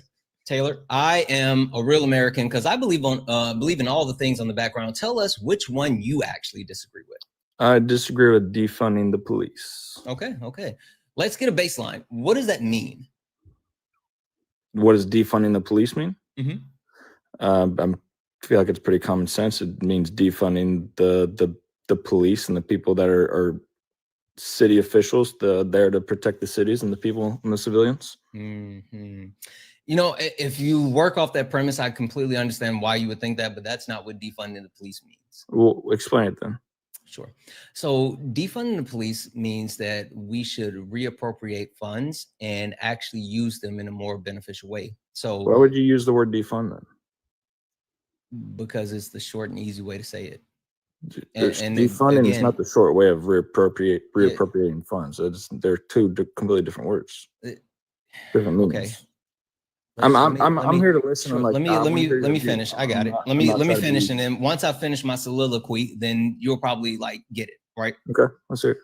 Taylor, I am a real American because I believe in all the things on the background. Tell us which one you actually disagree with. I disagree with defunding the police. Okay. Let's get a baseline. What does that mean? What does defunding the police mean? Mm-hmm. I feel like it's pretty common sense. It means defunding the police and the people that are city officials, there to protect the cities and the people and the civilians. Mm-hmm. You know, if you work off that premise, I completely understand why you would think that, but that's not what defunding the police means. Well, explain it then. Sure. So defunding the police means that we should reappropriate funds and actually use them in a more beneficial way. So why would you use the word defund then? Because it's the short and easy way to say it. And defunding is not the short way of reappropriating funds. They're two completely different words. Different meanings. Okay. I'm here to listen. Sure, let me finish. I got it. Let me finish, and then once I finish my soliloquy, then you'll probably get it, right? Okay, let's hear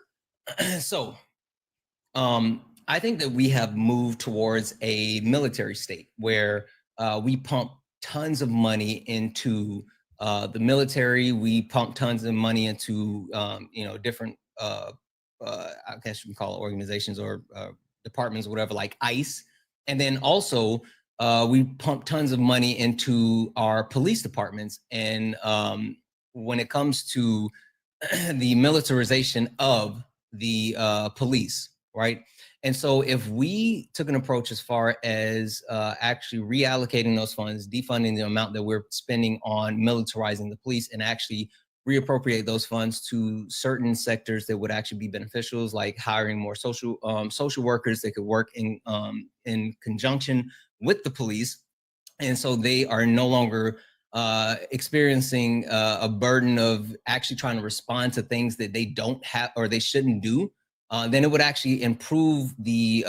it. So, I think that we have moved towards a military state where we pump tons of money into the military. We pump tons of money into different I guess you can call it organizations or departments, or whatever, like ICE, and then also. We pump tons of money into our police departments. And when it comes to the militarization of the police, right? And so if we took an approach as far as actually reallocating those funds, defunding the amount that we're spending on militarizing the police, and actually reappropriate those funds to certain sectors that would actually be beneficial, like hiring more social workers that could work in conjunction with the police, and so they are no longer experiencing a burden of actually trying to respond to things that they don't have or they shouldn't do. Then it would actually improve the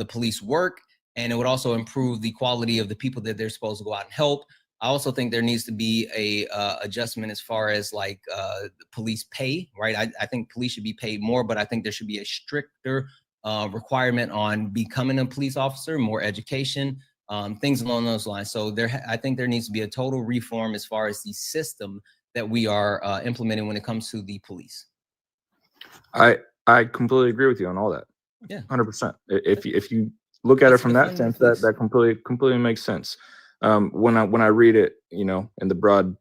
police work, and it would also improve the quality of the people that they're supposed to go out and help. I also think there needs to be a adjustment as far as the police pay, right? I think police should be paid more, but I think there should be a stricter requirement on becoming a police officer, more education, things along those lines. So I think there needs to be a total reform as far as the system that we are implementing when it comes to the police. I completely agree with you on all that. Yeah, 100%. If you look at it from that sense, that completely makes sense. When I read it, in the broad,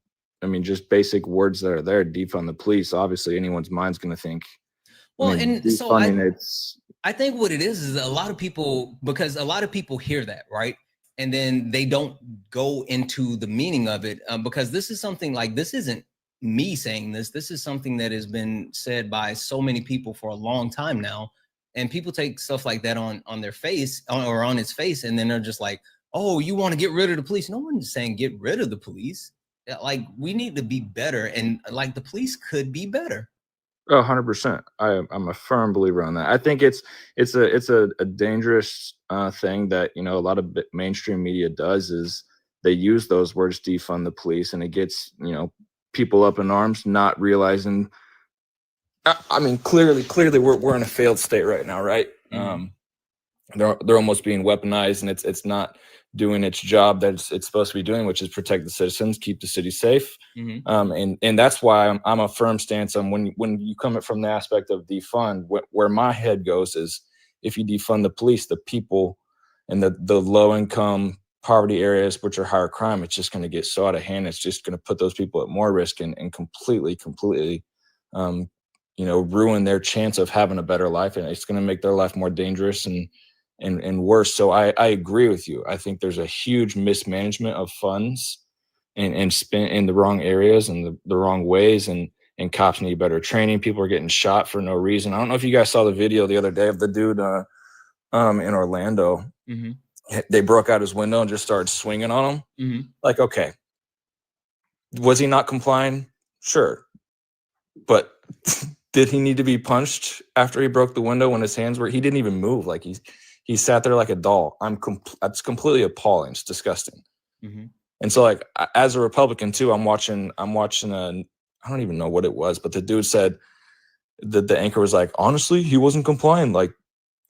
just basic words that are there, defund the police, obviously anyone's mind's going to think. Well, and so I think what it is a lot of people, because a lot of people hear that, right? And then they don't go into the meaning of it, because this is something this isn't me saying this. This is something that has been said by so many people for a long time now. And people take stuff like that on their face or on its face. And then they're just like, oh, you want to get rid of the police? No one's saying get rid of the police. We need to be better. And the police could be better. Oh, 100%. I'm a firm believer on that. I think it's a dangerous thing that, a lot of mainstream media does is they use those words, defund the police, and it gets, people up in arms, not realizing. Clearly we're in a failed state right now, right? Mm-hmm. They're almost being weaponized, and it's not doing its job that it's supposed to be doing, which is protect the citizens, keep the city safe. Mm-hmm. And that's why I'm a firm stance on when you come from the aspect of defund, where my head goes is if you defund the police, the people and the low income poverty areas, which are higher crime, it's just going to get so out of hand. It's just going to put those people at more risk and completely ruin their chance of having a better life. And it's going to make their life more dangerous and worse. So I agree with you. I think there's a huge mismanagement of funds and spent in the wrong areas and the wrong ways, and cops need better training. People are getting shot for no reason. I don't know if you guys saw the video the other day of the dude in Orlando. They broke out his window and just started swinging on him. Like, okay, was he not complying? Sure. But did he need to be punched after he broke the window when his hands were, he didn't even move. Like he sat there like a doll. That's completely appalling. It's disgusting. And so like, as a Republican too, I'm watching I don't even know what it was, but the dude said that the anchor was like, honestly, he wasn't complying. Like,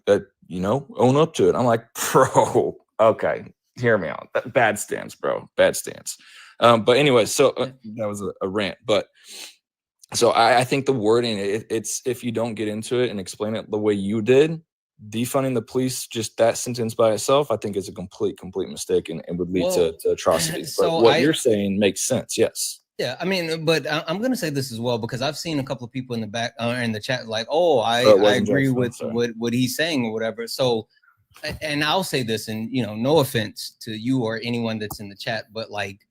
own up to it. I'm like, bro, okay, hear me out. Bad stance, bro. Bad stance. But anyway, so that was a rant. But so I think the wording, it's if you don't get into it and explain it the way you did, defunding the police, just that sentence by itself, I think is a complete mistake and would lead to atrocities. But So what you're saying makes sense. Yes. Yeah, I mean, but I'm going to say this as well, because I've seen a couple of people in the back in the chat like, oh, I agree with what he's saying or whatever. So, and I'll say this, and no offense to you or anyone that's in the chat, but like,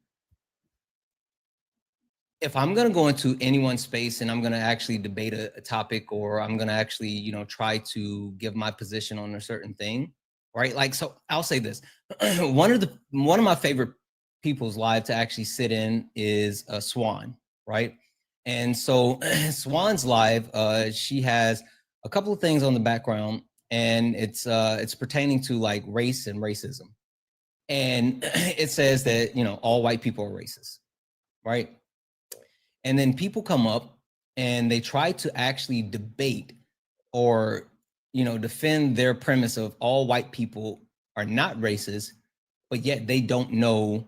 if I'm going to go into anyone's space and I'm going to actually debate a topic, or I'm going to actually, try to give my position on a certain thing, right? Like, so I'll say this, one of my favorite people's live to actually sit in is Swan, right? And so Swan's live, she has a couple of things on the background, and it's pertaining to like race and racism. And it says that, all white people are racist, right? And then people come up and they try to actually debate or, defend their premise of all white people are not racist, but yet they don't know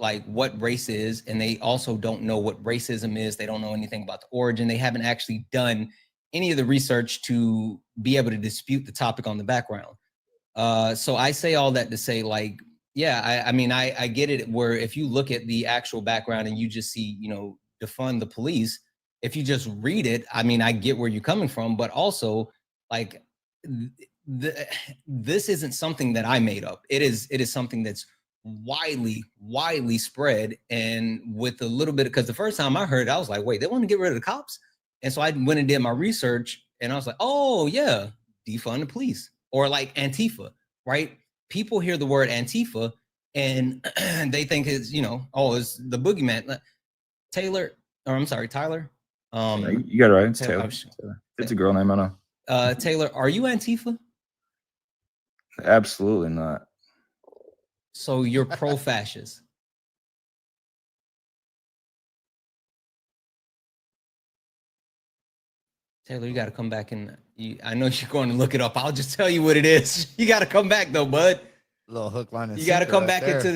like what race is, and they also don't know what racism is. They don't know anything about the origin. They haven't actually done any of the research to be able to dispute the topic on the background. So I say all that to say, like, yeah, I mean, I get it, where if you look at the actual background and you just see, defund the police, if you just read it, I mean, I get where you're coming from, but also like this isn't something that I made up. It is something that's widely spread, and with a little bit, because the first time I heard it, I was like, wait, they want to get rid of the cops? And so I went and did my research, and I was like, oh yeah, defund the police, or like Antifa, right? People hear the word Antifa and they think it's, it's the boogeyman. Tyler. You got it right. It's Taylor. It's a girl name, I know. Taylor, are you Antifa? Absolutely not. So you're pro-fascist. Taylor, you got to come back and I know you're going to look it up. I'll just tell you what it is. You got to come back though, bud. Little hook, line, and you got to come back into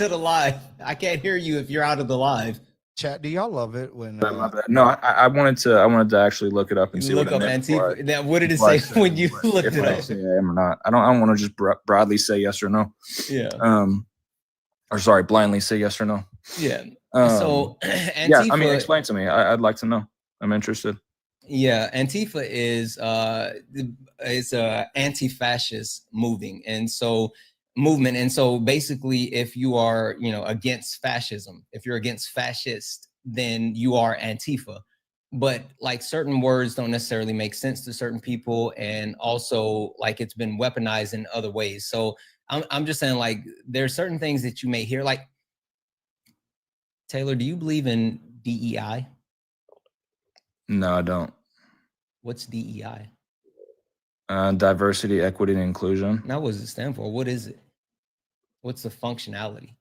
the live. I can't hear you if you're out of the live. Chat, do y'all love it when? No, I wanted to actually look it up and see look what up it Antifa. Now, what did it say when you looked it up? I am or not. I don't want to just broadly say yes or no. Yeah. Or sorry, blindly say yes or no. Yeah. So Antifa, yeah, I mean, explain to me. I'd like to know. I'm interested. Yeah, Antifa is a anti-fascist movement, and so basically, if you are against fascism, if you're against fascist, then you are Antifa. But like certain words don't necessarily make sense to certain people, and also like it's been weaponized in other ways. So I'm just saying, like, there are certain things that you may hear. Like, Taylor, do you believe in DEI? No, I don't. What's DEI? Diversity, equity, and inclusion. Now, what does it stand for? What is it? What's the functionality?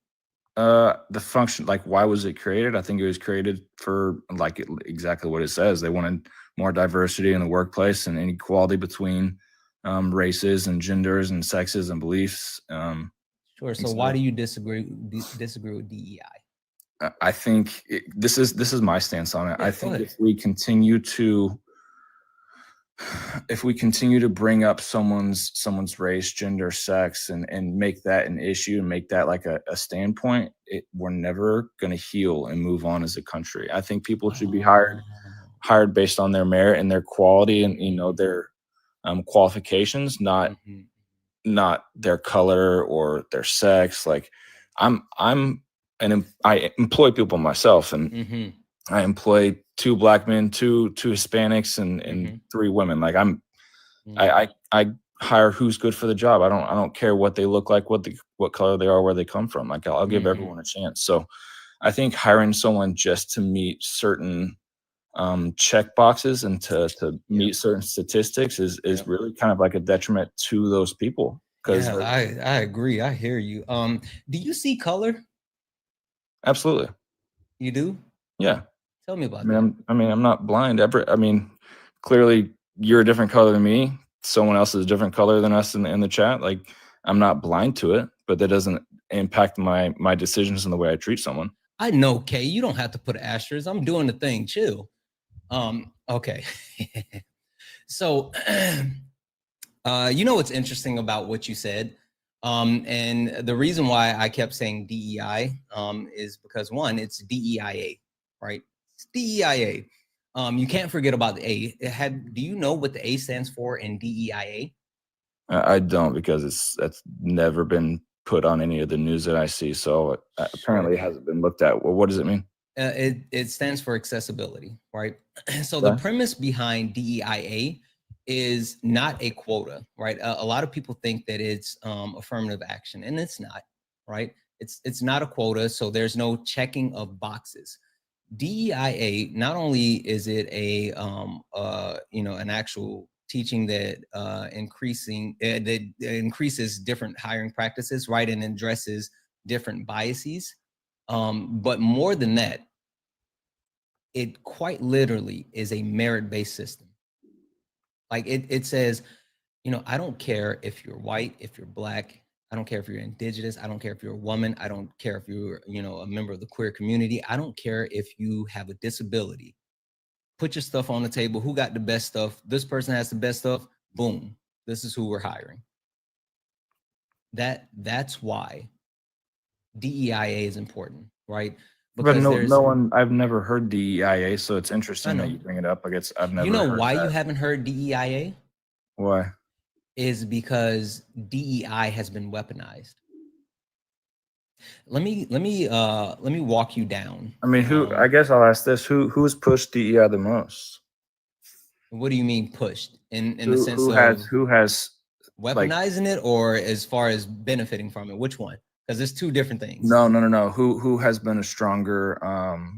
The function, like, why was it created? I think it was created for like exactly what it says. They wanted more diversity in the workplace and inequality between races and genders and sexes and beliefs. Sure. So why do you disagree with DEI? I think this is my stance on it. Yeah, I think if we continue to bring up someone's race, gender, sex, and make that an issue and make that like a standpoint, we're never going to heal and move on as a country. I think people should be hired based on their merit and their quality and their qualifications, not their color or their sex. Like I employ people myself, and I employ 2 black men, two Hispanics, and 3 women. Like I'm I hire who's good for the job. I don't care what they look like, what color they are, where they come from. Like I'll give everyone a chance. So I think hiring someone just to meet certain check boxes and to meet certain statistics is really kind of like a detriment to those people. Because I agree. I hear you. Do you see color? Absolutely. You do? Yeah. Tell me about that. I'm not blind. Clearly you're a different color than me. Someone else is a different color than us in the chat. Like I'm not blind to it, but that doesn't impact my decisions and the way I treat someone. I know, Kay. You don't have to put asterisk. I'm doing the thing. Chill. Okay. So, you know what's interesting about what you said? And the reason why I kept saying DEI is because one, it's DEIA, right? It's DEIA. You can't forget about the A. Do you know what the A stands for in DEIA? I don't, because that's never been put on any of the news that I see. So apparently it hasn't been looked at. Well, what does it mean? It stands for accessibility, right? So the premise behind DEIA is not a quota, right? A lot of people think that it's affirmative action, and it's not, right? It's not a quota, so there's no checking of boxes. DEIA, not only is it a an actual teaching that increases different hiring practices, right, and addresses different biases, but more than that, it quite literally is a merit-based system. Like it says, I don't care if you're white, if you're black, I don't care if you're indigenous, I don't care if you're a woman, I don't care if you're, a member of the queer community, I don't care if you have a disability. Put your stuff on the table. Who got the best stuff? This person has the best stuff. Boom. This is who we're hiring. That's why DEIA is important, right? Because no one, I've never heard DEIA, so it's interesting that you bring it up. I guess I've never. You know why you haven't heard DEIA? Why? Is because DEI has been weaponized. Let me walk you down. I mean, I guess I'll ask this: who's pushed DEI the most? What do you mean pushed? In the sense of who has weaponizing it, or as far as benefiting from it? Which one? Because there's two different things. No. Who has been a stronger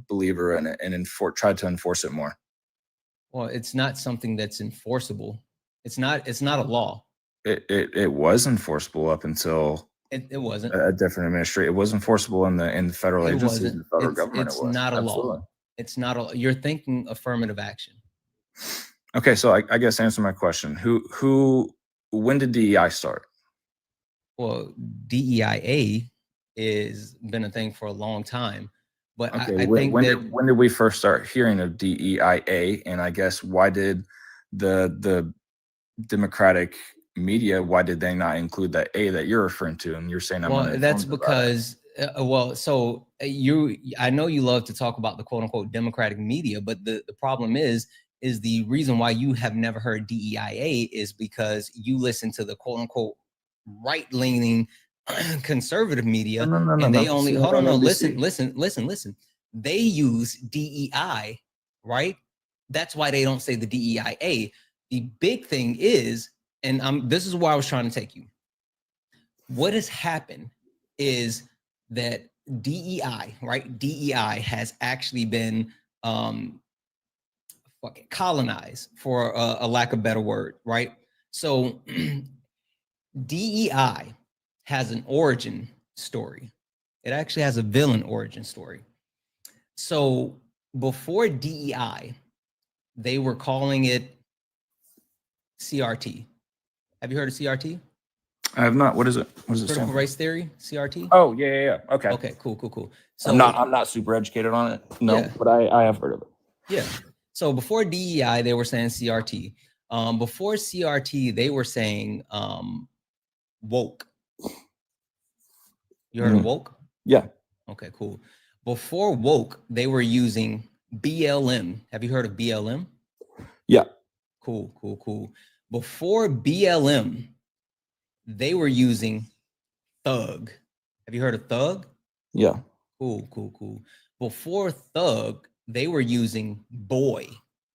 believer in it and tried to enforce it more? Well, it's not something that's enforceable. It's not a law. It was enforceable up until it wasn't a different administration. It was enforceable in the federal agencies, the federal government. It's not a law. It's not a. You're thinking affirmative action. Okay, so I guess answer my question. When did DEI start? Well, DEIA is been a thing for a long time, but okay, I think when did we first start hearing of DEIA? And I guess why did the Democratic media, why did they not include that A that you're referring to? And you're saying that's because I know you love to talk about the quote unquote Democratic media, but the problem is the reason why you have never heard DEIA is because you listen to the quote unquote right leaning conservative media, and they only listen. They use DEI, right? That's why they don't say the DEIA. The big thing is, and this is where I was trying to take you. What has happened is that DEI, right? DEI has actually been fucking colonized, for a lack of a better word, right? So DEI has an origin story. It actually has a villain origin story. So before DEI, they were calling it CRT. Have you heard of CRT? I have not. What is it? What is it? Critical race theory, CRT? Oh, yeah. Okay. Okay, cool. So I'm not super educated on it. No, yeah. But I have heard of it. Yeah. So before DEI, they were saying CRT. Before CRT, they were saying woke. You heard of woke? Yeah. Okay, cool. Before woke, they were using BLM. Have you heard of BLM? Yeah. Cool. Before BLM, they were using thug. Have you heard of thug? Yeah. Cool. Before thug, they were using boy.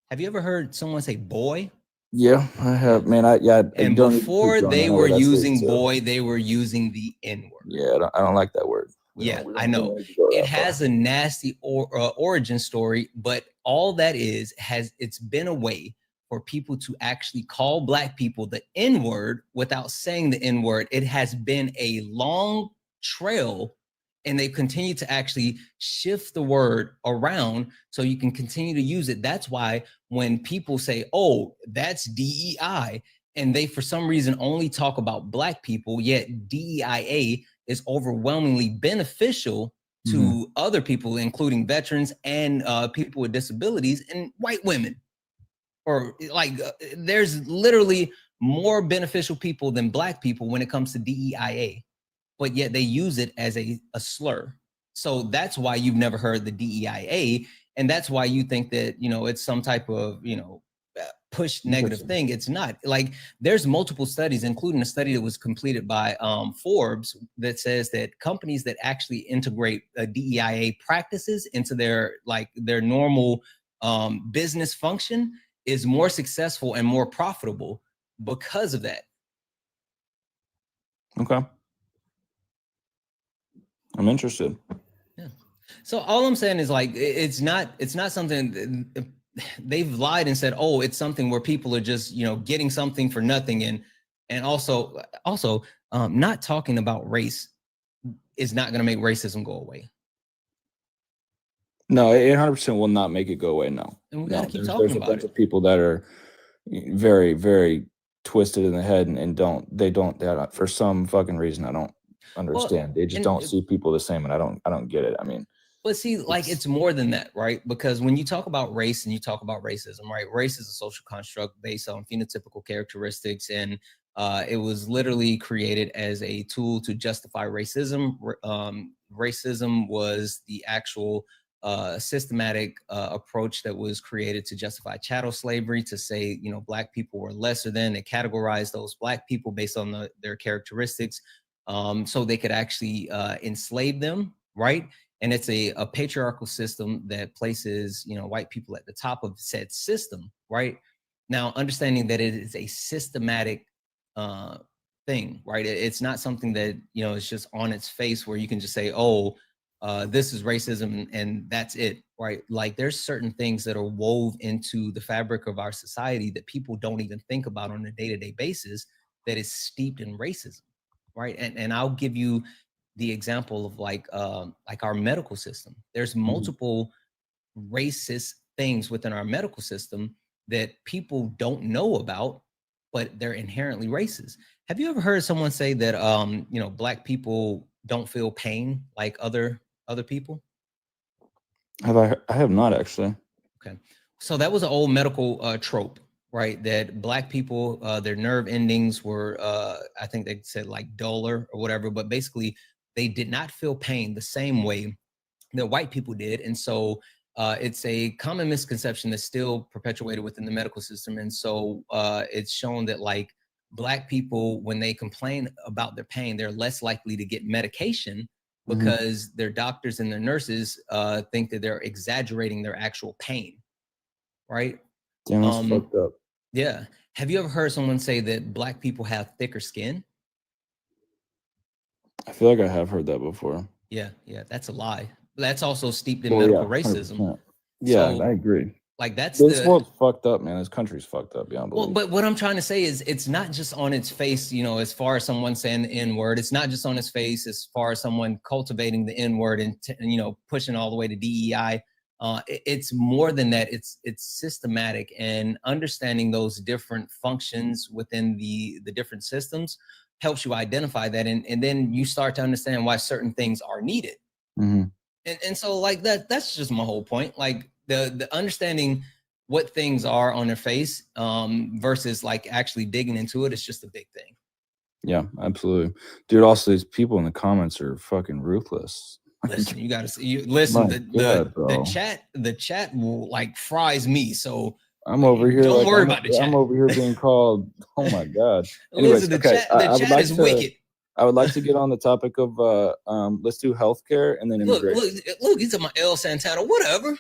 Have you ever heard someone say boy? Yeah, I have, man. And don't before keep going. I they know were where that's leading using to. boy, they were using the N-word. Yeah, I don't like that word. Yeah, I know. It has a nasty origin story, but all that it's been a way for people to actually call Black people the N-word without saying the N-word. It has been a long trail, and they continue to actually shift the word around so you can continue to use it. That's why when people say, oh, that's DEI, and they for some reason only talk about Black people, yet DEIA is overwhelmingly beneficial to other people, including veterans and people with disabilities and white women. Or like, there's literally more beneficial people than Black people when it comes to DEIA, but yet they use it as a slur. So that's why you've never heard the DEIA, and that's why you think that, you know, it's some type of, you know, push negative thing. It's not. Like, there's multiple studies, including a study that was completed by Forbes, that says that companies that actually integrate DEIA practices into their normal business function is more successful and more profitable because of that. Okay. I'm interested. Yeah. So all I'm saying is, like, it's not something they've lied and said, oh, it's something where people are just, you know, getting something for nothing. And also not talking about race is not going to make racism go away. No, it 100% will not make it go away. No. And we got to keep there's talking a about bunch it. of people that are very, very twisted in the head and don't for some fucking reason, I don't understand. They just don't see people the same, and I don't get it. I mean, but see, like, it's more than that, right? Because when you talk about race and you talk about racism, right? Race is a social construct based on phenotypical characteristics, and it was literally created as a tool to justify racism. Racism was the actual systematic approach that was created to justify chattel slavery, to say, you know, Black people were lesser than. They categorized those Black people based on their characteristics, so they could actually enslave them, right? And it's a patriarchal system that places, you know, white people at the top of said system, right? Now, understanding that it is a systematic thing, right? It's not something that, you know, it's just on its face where you can just say, oh, this is racism and that's it, right? Like, there's certain things that are wove into the fabric of our society that people don't even think about on a day-to-day basis that is steeped in racism, right? And I'll give you the example of like our medical system. There's multiple racist things within our medical system that people don't know about, but they're inherently racist. Have you ever heard someone say that you know, Black people don't feel pain like other people? I have not, actually. Okay, so that was an old medical trope, right? That Black people, their nerve endings were I think they said like duller or whatever, but basically they did not feel pain the same way that white people did. And so it's a common misconception that's still perpetuated within the medical system. And so it's shown that, like, Black people, when they complain about their pain, they're less likely to get medication because their doctors and their nurses think that they're exaggerating their actual pain, right? Damn, that's fucked up. Yeah. Have you ever heard someone say that Black people have thicker skin? I feel like I have heard that before. Yeah, that's a lie. That's also steeped in medical racism. 100%. Yeah, So, I agree. like, that's This world's fucked up, man. This country's fucked up beyond belief. Well, but what I'm trying to say is, it's not just on its face, you know, as far as someone saying the N-word. It's not just on its face as far as someone cultivating the N-word and you know, pushing all the way to DEI. It's more than that. It's systematic, and understanding those different functions within the different systems helps you identify that, and then you start to understand why certain things are needed. And so, like, that's just my whole point. Like, the understanding what things are on their face versus like actually digging into it is just a big thing. Yeah, absolutely, dude. Also, these people in the comments are fucking ruthless. Listen, you gotta see. Listen, the chat will, like, fries me. So I'm over here. Don't worry about the chat. I'm over here being called. Oh my god. Anyways, listen, the chat is wicked. I would like to get on the topic of let's do healthcare and then immigration. Look, he's talking about Santana, whatever.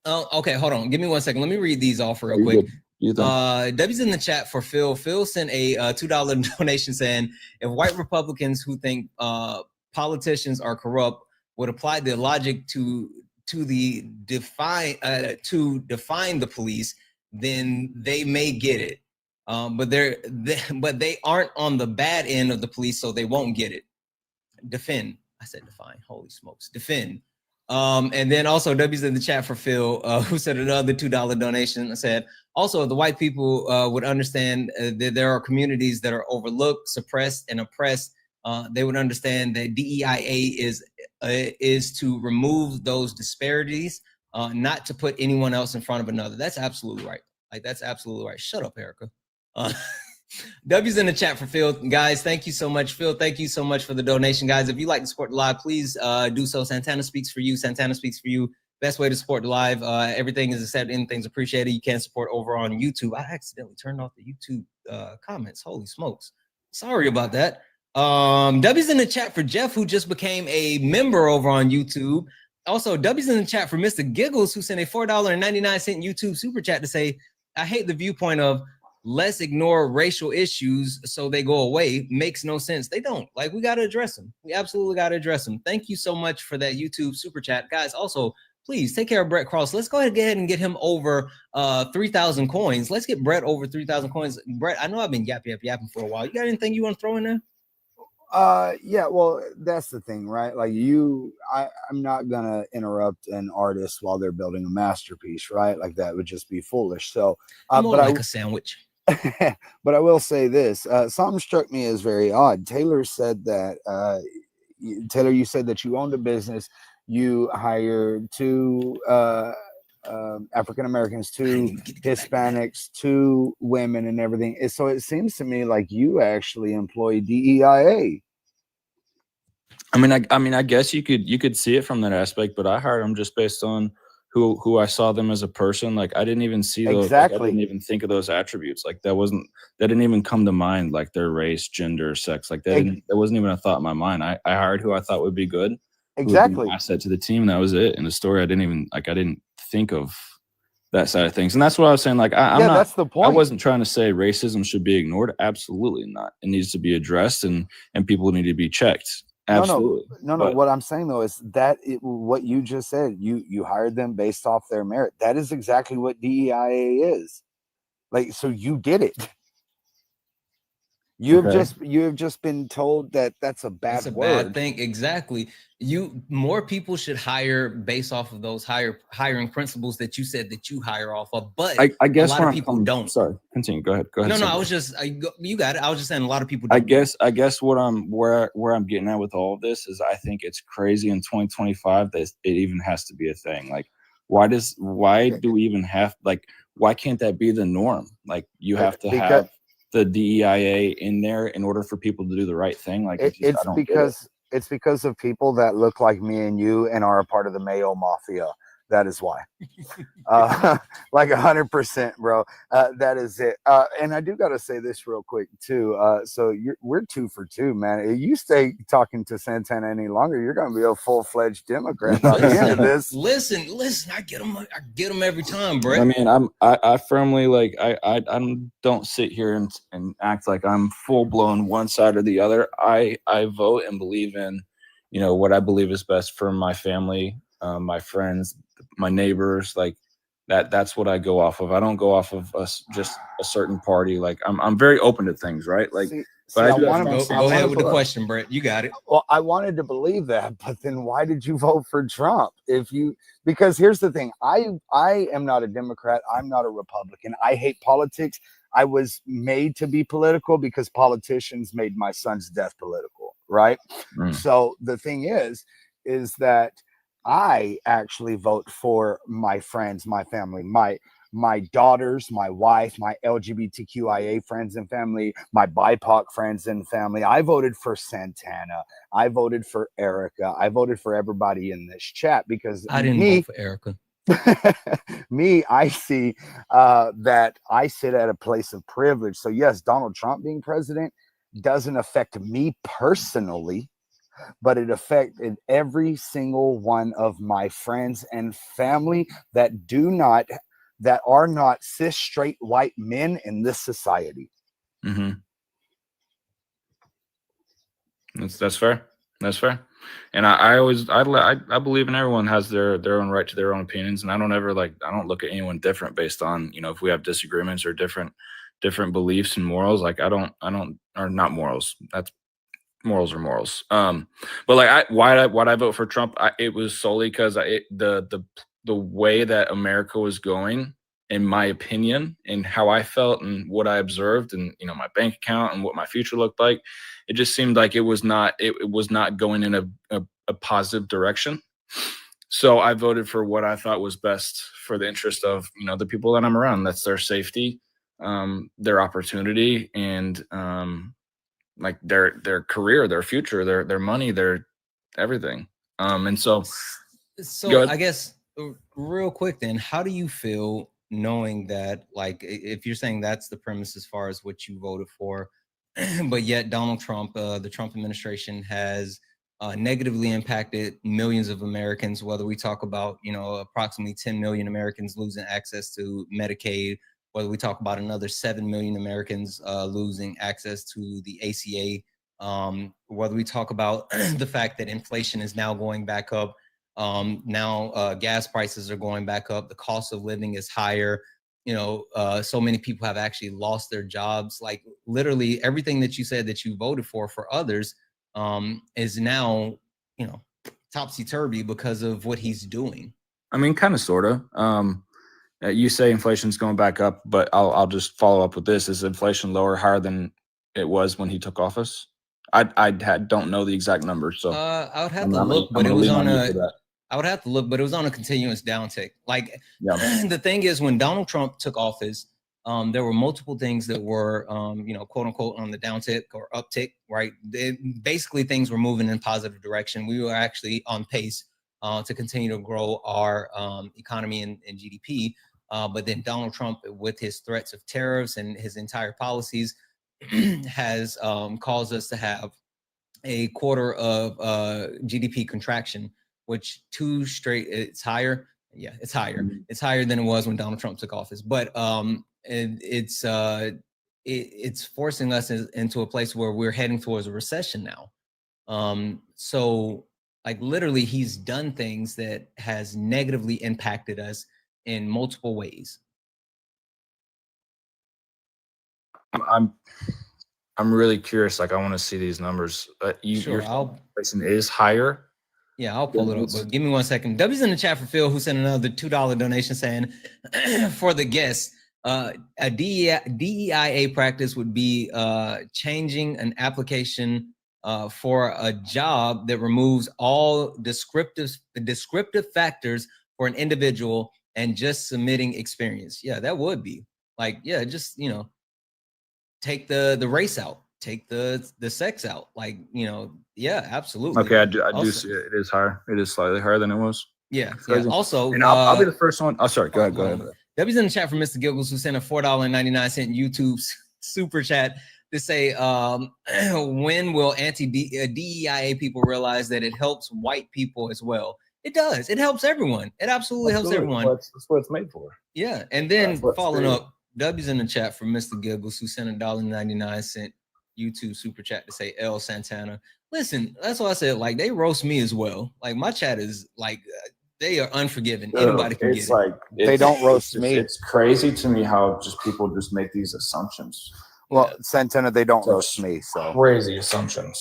Okay, hold on. Give me 1 second. Let me read these off real quick. You think? W's in the chat for Phil. Phil sent a $2 donation saying, if white Republicans who think politicians are corrupt would apply the logic to define the police, then they may get it. But they aren't on the bad end of the police, so they won't get it. Defend. I said define. Holy smokes. Defend. And then also W's in the chat for Phil, who said another $2 donation. I said, also, if the white people would understand that there are communities that are overlooked, suppressed, and oppressed, they would understand that DEIA is to remove those disparities, not to put anyone else in front of another. That's absolutely right. Like, that's absolutely right. Shut up, Erica. W's in the chat for Phil. Guys, thank you so much. Phil, thank you so much for the donation. Guys, if you like to support the live, please do so. Santana speaks for you. Santana speaks for you. Best way to support the live. Everything is accepted. Anything's appreciated. You can support over on YouTube. I accidentally turned off the YouTube comments. Holy smokes. Sorry about that. W's in the chat for Jeff, who just became a member over on YouTube. Also, W's in the chat for Mr. Giggles, who sent a $4.99 YouTube super chat to say, I hate the viewpoint of let's ignore racial issues so they go away. Makes no sense. They don't. Like, we got to address them. We absolutely got to address them. Thank you so much for that YouTube super chat. Guys, also, please take care of Brett Cross. Let's go ahead and get him over 3,000 coins. Let's get Brett over 3,000 coins. Brett, I know I've been yapping for a while. You got anything you want to throw in there? Yeah, well, that's the thing, right? Like I'm not gonna interrupt an artist while they're building a masterpiece, right? Like that would just be foolish. So but like a sandwich. But I will say this, something struck me as very odd. Taylor said that Taylor, you said that you owned a business, you hired 2 African Americans, 2 Hispanics, 2 women, and everything. So it seems to me like you actually employ DEIA. I mean, I guess you could see it from that aspect, but I hired them just based on who I saw them as a person. Like, I didn't even see those. Exactly. Like, I didn't even think of those attributes. Like, that didn't even come to mind. Like their race, gender, sex. Like that wasn't even a thought in my mind. I hired who I thought would be good. Exactly. Who would be an asset to the team. And that was it. In the story, I didn't think of that side of things. And that's what I was saying. Like, I'm not, that's the point. I wasn't trying to say racism should be ignored. Absolutely not. It needs to be addressed, and people need to be checked. Absolutely. No. What I'm saying though is that what you just said, you hired them based off their merit. That is exactly what DEIA is. Like, so you did it. You have just been told that that's a bad word. Bad thing. Exactly. More people should hire based off of those hiring principles that you said that you hire off of. But I guess a lot of people don't. Sorry, continue. Go ahead. No, I was just you got it. I was just saying a lot of people don't. I guess where I'm getting at with all of this is I think it's crazy in 2025 that it even has to be a thing. Like, why do we even have, like, why can't that be the norm? Like, you have to have the DEIA in there in order for people to do the right thing. Like, it's because of people that look like me and you and are a part of the Mayo Mafia. That is why. Like 100%, bro. That is it. And I do got to say this real quick too. So we're 2 for 2, man. If you stay talking to Santana any longer, you're going to be a full-fledged Democrat by the end of this. Listen. I get them every time, Brett. I mean, I firmly, like, I don't sit here and act like I'm full-blown one side or the other. I vote and believe in, what I believe is best for my family, my friends, my neighbors. Like, that's what I go off of. I don't go off of just a certain party. Like, I'm very open to things, right? Like, but I go ahead with the question, Brett. You got it. Well, I wanted to believe that, but then why did you vote for Trump? Because here's the thing. I am not a Democrat. I'm not a Republican. I hate politics. I was made to be political because politicians made my son's death political, right? So the thing is that I actually vote for my friends, my family, my daughters, my wife, my LGBTQIA friends and family, my BIPOC friends and family. I voted for Santana. I voted for Erica. I voted for everybody in this chat because I didn't vote for Erica. I see that I sit at a place of privilege. So yes, Donald Trump being president doesn't affect me personally, but it affected every single one of my friends and family that do not that are not cis straight white men in this society. Mm-hmm. That's fair. That's fair. And I believe in everyone has their own right to their own opinions, and I don't look at anyone different based on, you know, if we have disagreements or different beliefs and morals. Like I don't or not morals. That's morals are morals. But like why'd I vote for Trump? It was solely because the way that America was going, in my opinion, and how I felt and what I observed, and you know, my bank account and what my future looked like, it just seemed like it was not going in a positive direction. So I voted for what I thought was best for the interest of, you know, the people that I'm around. That's their safety, their opportunity, and like their career, their future, their money, their everything. And so I guess real quick then, how do you feel knowing that, like, if you're saying that's the premise as far as what you voted for, but yet Donald Trump, the Trump administration has negatively impacted millions of Americans, whether we talk about, you know, approximately 10 million Americans losing access to Medicaid, whether we talk about another 7 million Americans losing access to the ACA, whether we talk about the fact that inflation is now going back up, now gas prices are going back up, the cost of living is higher, you know, so many people have actually lost their jobs. Like literally everything that you said that you voted for others is now, you know, topsy-turvy because of what he's doing. I mean, kind of, sort of. You say inflation's going back up, but I'll just follow up with this: is inflation lower, higher than it was when he took office? I don't know the exact numbers, so I would have to look, but it was on a. I would have to look, but it was on a continuous downtick. Like the thing is, when Donald Trump took office, there were multiple things that were, you know, quote unquote, on the downtick or uptick, right? Basically, things were moving in positive direction. We were actually on pace to continue to grow our economy and GDP. But then Donald Trump, with his threats of tariffs and his entire policies, has caused us to have a quarter of GDP contraction, which it's higher. Yeah, it's higher. Mm-hmm. It's higher than it was when Donald Trump took office. But it's forcing us into a place where we're heading towards a recession now. So like literally he's done things that has negatively impacted us in multiple ways. I'm really curious. Like I want to see these numbers. Your inflation is higher. Yeah, I'll pull it up, but give me 1 second. W's in the chat for Phil, who sent another $2 donation saying, for the guests, a DEIA practice would be changing an application for a job that removes all descriptive factors for an individual and just submitting experience. Yeah, that would be like, yeah, just, you know, take the race out, take the sex out, like, you know. Yeah, absolutely. Okay, I do see it. It is higher. It is slightly higher than it was. Yeah. Also, and I'll be the first one. Oh, sorry. Go ahead. W's in the chat for Mr. Giggles, who sent a $4.99 YouTube super chat to say, when will anti-DEIA people realize that it helps white people as well? It does. It helps everyone. It absolutely helps everyone. That's what it's made for. Yeah. And then following up, W's in the chat for Mr. Giggles, who sent a $1.99 YouTube super chat to say L Santana. Listen, that's why I said, like, they roast me as well. Like, my chat is like, they are unforgiving. Anybody can get it. They don't roast me. It's crazy to me how just people just make these assumptions. Well, Santana, they don't roast me. So crazy assumptions.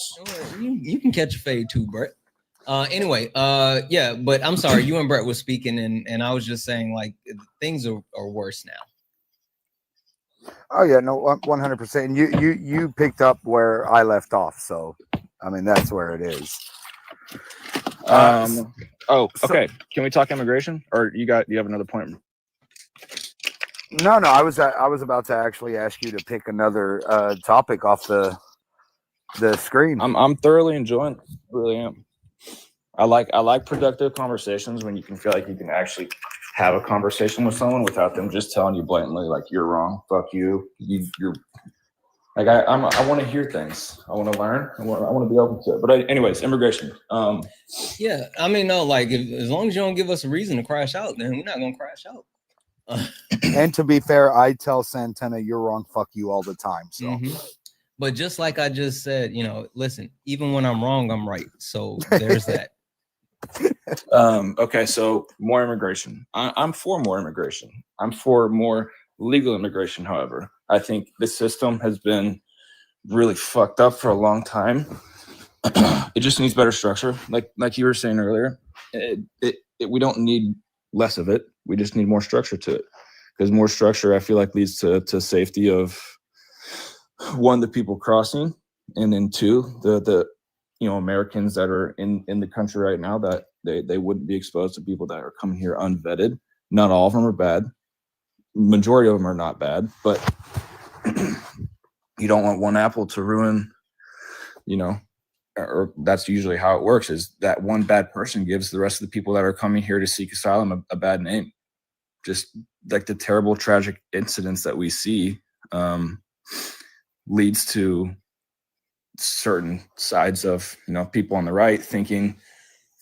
You can catch a fade too, Brett. Anyway, yeah, but I'm sorry, you and Brett were speaking, and I was just saying, like, things are worse now. Oh yeah, no, 100%. And you picked up where I left off, so I mean that's where it is. Okay. Can we talk immigration, or you have another point? No, I was about to actually ask you to pick another topic off the screen. I'm thoroughly enjoying it. I really am. I like productive conversations when you can feel like you can actually have a conversation with someone without them just telling you blatantly, like, you're wrong, fuck you, you're like, I want to hear things. I want to learn. I want to be open to it. But anyways, immigration. Yeah, I mean, no, like, as long as you don't give us a reason to crash out, then we're not gonna crash out. And to be fair, I tell Santana, you're wrong, fuck you all the time. So, but just like I just said, listen, even when I'm wrong, I'm right. So there's that. Okay, so more immigration. I'm for more immigration. I'm for more legal immigration. However, I think the system has been really fucked up for a long time. It just needs better structure. Like you were saying earlier, we don't need less of it. We just need more structure to it, because more structure, I feel like, leads to safety of, one, the people crossing, and then two, the Americans that are in the country right now, that they wouldn't be exposed to people that are coming here unvetted. Not all of them are bad. Majority of them are not bad, but you don't want one apple to ruin, or that's usually how it works, is that one bad person gives the rest of the people that are coming here to seek asylum a bad name. Just like the terrible, tragic incidents that we see leads to certain sides of, people on the right thinking,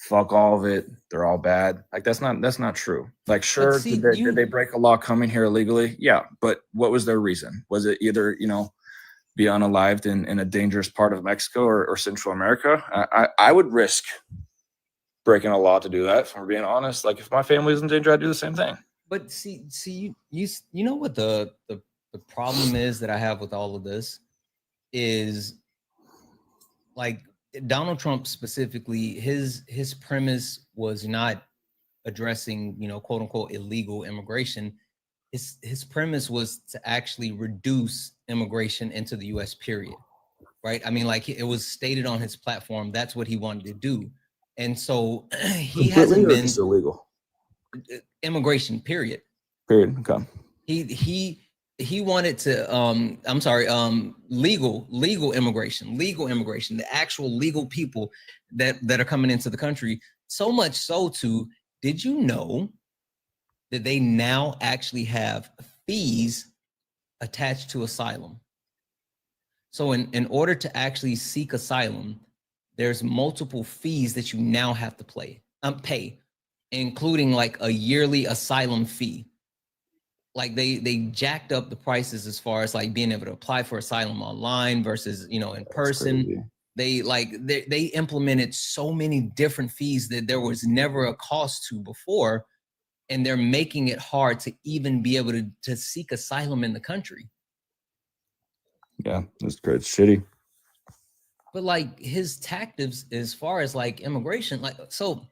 fuck all of it, they're all bad. Like, that's not true. Like, sure, did they break a law coming here illegally? Yeah, but what was their reason? Was it either, be unalived in a dangerous part of Mexico or Central America? I would risk breaking a law to do that, if I'm being honest. Like, if my family was in danger, I'd do the same thing. But see, you know what the problem is that I have with all of this is, like, Donald Trump specifically, his premise was not addressing, quote unquote, illegal immigration. His premise was to actually reduce immigration into the U.S., period. Right? I mean, like, it was stated on his platform, that's what he wanted to do. And so he hasn't been illegal immigration, period. Okay. He wanted to legal immigration, the actual legal people that are coming into the country. So much so to, did you know that they now actually have fees attached to asylum? So in order to actually seek asylum, there's multiple fees that you now have to pay, including like a yearly asylum fee. Like, they jacked up the prices as far as like being able to apply for asylum online versus, in person. They implemented so many different fees that there was never a cost to before. And they're making it hard to even be able to seek asylum in the country. Yeah, that's great. It's shitty. But like, his tactics as far as like immigration, like, so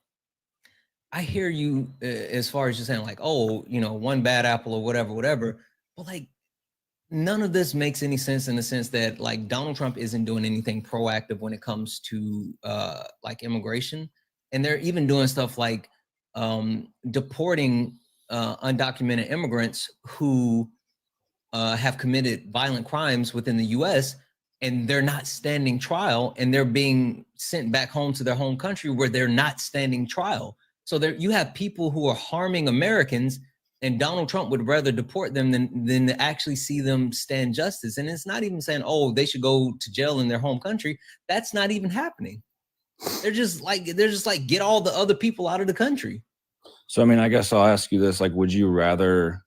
I hear you as far as you're saying, like, oh, one bad apple or whatever. But like, none of this makes any sense in the sense that, like, Donald Trump isn't doing anything proactive when it comes to like immigration. And they're even doing stuff like deporting undocumented immigrants who have committed violent crimes within the U.S., and they're not standing trial, and they're being sent back home to their home country where they're not standing trial. So there you have people who are harming Americans, and Donald Trump would rather deport them than to actually see them stand justice. And it's not even saying, oh, they should go to jail in their home country. That's not even happening. They're just like, get all the other people out of the country. So, I mean, I guess I'll ask you this, like, would you rather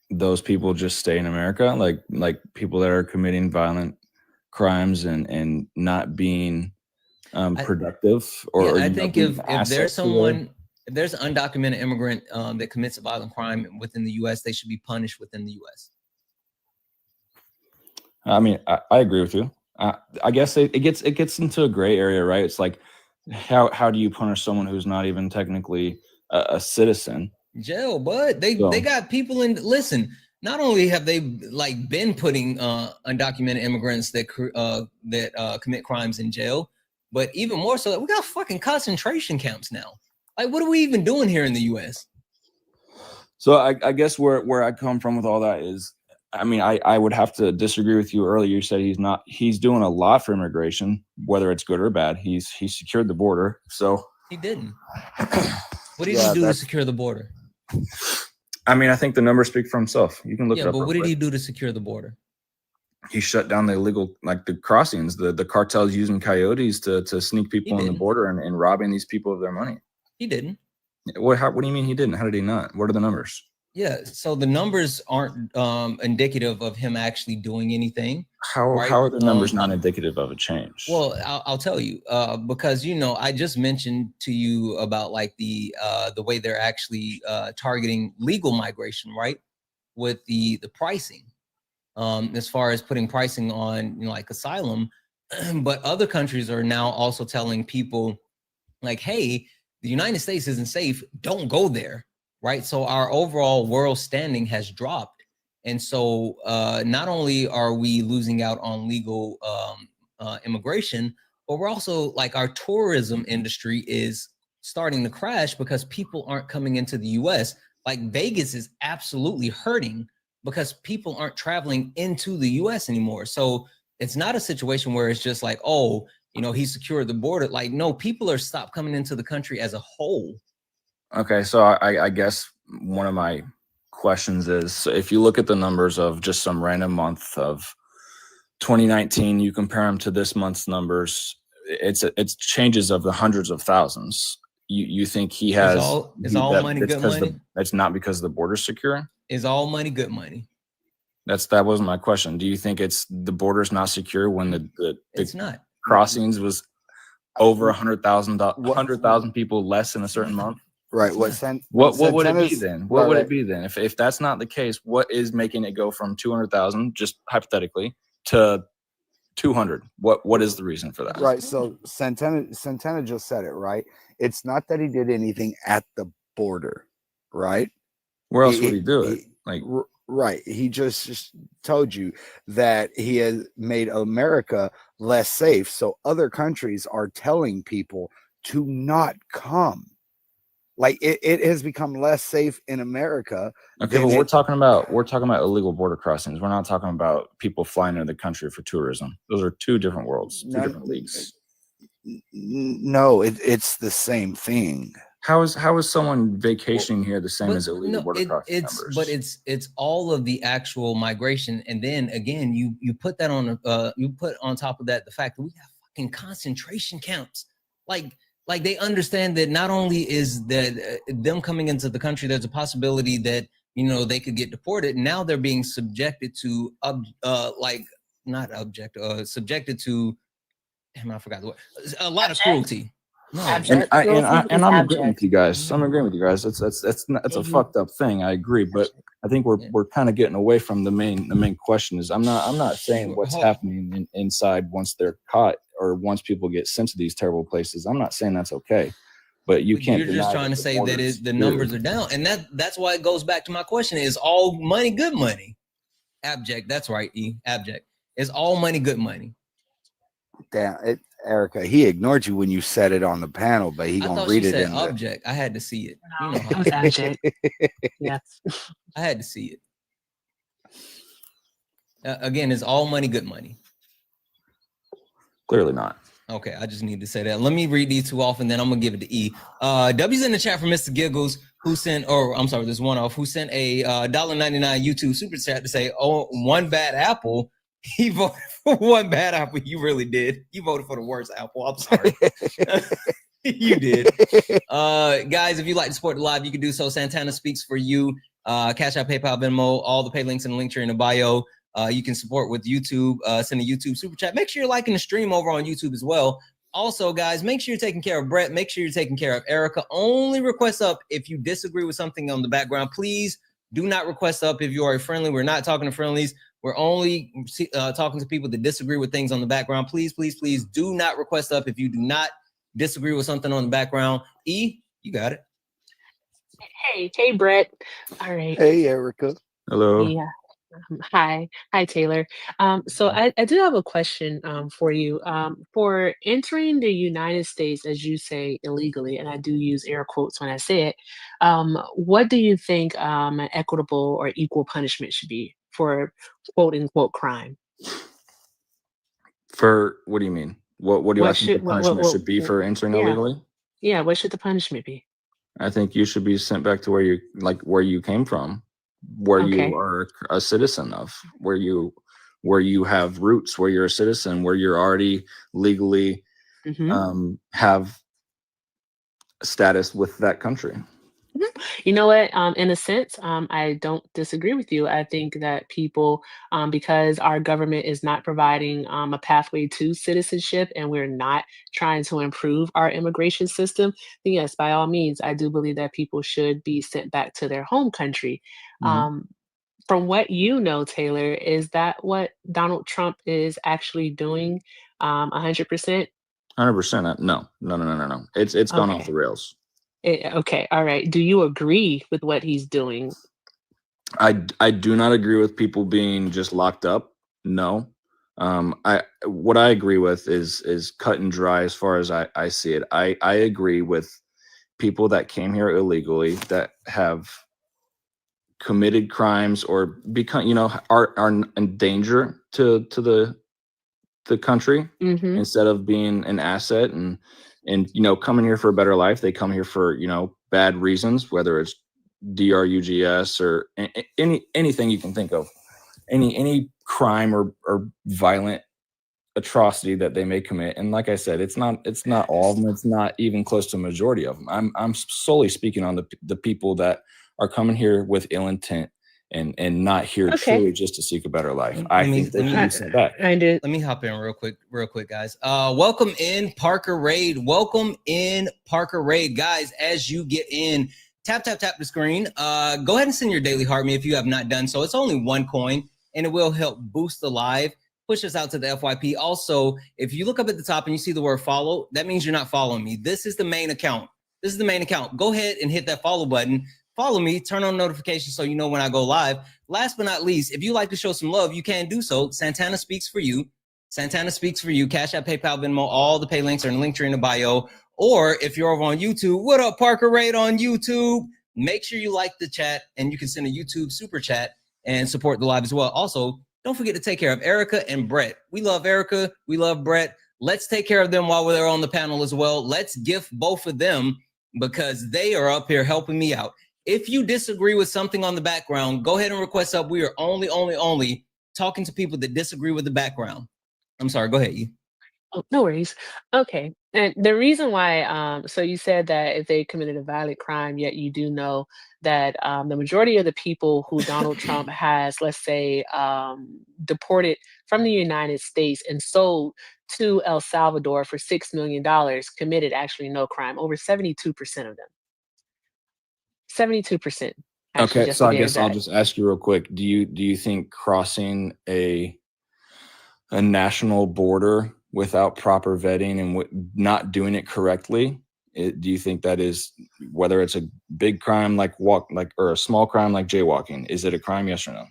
those people just stay in America? Like people that are committing violent crimes and not being productive? Or I think if there's someone, if there's an undocumented immigrant that commits a violent crime within the U.S., they should be punished within the U.S. I mean, I agree with you. I guess it gets into a gray area, right? It's like, how do you punish someone who's not even technically a citizen? Jail, but they got people in. Listen, not only have they like been putting undocumented immigrants that commit crimes in jail, but even more so, we got fucking concentration camps now. Like, what are we even doing here in the U.S.? So I guess where I come from with all that is, I mean, I would have to disagree with you earlier. You said he's doing a lot for immigration, whether it's good or bad. He's secured the border. So he didn't. What did he do to secure the border? I mean, I think the numbers speak for himself. You can look it up. Yeah, but what did he do to secure the border? He shut down the illegal, like the crossings, the cartels using coyotes to sneak people on the border and robbing these people of their money. He didn't. What do you mean he didn't? How did he not? What are the numbers? Yeah, so the numbers aren't indicative of him actually doing anything. How right? are the numbers not indicative of a change? Well, I'll tell you, because I just mentioned to you about like the way they're actually targeting legal migration, right? With the pricing, as far as putting pricing on like asylum, but other countries are now also telling people like, hey, the United States isn't safe, don't go there, right? So our overall world standing has dropped. And so not only are we losing out on legal immigration, but we're also like our tourism industry is starting to crash because people aren't coming into the US. Like Vegas is absolutely hurting because people aren't traveling into the US anymore. So it's not a situation where it's just like, oh, he secured the border. Like, no, people are stopped coming into the country as a whole. Okay, so I guess one of my questions is, if you look at the numbers of just some random month of 2019, you compare them to this month's numbers, it's changes of the hundreds of thousands. You think he has is all money good money? That's not because the border's secure? Is all money good money? That wasn't my question. Do you think it's the border's not secure when the it's not crossings was over 100,000 people less in a certain month? Right. What would it be then? What would it be then? If that's not the case, what is making it go from 200,000, just hypothetically, to 200? What is the reason for that? Right. So Santana just said it, right? It's not that he did anything at the border, right? Where else would he do it? Right. He just told you that he has made America less safe. So other countries are telling people to not come. Like it has become less safe in America. Okay, but we're talking about illegal border crossings. We're not talking about people flying into the country for tourism. Those are two different worlds, two different leagues. No, it's the same thing. How is someone vacationing here the same as illegal border crossing numbers? But it's all of the actual migration, and then again, you put that on you put on top of that the fact that we have fucking concentration camps. Like they understand that not only is that them coming into the country, there's a possibility that they could get deported. Now they're being subjected to subjected to, damn, I forgot the word. A lot of cruelty. No, and I'm agreeing with you guys. I'm agreeing with you guys. That's a fucked up thing. I agree, but I think we're kind of getting away from the main question. Is I'm not saying what's happening inside once they're caught or once people get sent to these terrible places. I'm not saying that's okay, but you're just trying to say that the numbers are down, and that's why it goes back to my question: is all money good money? Abject. That's right. Abject. Is all money good money? Damn, Erica, he ignored you when you said it on the panel, but he gonna read it in object. I had to see it. No, it was abject. Yes. I had to see it. Again, is all money good money? Clearly not. Okay, I just need to say that. Let me read these two off, and then I'm gonna give it to E. W's in the chat for Mr. Giggles, who sent, there's one off, who sent a $1.99 YouTube super chat to say, oh, one bad apple. He voted for one bad apple. You really did. You voted for the worst apple. I'm sorry. You did. Guys, if you'd like to support the live, you can do so. Santana speaks for you. Cash App, PayPal, Venmo, all the pay links in the link tree in the bio. You can support with YouTube, send a YouTube super chat. Make sure you're liking the stream over on YouTube as well. Also, guys, make sure you're taking care of Brett. Make sure you're taking care of Erica. Only request up if you disagree with something on the background. Please do not request up if you are a friendly. We're not talking to friendlies. We're only talking to people that disagree with things on the background. Please, please, please do not request up if you do not disagree with something on the background. E, you got it. Hey, Brett. All right. Hey, Erica. Hello. Yeah. Hi, Taylor. So I do have a question for you. For entering the United States, as you say, illegally, and I do use air quotes when I say it, what do you think an equitable or equal punishment should be for quote unquote crime? For what do you mean? What do you think the punishment should be for entering illegally? Yeah, what should the punishment be? I think you should be sent back to where you came from, where you are a citizen of, where you have roots, where you're a citizen, where you're already legally have status with that country. You know what? In a sense, I don't disagree with you. I think that people, because our government is not providing a pathway to citizenship and we're not trying to improve our immigration system, then yes, by all means, I do believe that people should be sent back to their home country. Um, from what you know, Taylor, is that what Donald Trump is actually doing? 100%? 100%. No. It's gone off the Okay. rails. Okay. All right. Do you agree with what he's doing? I do not agree with people being just locked up. No. What I agree with is cut and dry as far as I see it. I agree with people that came here illegally that have committed crimes or become, are in danger to the country Mm-hmm. instead of being an asset and coming here for a better life. They come here for bad reasons, whether it's DRUGS or anything you can think of, any crime or violent atrocity that they may commit. And like I said, it's not all of them. It's not even close to a majority of them. I'm solely speaking on the people that are coming here with ill intent and not here truly just to seek a better life. I think they should be sent back. Let me hop in real quick, guys. Welcome in Parker Raid. Welcome in Parker Raid, guys. As you get in, tap the screen. Go ahead and send your daily heart me if you have not done so. It's only 1 coin, and it will help boost the live. Push us out to the FYP. Also, if you look up at the top and you see the word follow, that means you're not following me. This is the main account. Go ahead and hit that follow button. Follow me, turn on notifications so you know when I go live. Last but not least, if you like to show some love, you can do so. Santana speaks for you. Cash App, PayPal, Venmo, all the pay links are in the link tree in the bio. Or if you're over on YouTube, what up, Parker Raid on YouTube? Make sure you like the chat and you can send a YouTube super chat and support the live as well. Also, don't forget to take care of Erica and Brett. We love Erica. We love Brett. Let's take care of them while we're on the panel as well. Let's gift both of them because they are up here helping me out. If you disagree with something on the background, go ahead and request up. We are only talking to people that disagree with the background. I'm sorry. Go ahead, you. Oh, no worries. Okay. And the reason why, so you said that if they committed a violent crime, yet you do know that the majority of the people who Donald Trump has, let's say, deported from the United States and sold to El Salvador for $6 million committed actually no crime. Over 72% of them. 72%. Actually, Okay, so I guess I'll just ask you real quick. Do you think crossing a national border without proper vetting and not doing it correctly, do you think that is, whether it's a big crime or a small crime like jaywalking, is it a crime? Yes or no?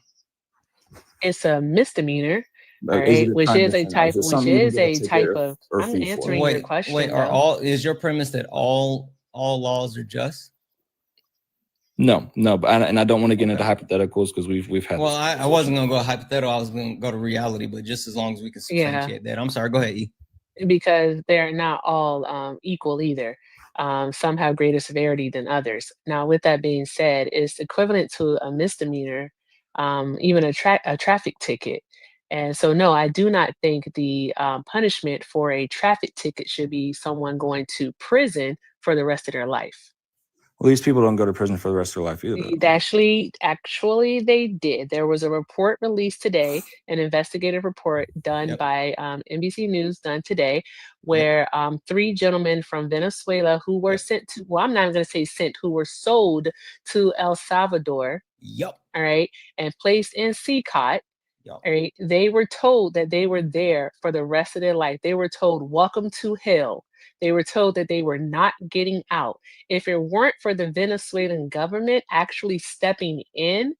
It's a misdemeanor. All right, which is a type of. I'm answering your question. Wait, is your premise that all laws are just? No, but I don't want to get into hypotheticals because we've had. Well, I wasn't gonna go hypothetical. I was gonna go to reality, but just as long as we can substantiate that. I'm sorry. Go ahead, E. Because they're not all equal either. Some have greater severity than others. Now, with that being said, it's equivalent to a misdemeanor, even a traffic ticket. And so, no, I do not think the punishment for a traffic ticket should be someone going to prison for the rest of their life. Well, these people don't go to prison for the rest of their life either. Actually, they did. There was a report released today, an investigative report done by NBC News done today, where 3 gentlemen from Venezuela who were sent to, well, I'm not going to say sent, who were sold to El Salvador. Yep. All right. And placed in CCOT. All right. They were told that they were there for the rest of their life. They were told, welcome to hell. They were told that they were not getting out. If it weren't for the Venezuelan government actually stepping in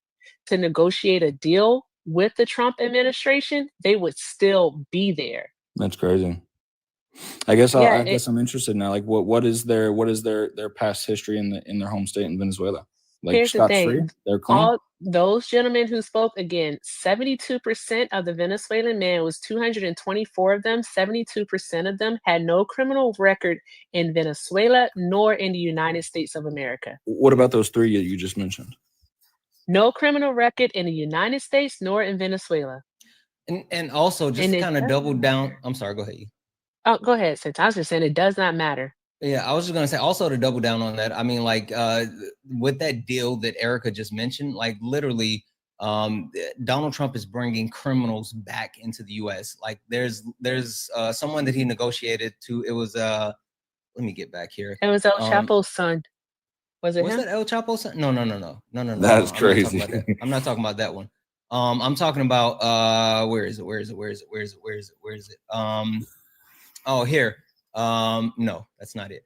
to negotiate a deal with the Trump administration, they would still be there. That's crazy. I guess I guess I'm interested now. Like, what is their past history in their home state in Venezuela? Like, here's the thing. scot-free? They're clean? All those gentlemen who spoke, again, 72% of the Venezuelan men, was 224 of them, 72% of them had no criminal record in Venezuela nor in the United States of America. What about those 3 you just mentioned? No criminal record in the United States nor in Venezuela. And also, just to kind of double down. I'm sorry, go ahead. Oh, go ahead, Santana. I was just saying it does not matter. Yeah, I was just gonna say also to double down on that. I mean, like with that deal that Erica just mentioned, like literally, Donald Trump is bringing criminals back into the U.S. Like there's someone that he negotiated to. It was let me get back here. It was El Chapo's son. Was it Was him? that El Chapo's son? No. That's I'm crazy. not talking about that. I'm not talking about that one. I'm talking about where is it? Oh, here. No, that's not it.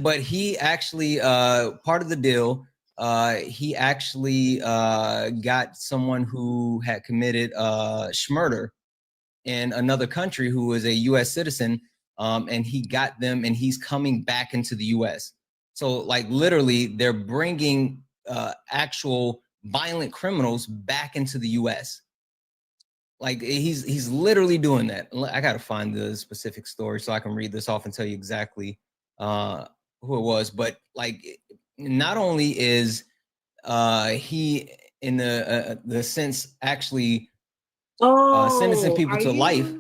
But he actually part of the deal, he actually got someone who had committed schmurder in another country who was a US citizen, and he got them and he's coming back into the US. So like literally they're bringing actual violent criminals back into the US. Like he's literally doing that. I gotta find the specific story so I can read this off and tell you exactly who it was. But like, not only is he in the sense actually sentencing people to life.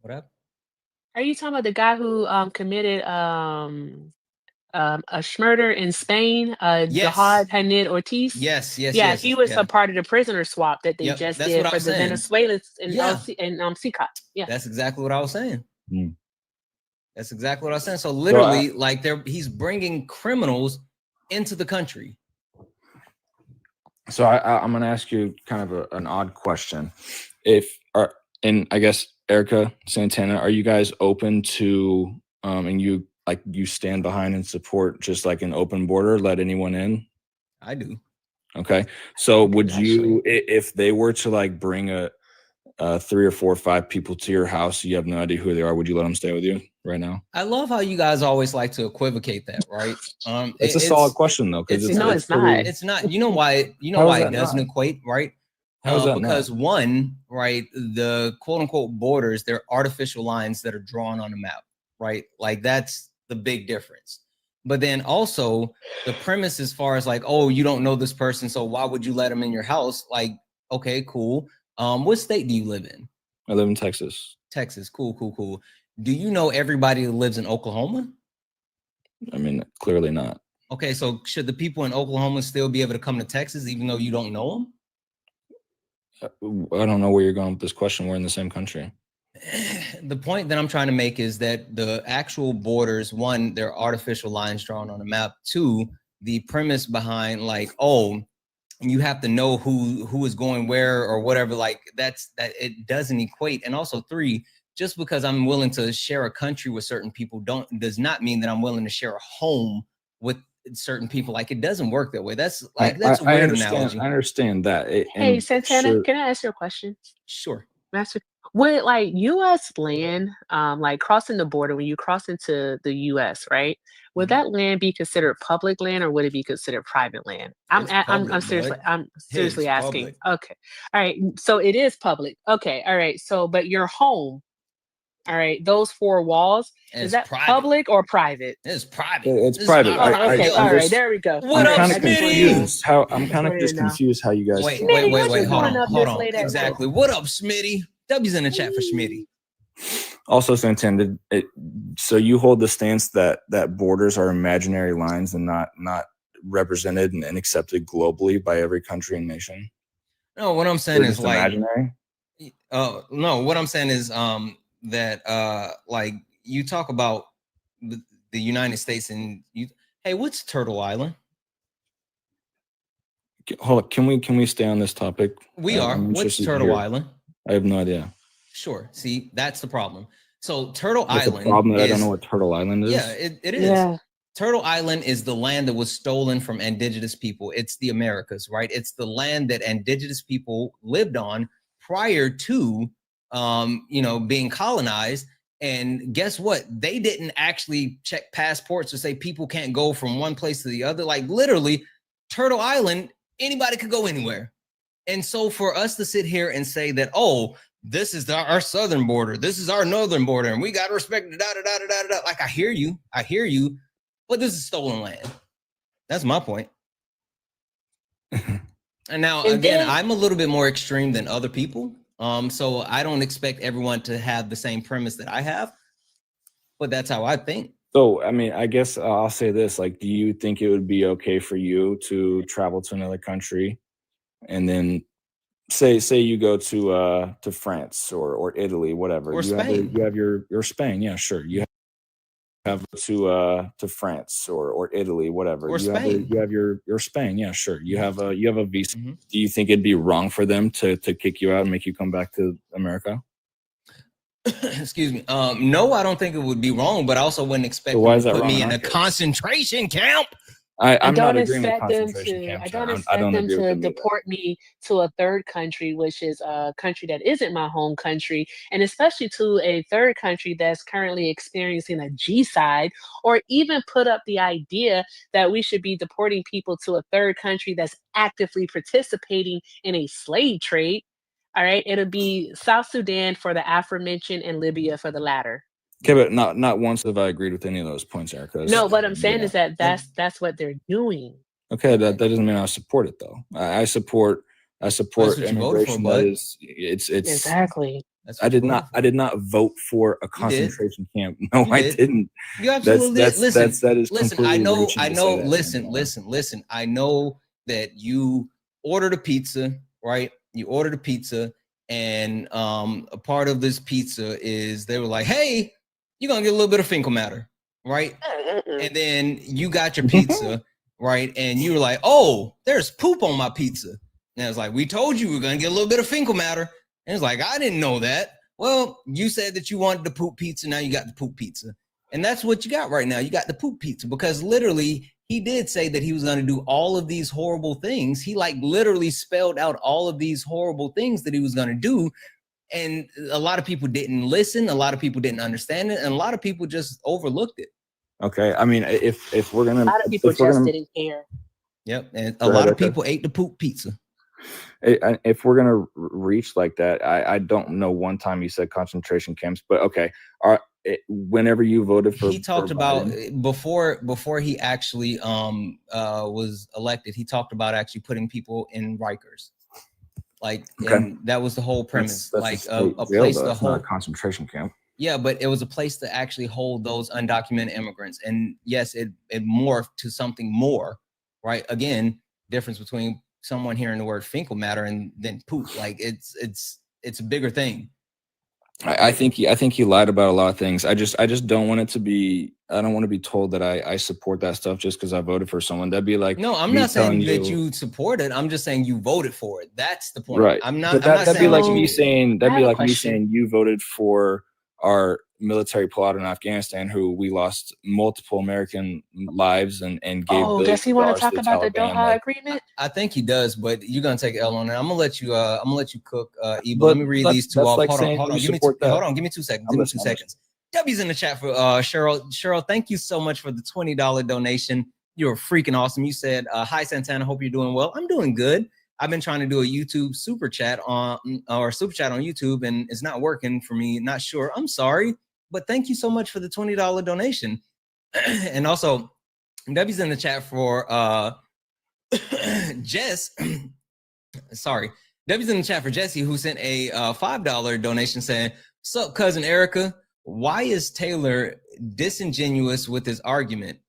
What up? Are you talking about the guy who committed a murder in Spain, Yes. Doha Hanid Ortiz? Yes. Yeah, he was Yeah. a part of the prisoner swap that they Yep, just that's did what I for was the saying. Venezuelans in Yeah. CICOT. Yeah. That's exactly what I was saying. Mm. That's exactly what I was saying. So literally, like he's bringing criminals into the country. So I'm going to ask you kind of an odd question. And I guess Erica, Santana, are you guys open to and you stand behind and support just like an open border, let anyone in? I do. Okay. So would you, if they were to like bring a 3 or 4 or 5 people to your house, you have no idea who they are, would you let them stay with you right now? I love how you guys always like to equivocate that, right? It's a solid question though, because it's not. It's not. You know why? You know why it doesn't equate, right? How is that because not? one, right, the quote unquote borders, they're artificial lines that are drawn on the map, right? Like that's the big difference. But then also the premise as far as like, oh, you don't know this person, so why would you let them in your house? Like, okay, cool. What state do you live in? I live in Texas. Texas. Cool. Do you know everybody that lives in Oklahoma? I mean, clearly not. Okay, so should the people in Oklahoma still be able to come to Texas even though you don't know them? I don't know where you're going with this question. We're in the same country. The point that I'm trying to make is that the actual borders, one, they're artificial lines drawn on a map. Two, the premise behind like, oh, you have to know who is going where or whatever, like that it doesn't equate. And also three, just because I'm willing to share a country with certain people does not mean that I'm willing to share a home with certain people. Like it doesn't work that way. That's like that's a weird analogy. I understand that. Hey, Santana, can I ask you a question? Sure. Master, would like U.S. land, like crossing the border when you cross into the U.S., right? Would that land be considered public land or would it be considered private land? I'm seriously asking. Okay, all right. So it is public. Okay, all right. So, but your home, all right, those 4 walls, is that public or private? It's private. It's private. Okay, all right, there we go. What up, Smitty? I'm kind of just confused how you guys. Wait. Hold on. Exactly. What up, Smitty? W's in the chat for Smitty. Also, Santana, so you hold the stance that borders are imaginary lines and not represented and accepted globally by every country and nation? No, what I'm saying is like imaginary. No, what I'm saying is that like you talk about the United States and you. Hey, what's Turtle Island? Hold on, can we stay on this topic? We are. What's Turtle Island? I have no idea. Sure. See, that's the problem. So Turtle That's Island. The problem that I don't know what Turtle Island is. Yeah, it is. Yeah. Turtle Island is the land that was stolen from indigenous people. It's the Americas, right? It's the land that indigenous people lived on prior to, being colonized. And guess what? They didn't actually check passports to say people can't go from one place to the other. Like literally, Turtle Island, anybody could go anywhere. And so for us to sit here and say that, oh, this is our southern border, this is our northern border, and we got to respect the like I hear you, but this is stolen land. That's my point. And now again, I'm a little bit more extreme than other people. So I don't expect everyone to have the same premise that I have, but that's how I think. So, I mean, I guess I'll say this, like, do you think it would be okay for you to travel to another country and then say you go to France or Italy, whatever. Or Spain. You have your Spain, yeah, sure. You have to France or Italy, whatever. Or Spain. You have your Spain, yeah, sure. You have a visa. Do you think it'd be wrong for them to kick you out and make you come back to America? Excuse me. No, I don't think it would be wrong, but I also wouldn't expect So why them is to that put wrong me in in our a case? concentration camp. I'm not don't agreeing with expect them concentration to. I camps. don't I expect don't them agree with to them either. deport me to a third country, which is a country that isn't my home country, and especially to a third country that's currently experiencing a G-side, or even put up the idea that we should be deporting people to a third country that's actively participating in a slave trade. All right, it'll be South Sudan for the aforementioned and Libya for the latter. Okay, but not once have I agreed with any of those points, Erica. No, what I'm saying Yeah. is that that's what they're doing. Okay, that doesn't mean I support it though. I support That's what you voted for, immigration that bud. is it's Exactly. That's I what you did voted not I did not vote for a You did. concentration camp. No, You I did. didn't. You absolutely did. Listen, that is listen. completely I know. reaching I to know. say that, Listen. Santana. I know that you ordered a pizza, right? You ordered a pizza, and a part of this pizza is they were like, "Hey, you're gonna get a little bit of fecal matter, right?" And then you got your pizza, right? And you were like, "Oh, there's poop on my pizza." And it's like, "We told you we were gonna get a little bit of fecal matter." And it's like, "I didn't know that." Well, you said that you wanted the poop pizza. Now you got the poop pizza. And that's what you got right now. You got the poop pizza, because literally he did say that he was going to do all of these horrible things. He like literally spelled out all of these horrible things that he was going to do. And a lot of people didn't listen. A lot of people didn't understand it. And a lot of people just overlooked it. Okay. I mean, if we're gonna A lot of people just didn't care. Yep. And a lot of people ate the poop pizza. If we're gonna reach like that, I don't know one time you said concentration camps, but okay. Whenever you voted for, he talked for about Biden, before he actually was elected, he talked about actually putting people in Rikers, like, and that was the whole premise. that's like a a jail, place though. to It's not a hold. concentration camp. Yeah, but it was a place to actually hold those undocumented immigrants. And yes, it morphed to something more, right? Again, difference between someone hearing the word fecal matter and then poop. Like it's a bigger thing. I think he lied about a lot of things. I just don't want it to be. I don't want to be told that I support that stuff just because I voted for someone. That'd be like, no, I'm not saying that you support it. I'm just saying you voted for it. That's the point. Right. I'm not. But I'm not that'd be saying like that me you, saying. I That'd be have a like me question. saying you voted for our military pullout in Afghanistan, who we lost multiple American lives and gave Oh, billions does he of want dollars to talk to the about the Taliban. Doha Like, agreement? I think he does, but you're gonna take L on it. I'm gonna let you. I'm gonna let you cook. Eba, but let me read these two that's off. like Hold on. saying Hold on. you Give me support two. that. Hold on. Give me 2 seconds. Give me 2 seconds. W's in the chat for Cheryl. Cheryl, thank you so much for the $20 donation. You're freaking awesome. You said, "Hi Santana, hope you're doing well." I'm doing good. I've been trying to do a YouTube super chat on YouTube, and it's not working for me. Not sure. I'm sorry, but thank you so much for the $20 donation. And also, W's in the chat for Jess. Sorry, W's in the chat for Jesse, who sent a $5 donation saying, "Sup, cousin Erica? Why is Taylor disingenuous with his argument?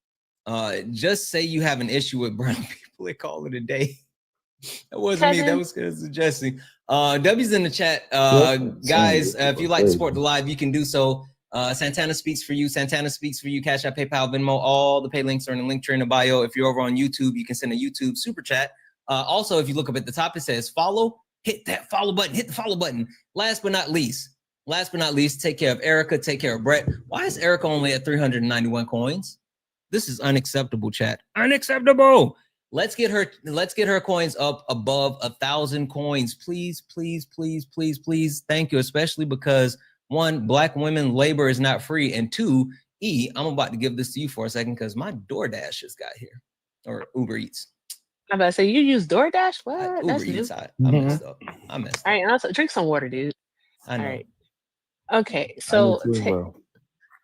Just say you have an issue with brown people and call it a day." That wasn't me. That was Jesse. W's in the chat. Guys, if you'd like to support the live, you can do so. Santana Speaks for You. Santana Speaks for You. Cash App, PayPal, Venmo. All the pay links are in the link tree in the bio. If you're over on YouTube, you can send a YouTube super chat. Also, if you look up at the top, it says follow. Hit that follow button. Hit the follow button. Last but not least, take care of Erica. Take care of Brett. Why is Erica only at 391 coins? This is unacceptable, chat. Unacceptable. Let's get her coins up above 1,000 coins, please, please, please, please, please. Thank you, especially because 1, Black women labor is not free, and 2, I'm about to give this to you for a second because my DoorDash just got here, or Uber Eats. I'm about to say, you use DoorDash? What? Uber That's Eats. new. I messed up. All right, and also drink some water, dude. I know. All right. Okay, so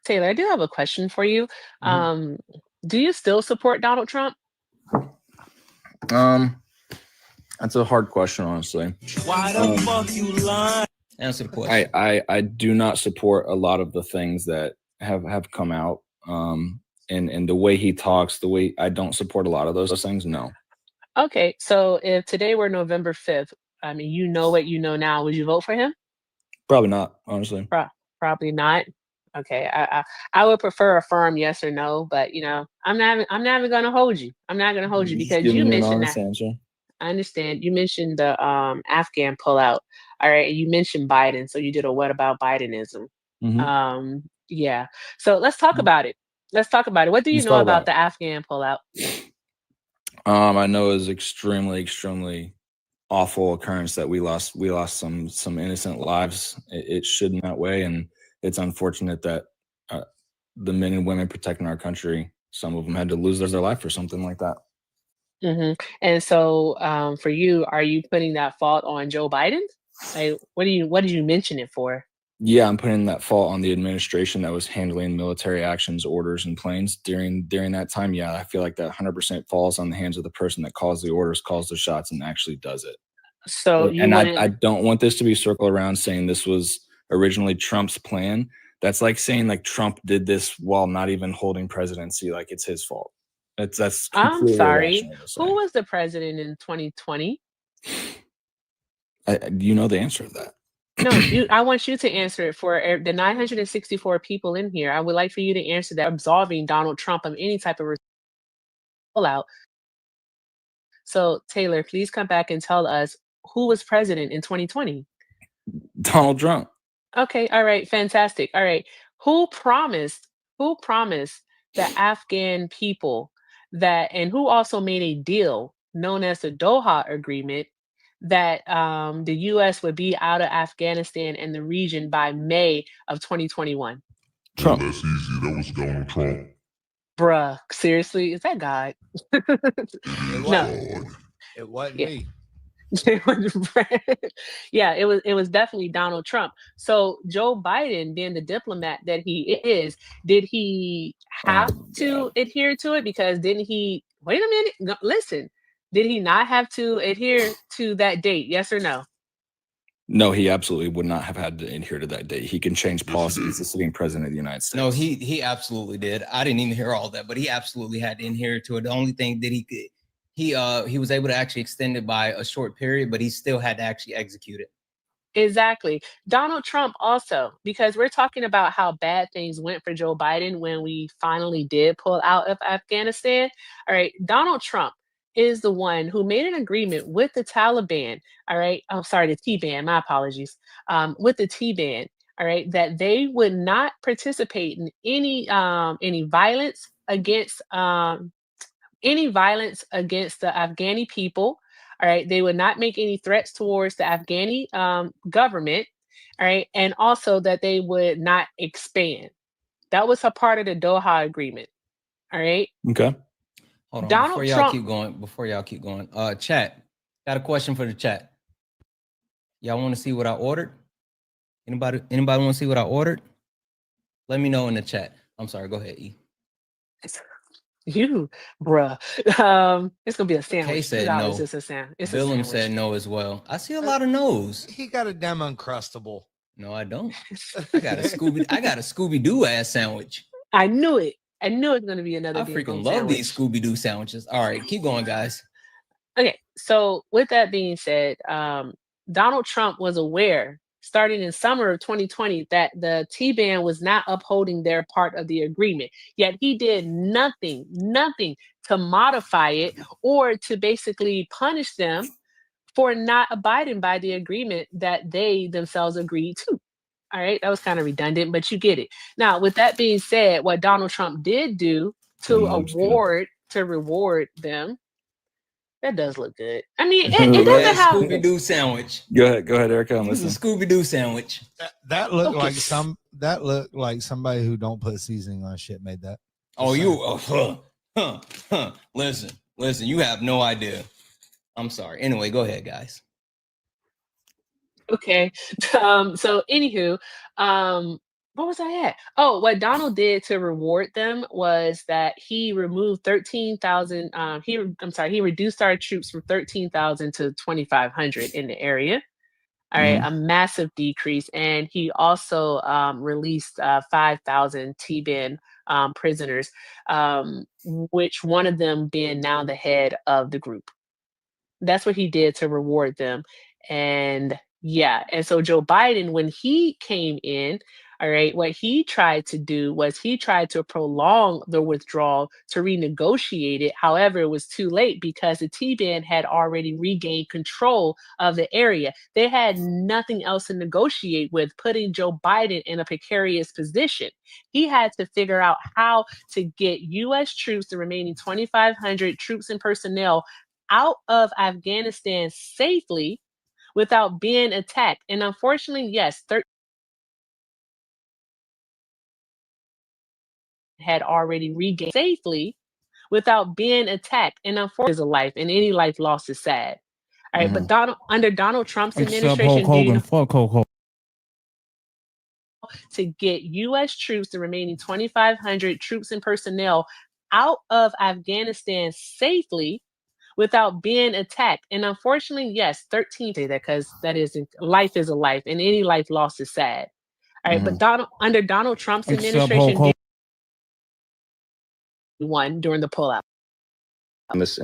Taylor, I do have a question for you. Do you still support Donald Trump? That's a hard question, honestly. Why the fuck you lying? Answer the question. I do not support a lot of the things that have come out And the way he talks, the way I don't support a lot of those things. No, Okay, so if today were November 5th, I mean, you know what you know now, would you vote for him? probably not, honestly. Probably not. Okay, I would prefer a firm yes or no, but I'm not even gonna hold you. I'm not gonna hold you You're just because you giving me an mentioned honest that. answer. I understand. You mentioned the Afghan pullout. All right, and you mentioned Biden, so you did a what about Bidenism? Hmm. Yeah. So let's talk about it. Let's talk about it. What do you Let's know talk about about the Afghan pullout? it. I know it's extremely awful occurrence that we lost some innocent lives. It shouldn't that way, and it's unfortunate that uh, the men and women protecting our country, some of them had to lose their life for something like that. And so, for you, are you putting that fault on Joe Biden? Like, what did you mention it for? Yeah, I'm putting that fault on the administration that was handling military actions, orders, and planes during that time. Yeah, I feel like that 100% falls on the hands of the person that calls the orders, calls the shots, and actually does it. So you And I wouldn't. don't want this to be circled around saying this was originally Trump's plan. That's like saying like Trump did this while not even holding presidency, like it's his fault. That's I'm completely sorry. irrational to say. Who was the president in 2020? You know the answer to that. No, I want you to answer it for the 964 people in here. I would like for you to answer that, absolving Donald Trump of any type of pullout. So, Taylor, please come back and tell us who was president in 2020. Donald Trump. Okay, all right, fantastic. All right. Who promised who promised the Afghan people that, and who also made a deal known as the Doha Agreement, that the US would be out of Afghanistan and the region by May of 2021? Trump. That's easy. That was Donald Trump. Bruh, seriously, is that God? It No. was It wasn't Yeah. me. Yeah, it was definitely Donald Trump. So Joe Biden, being the diplomat that he is, did he have to adhere to it? Because didn't he? Wait a minute, listen. Did he not have to adhere to that date? Yes or no? No, he absolutely would not have had to adhere to that date. He can change policy as the sitting president of the United States. No, he absolutely did. I didn't even hear all that, but he absolutely had to adhere to it. The only thing that he was able to actually extend it by a short period, but he still had to actually execute it. Exactly. Donald Trump also, because we're talking about how bad things went for Joe Biden when we finally did pull out of Afghanistan. All right. Donald Trump is the one who made an agreement with the Taliban. All right. Oh, sorry, the T-Ban. My apologies. With the T-Ban. All right. That they would not participate in any violence against the Afghani people. All right, they would not make any threats towards the Afghani government. All right, and also that they would not expand. That was a part of the Doha Agreement. All right. Okay. Hold on, Donald before y'all Trump. keep going, chat, got a question for the chat. Y'all want to see what I ordered? Anybody want to see what I ordered? Let me know in the chat. I'm sorry, go ahead, E. You, bruh. It's gonna be a Kay sandwich. said $2. no. It's a sandwich. It's a Billum sandwich. said no as well. I see a lot of no's. He got a damn Uncrustable. No, I don't. I got a Scooby-Doo ass sandwich. I knew it. I knew it's gonna be another. I freaking love these Scooby-Doo sandwiches. All right, keep going, guys. Okay, so with that being said, Donald Trump was aware, starting in summer of 2020, that the T-Ban was not upholding their part of the agreement. Yet he did nothing to modify it or to basically punish them for not abiding by the agreement that they themselves agreed to. All right, that was kind of redundant, but you get it. Now, with that being said, what Donald Trump did do to reward them, that does look good. I mean, it doesn't have Scooby-Doo sandwich. Go ahead, Erica. I'm This is listening. a Scooby-Doo sandwich. That looked like somebody who don't put seasoning on shit made that. Oh, listen, you have no idea. I'm sorry. Anyway, go ahead, guys. Okay. So anywho, what was I at? Oh, what Donald did to reward them was that he removed 13,000. He reduced our troops from 13,000 to 2,500 in the area. All right, a massive decrease. And he also released 5,000 T-ban prisoners, which one of them being now the head of the group. That's what he did to reward them. And yeah, and so Joe Biden, when he came in, all right, what he tried to do was he tried to prolong the withdrawal to renegotiate it. However, it was too late because the T-ban had already regained control of the area. They had nothing else to negotiate with, putting Joe Biden in a precarious position. He had to figure out how to get U.S. troops, the remaining 2,500 troops and personnel, out of Afghanistan safely without being attacked. And unfortunately, yes, had already regained safely without being attacked. And unfortunately, is a life, and any life lost is sad. All right, but under Donald Trump's administration, Fuck Hulk Hogan. to get U.S. troops, the remaining 2,500 troops and personnel, out of Afghanistan safely without being attacked. And unfortunately, yes, 13 say that because that is life is a life, and any life lost is sad. All right, but under Donald Trump's administration, won during the pullout. On this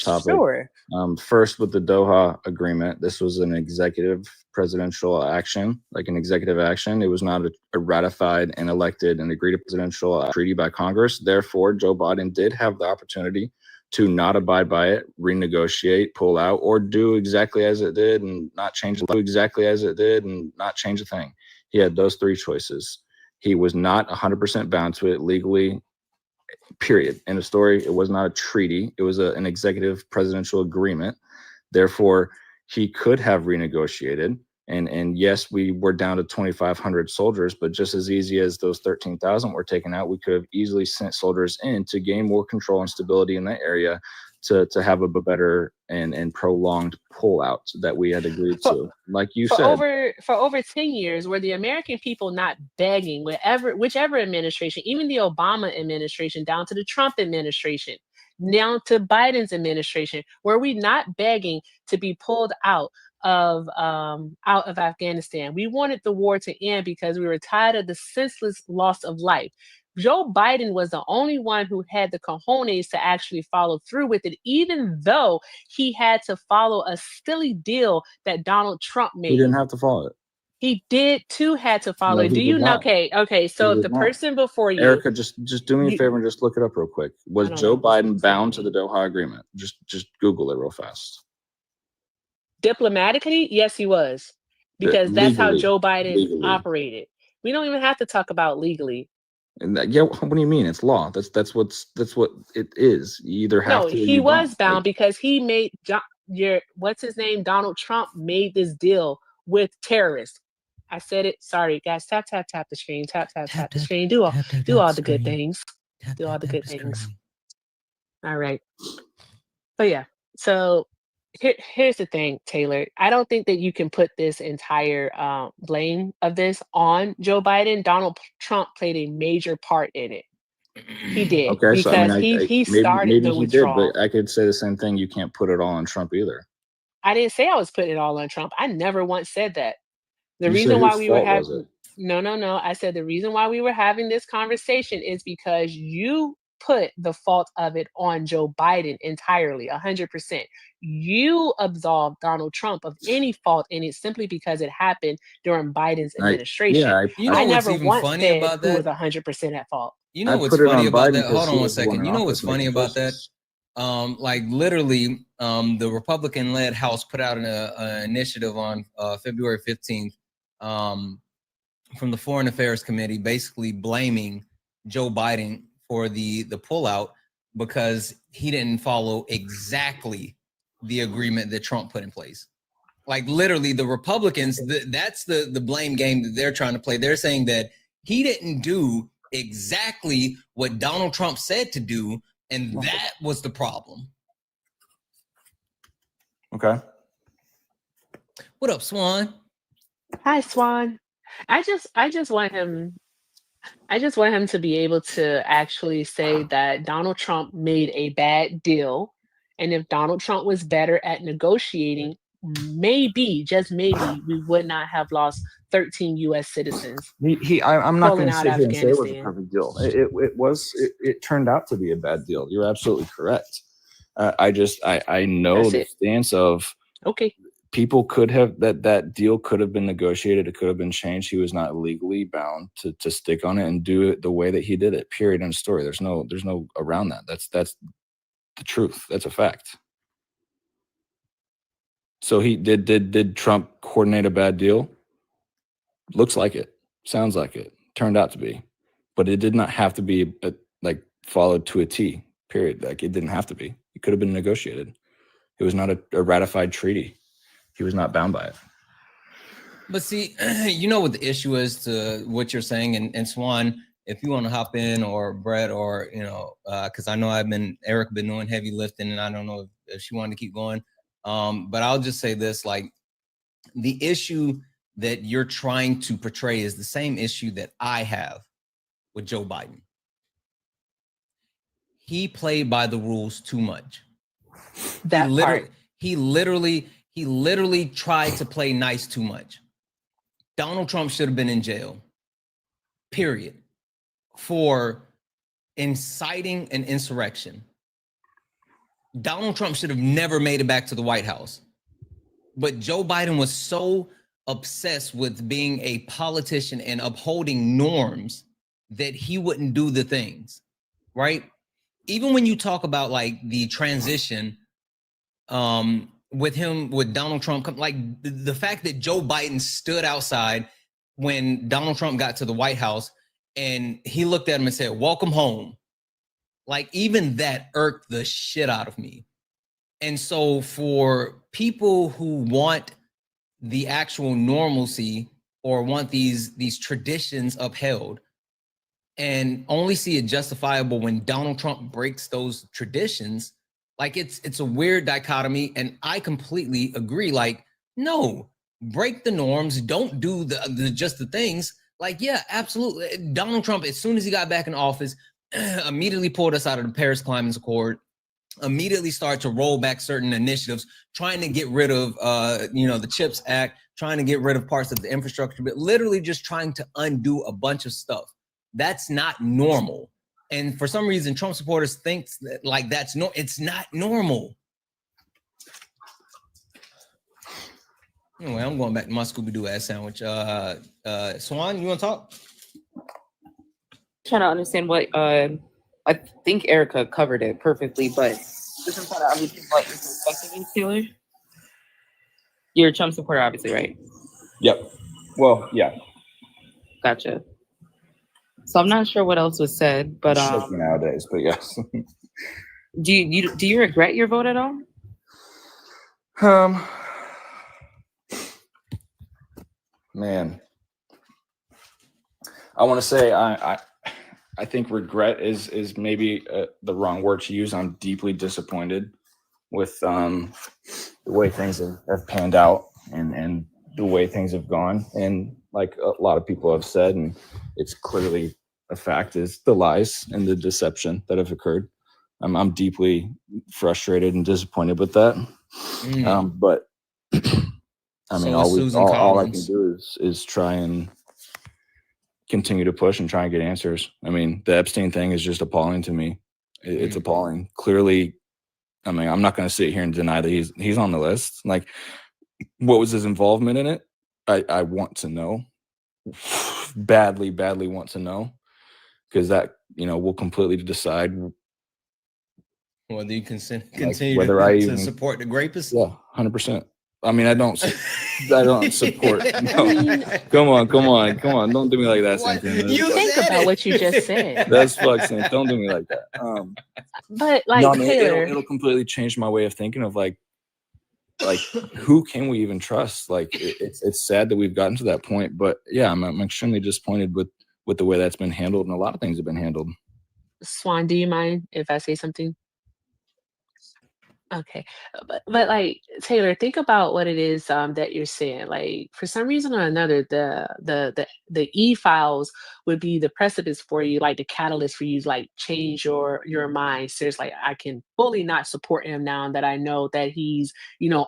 topic. Sure. First, with the Doha agreement, this was an executive presidential action, like an executive action. It was not a ratified and elected and agreed to presidential treaty by Congress. Therefore, Joe Biden did have the opportunity to not abide by it, renegotiate, pull out, or do exactly as it did and not change. Do exactly as it did and not change a thing. He had those three choices. He was not 100% bound to it legally. Period. End of story. It was not a treaty. It was an executive presidential agreement. Therefore, he could have renegotiated. And yes, we were down to 2,500 soldiers, but just as easy as those 13,000 were taken out, we could have easily sent soldiers in to gain more control and stability in that area to have a better and prolonged pullout that we had agreed to. Like you said, for over 10 years, were the American people not begging, whichever administration, even the Obama administration, down to the Trump administration, down to Biden's administration, were we not begging to be pulled out of Afghanistan? We wanted the war to end because we were tired of the senseless loss of life. Joe Biden was the only one who had the cojones to actually follow through with it, even though he had to follow a silly deal that Donald Trump made. he didn't have to follow it. He did too had to follow No, it. he Do you did know? not. Okay. So He if did the not. person before you, Erica, just do me a favor and just look it up real quick. Was don't Joe know. Biden bound to the Doha agreement? Just Google it real fast. diplomatically, yes, he was, because that's how Legally. Joe Biden Legally. operated. We don't even have to talk about legally. And yeah, what do you mean? It's law. That's what it is. You either have No, to. Or he you was don't. bound because he made what's his name? Donald Trump made this deal with terrorists. I said it. Sorry, guys. Tap the screen. Tap the screen. Do all the good things. Do all the good things. All right. But yeah. So here's the thing, Taylor. I don't think that you can put this entire blame of this on Joe Biden. Donald Trump played a major part in it. He did. Okay, so I mean, he maybe started the he withdrawal. did, but I could say the same thing. You can't put it all on Trump either. I didn't say I was putting it all on Trump. I never once said that. The You reason said why whose we were fault was having it? no. I said the reason why we were having this conversation is because you put the fault of it on Joe Biden entirely, 100%. You absolved Donald Trump of any fault in it simply because it happened during Biden's administration. I never once said who was 100% at fault. You know what's funny about that? Hold on one second. You know what's funny about that? Like literally, the Republican-led House put out an initiative on February 15th from the Foreign Affairs Committee, basically blaming Joe Biden for the pullout because he didn't follow exactly the agreement that Trump put in place. Like literally, the Republicans, that's the blame game that they're trying to play. They're saying that he didn't do exactly what Donald Trump said to do, and that was the problem. Okay. What up, Swan? Hi, Swan. I just want him to be able to actually say that Donald Trump made a bad deal, and if Donald Trump was better at negotiating, maybe, just maybe, we would not have lost 13 U.S. citizens. I'm not going pulling to out sit here and say it was a Afghanistan. perfect deal. It turned out to be a bad deal. You're absolutely correct. I know That's the it. stance of Okay. people could have that deal could have been negotiated. It could have been changed. He was not legally bound to stick on it and do it the way that he did it. Period. End of story. There's no around that. That's the truth. That's a fact. So he did Trump coordinate a bad deal? Looks like it. Sounds like it. Turned out to be. But it did not have to be like followed to a T. Period. Like it didn't have to be. It could have been negotiated. It was not a ratified treaty. He was not bound by it. But see, you know what the issue is to what you're saying, and Swan, if you want to hop in, or Brett, or because I know Eric been doing heavy lifting, and I don't know if she wanted to keep going. But I'll just say this: like, the issue that you're trying to portray is the same issue that I have with Joe Biden. He played by the rules too much. He literally tried to play nice too much. Donald Trump should have been in jail, period, for inciting an insurrection. Donald Trump should have never made it back to the White House. But Joe Biden was so obsessed with being a politician and upholding norms that he wouldn't do the things, right? Even when you talk about like the transition with Donald Trump, like the fact that Joe Biden stood outside when Donald Trump got to the White House and he looked at him and said, "Welcome home." Like, even that irked the shit out of me. And so for people who want the actual normalcy or want these traditions upheld and only see it justifiable when Donald Trump breaks those traditions, like it's a weird dichotomy. And I completely agree. Like, no, break the norms. Don't do the things. Like, yeah, absolutely. Donald Trump, as soon as he got back in office, immediately pulled us out of the Paris Climate Accord, immediately started to roll back certain initiatives, trying to get rid of, the CHIPS Act, trying to get rid of parts of the infrastructure, but literally just trying to undo a bunch of stuff. That's not normal. And for some reason, Trump supporters think that like it's not normal. Anyway, I'm going back to my Scooby-Doo ass sandwich. Swan, you want to talk? Trying to understand what I think Erica covered it perfectly, but just in front of everything, what your perspective is, Taylor? You're a Trump supporter, obviously, right? Yep. Well, yeah. Gotcha. So I'm not sure what else was said, but nowadays, but yes. do you regret your vote at all? Man, I want to say I think regret is maybe the wrong word to use. I'm deeply disappointed with the way things have panned out and the way things have gone. And like a lot of people have said, and it's clearly a fact, is the lies and the deception that have occurred. I'm deeply frustrated and disappointed with that. But I mean, all I can do is try and continue to push and try and get answers. I mean, the Epstein thing is just appalling to me. It's appalling. Clearly, I mean, I'm not going to sit here and deny that he's on the list. Like, what was his involvement in it? I want to know. Badly want to know, because that will completely decide whether you continue whether to support the rapists. Yeah, 100%. I mean, I don't support. No. Come on. Don't do me like that, Santana. Think about what you just said. That's fucking. Don't do me like that. But like, no, I mean, Taylor, it'll completely change my way of thinking of like who can we even trust? Like, it's sad that we've gotten to that point, but yeah, I'm extremely disappointed with the way that's been handled, and a lot of things have been handled. Swan, do you mind if I say something? Okay, but like Taylor, think about what it is that you're saying. Like for some reason or another, the e files would be the precipice for you, like the catalyst for you to like change your mind. So it's like I can fully not support him now that I know that he's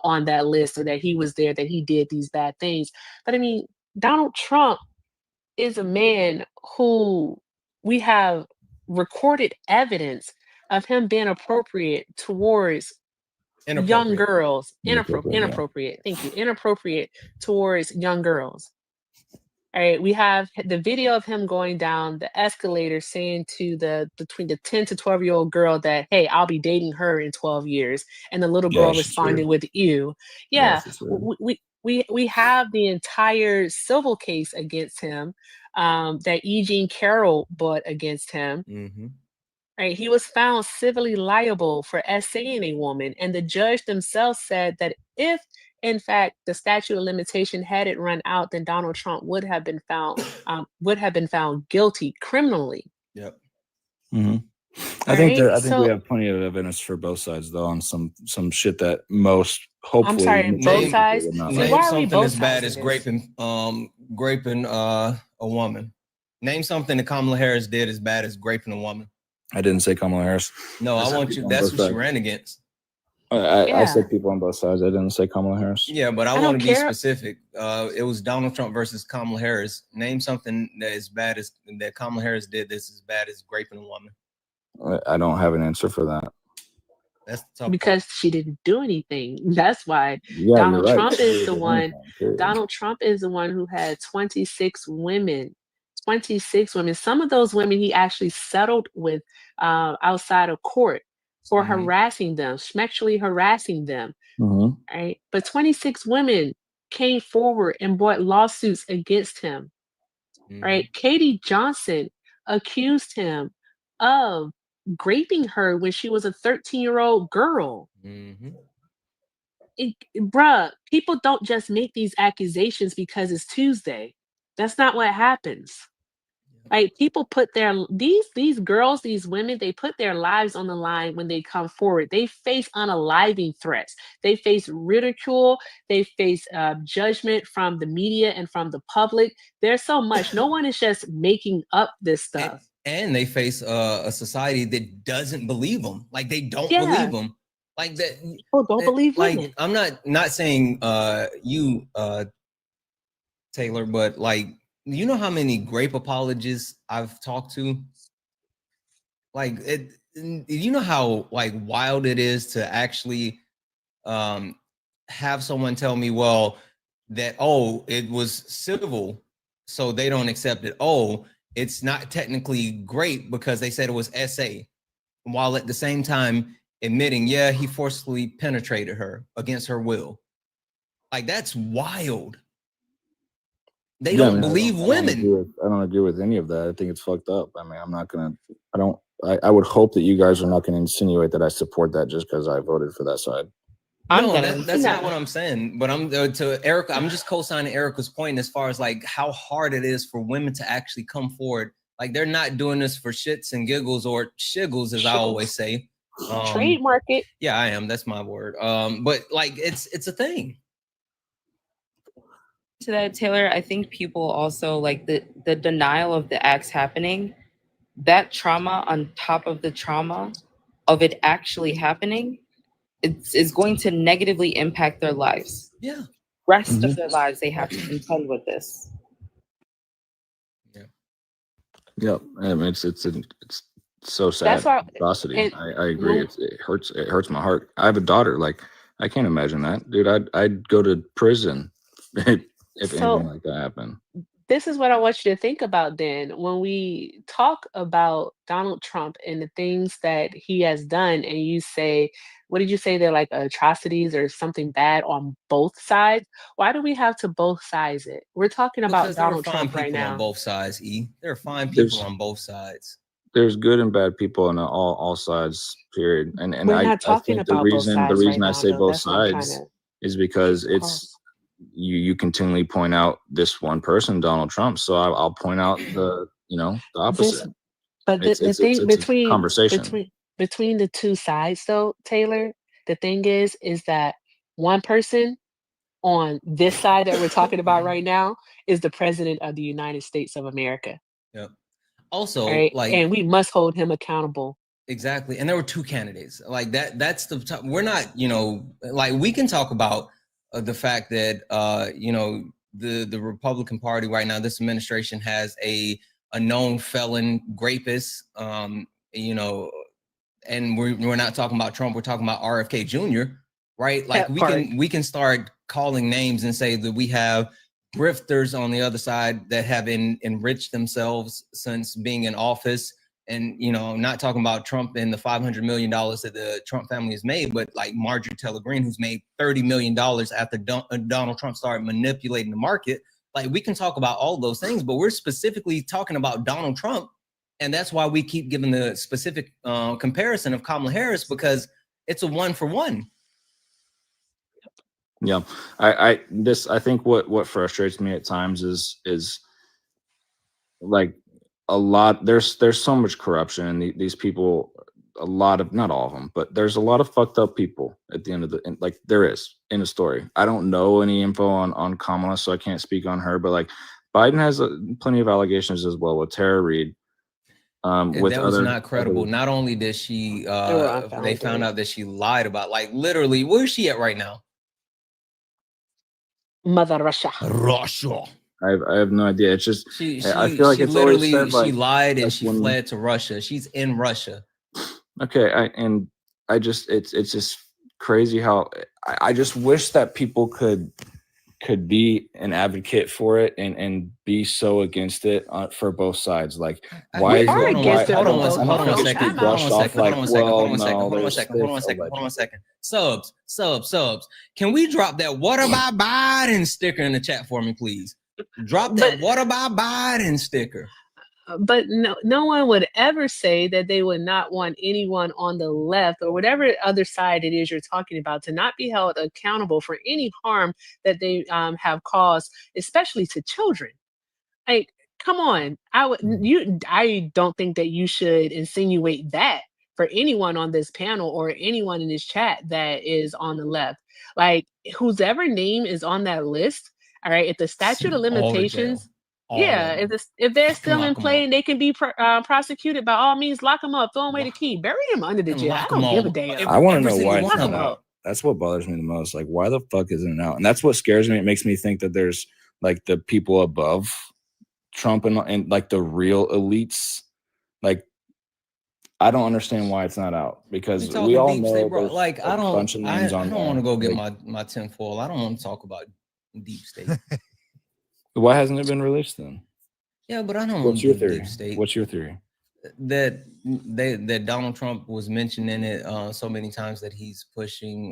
on that list or that he was there, that he did these bad things. But I mean, Donald Trump is a man who we have recorded evidence of him being appropriate towards young Inappropriate. girls. Inappropriate, yeah. Inappropriate. Thank you. Inappropriate towards young girls. All right, we have the video of him going down the escalator saying to between the 10 to 12-year-old girl that, hey, I'll be dating her in 12 years. And the little girl Yeah, she's weird. responding with you. Yeah, Yeah, she's weird. we have the entire civil case against him that E. Jean Carroll brought against him. Mm-hmm. Right, he was found civilly liable for essaying a woman, and the judge themselves said that if, in fact, the statute of limitation hadn't run out, then Donald Trump would have been found guilty criminally. Yep. Mm-hmm. I All think right, we so have plenty of evidence for both sides, though, on some shit that most hopefully. I'm sorry, both sides. would not So like. why are we something both as bad sides as in this? raping a woman. Name something that Kamala Harris did as bad as raping a woman. I didn't say Kamala Harris. No, I want you. That's what she ran against. I Yeah. said people on both sides. I didn't say Kamala Harris. Yeah, but I I want don't to be care. specific. It was Donald Trump versus Kamala Harris. Name something that is bad as that Kamala Harris did that's as bad as raping a woman. I don't have an answer for that. That's the tough Because she didn't do anything. That's why Yeah, Donald you're right. Trump She is didn't the do one. anything, period. Donald Trump is the one who had 26 women. 26 women. Some of those women he actually settled with outside of court for harassing them, sexually harassing them. Mhm. Right? But 26 women came forward and brought lawsuits against him. Right? Katie Johnson accused him of raping her when she was a 13-year-old girl. Bruh, people don't just make these accusations because it's Tuesday. That's not what happens. Like people put these girls, these women, they put their lives on the line when they come forward. They face unaliving threats. They face ridicule. They face judgment from the media and from the public. There's so much. No one is just making up this stuff. And they face a society that doesn't believe them. Like they don't Yeah. believe them. Like that. People don't believe like women. I'm not saying you Taylor, but like you know how many grape apologists I've talked to? Like it, you know how like wild it is to actually have someone tell me, well, that it was civil, so they don't accept it. It's not technically great because they said it was SA, while at the same time admitting, yeah, he forcefully penetrated her against her will. Like that's wild. They don't believe women. I don't agree with any of that. I think it's fucked up. I mean, I would hope that you guys are not going to insinuate that I support that just because I voted for that side. That's not what I'm saying. But I'm to Erica. I'm just co-signing Erica's point as far as like how hard it is for women to actually come forward. Like they're not doing this for shits and giggles or shiggles, as I always say. Trademark it. Yeah, I am. That's my word. But like it's a thing. To that, Taylor, I think people also like the denial of the acts happening, that trauma on top of the trauma of it actually happening, it's going to negatively impact their lives. Yeah. Rest of their lives, they have to contend with this. Yep. I mean, it's so sad. That's why atrocity. I agree. It hurts my heart. I have a daughter. Like I can't imagine that, dude. I'd go to prison if anything like that happened. This is what I want you to think about then. When we talk about Donald Trump and the things that he has done, and you say, what did you say? They're like atrocities or something bad on both sides. Why do we have to both sides it? We're talking about Donald Trump right now. On both sides, there are fine people on both sides. There's good and bad people on all sides. Period. And we're not talking about the reason I say both sides sides is because it's. You continually point out this one person, Donald Trump. So I'll point out the opposite. But the thing it's between conversation between the two sides, though, Taylor, the thing is that one person on this side that we're talking about right now is the president of the United States of America. Yep. All Also, right. like And we must hold him accountable. exactly, and there were two candidates like that. That's the top. We're not, like we can talk about the fact that the Republican Party right now, this administration has a known felon rapist, and we're not talking about Trump. We're talking about RFK Jr. Right? Like we can start calling names and say that we have grifters on the other side that have enriched themselves since being in office. And not talking about Trump and the $500 million that the Trump family has made, but like Marjorie Taylor Greene, who's made $30 million after Donald Trump started manipulating the market. Like we can talk about all those things, but we're specifically talking about Donald Trump. And that's why we keep giving the specific comparison of Kamala Harris, because it's a 1-for-1. Yeah, I think what frustrates me at times is like a lot. There's so much corruption, and these people, a lot of, not all of them, but there's a lot of fucked up people at the end of like there is in the story. I don't know any info on Kamala, so I can't speak on her. But like Biden has plenty of allegations as well with Tara Reid. With that was not credible. Not only did she, they found out that she lied about, like literally, where's she at right now? Mother Russia. I have no idea. It's just I feel like she it's literally always said, like, she lied and like she when, fled to Russia. She's in Russia. Okay, it's just crazy how I just wish that people could be an advocate for it and be so against it for both sides. Like, why is it? Hold on one second. Subs. Can we drop that "What about Biden" sticker in the chat for me, please? Drop that "What about Biden" sticker. But no one would ever say that they would not want anyone on the left or whatever other side it is you're talking about to not be held accountable for any harm that they have caused, especially to children. Like, come on. I don't think that you should insinuate that for anyone on this panel or anyone in this chat that is on the left. Like, whoever name is on that list, all right, if the statute of limitations, if they're still in play and they can be prosecuted, by all means, lock them up, throw away the key, bury them under the jail. I don't give a damn. I want to know why it's not out. That's what bothers me the most. Like, why the fuck isn't it out? And that's what scares me. It makes me think that there's like the people above Trump and like the real elites. Like, I don't understand why it's not out, because we all know bro. Like, I don't want to go get my tinfoil. I don't want to talk about deep state. Why hasn't it been released then? Yeah, but I don't. What's your theory? Deep state. What's your theory? That Donald Trump was mentioned in it so many times that he's pushing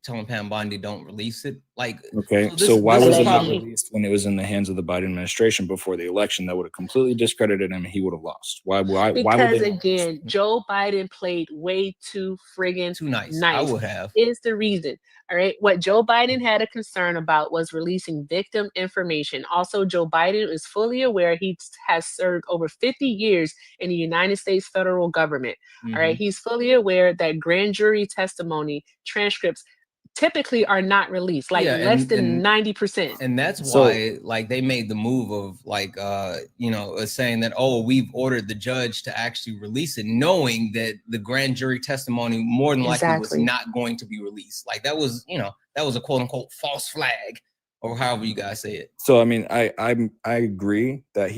telling Pam Bondi don't release it. Like, okay, so why was it not released when it was in the hands of the Biden administration before the election? That would have completely discredited him and he would have lost. Why would because they again, Joe Biden played way too friggin' nice. I would have. Is the reason. All right. What Joe Biden had a concern about was releasing victim information. Also, Joe Biden is fully aware he has served over 50 years in the United States federal government. Mm-hmm. All right. He's fully aware that grand jury testimony transcripts typically are not released, like less than 90%. And that's why like they made the move of like saying that, oh, we've ordered the judge to actually release it, knowing that the grand jury testimony more than likely was not going to be released. Like that was a quote unquote false flag, or however you guys say it. So I mean, I agree that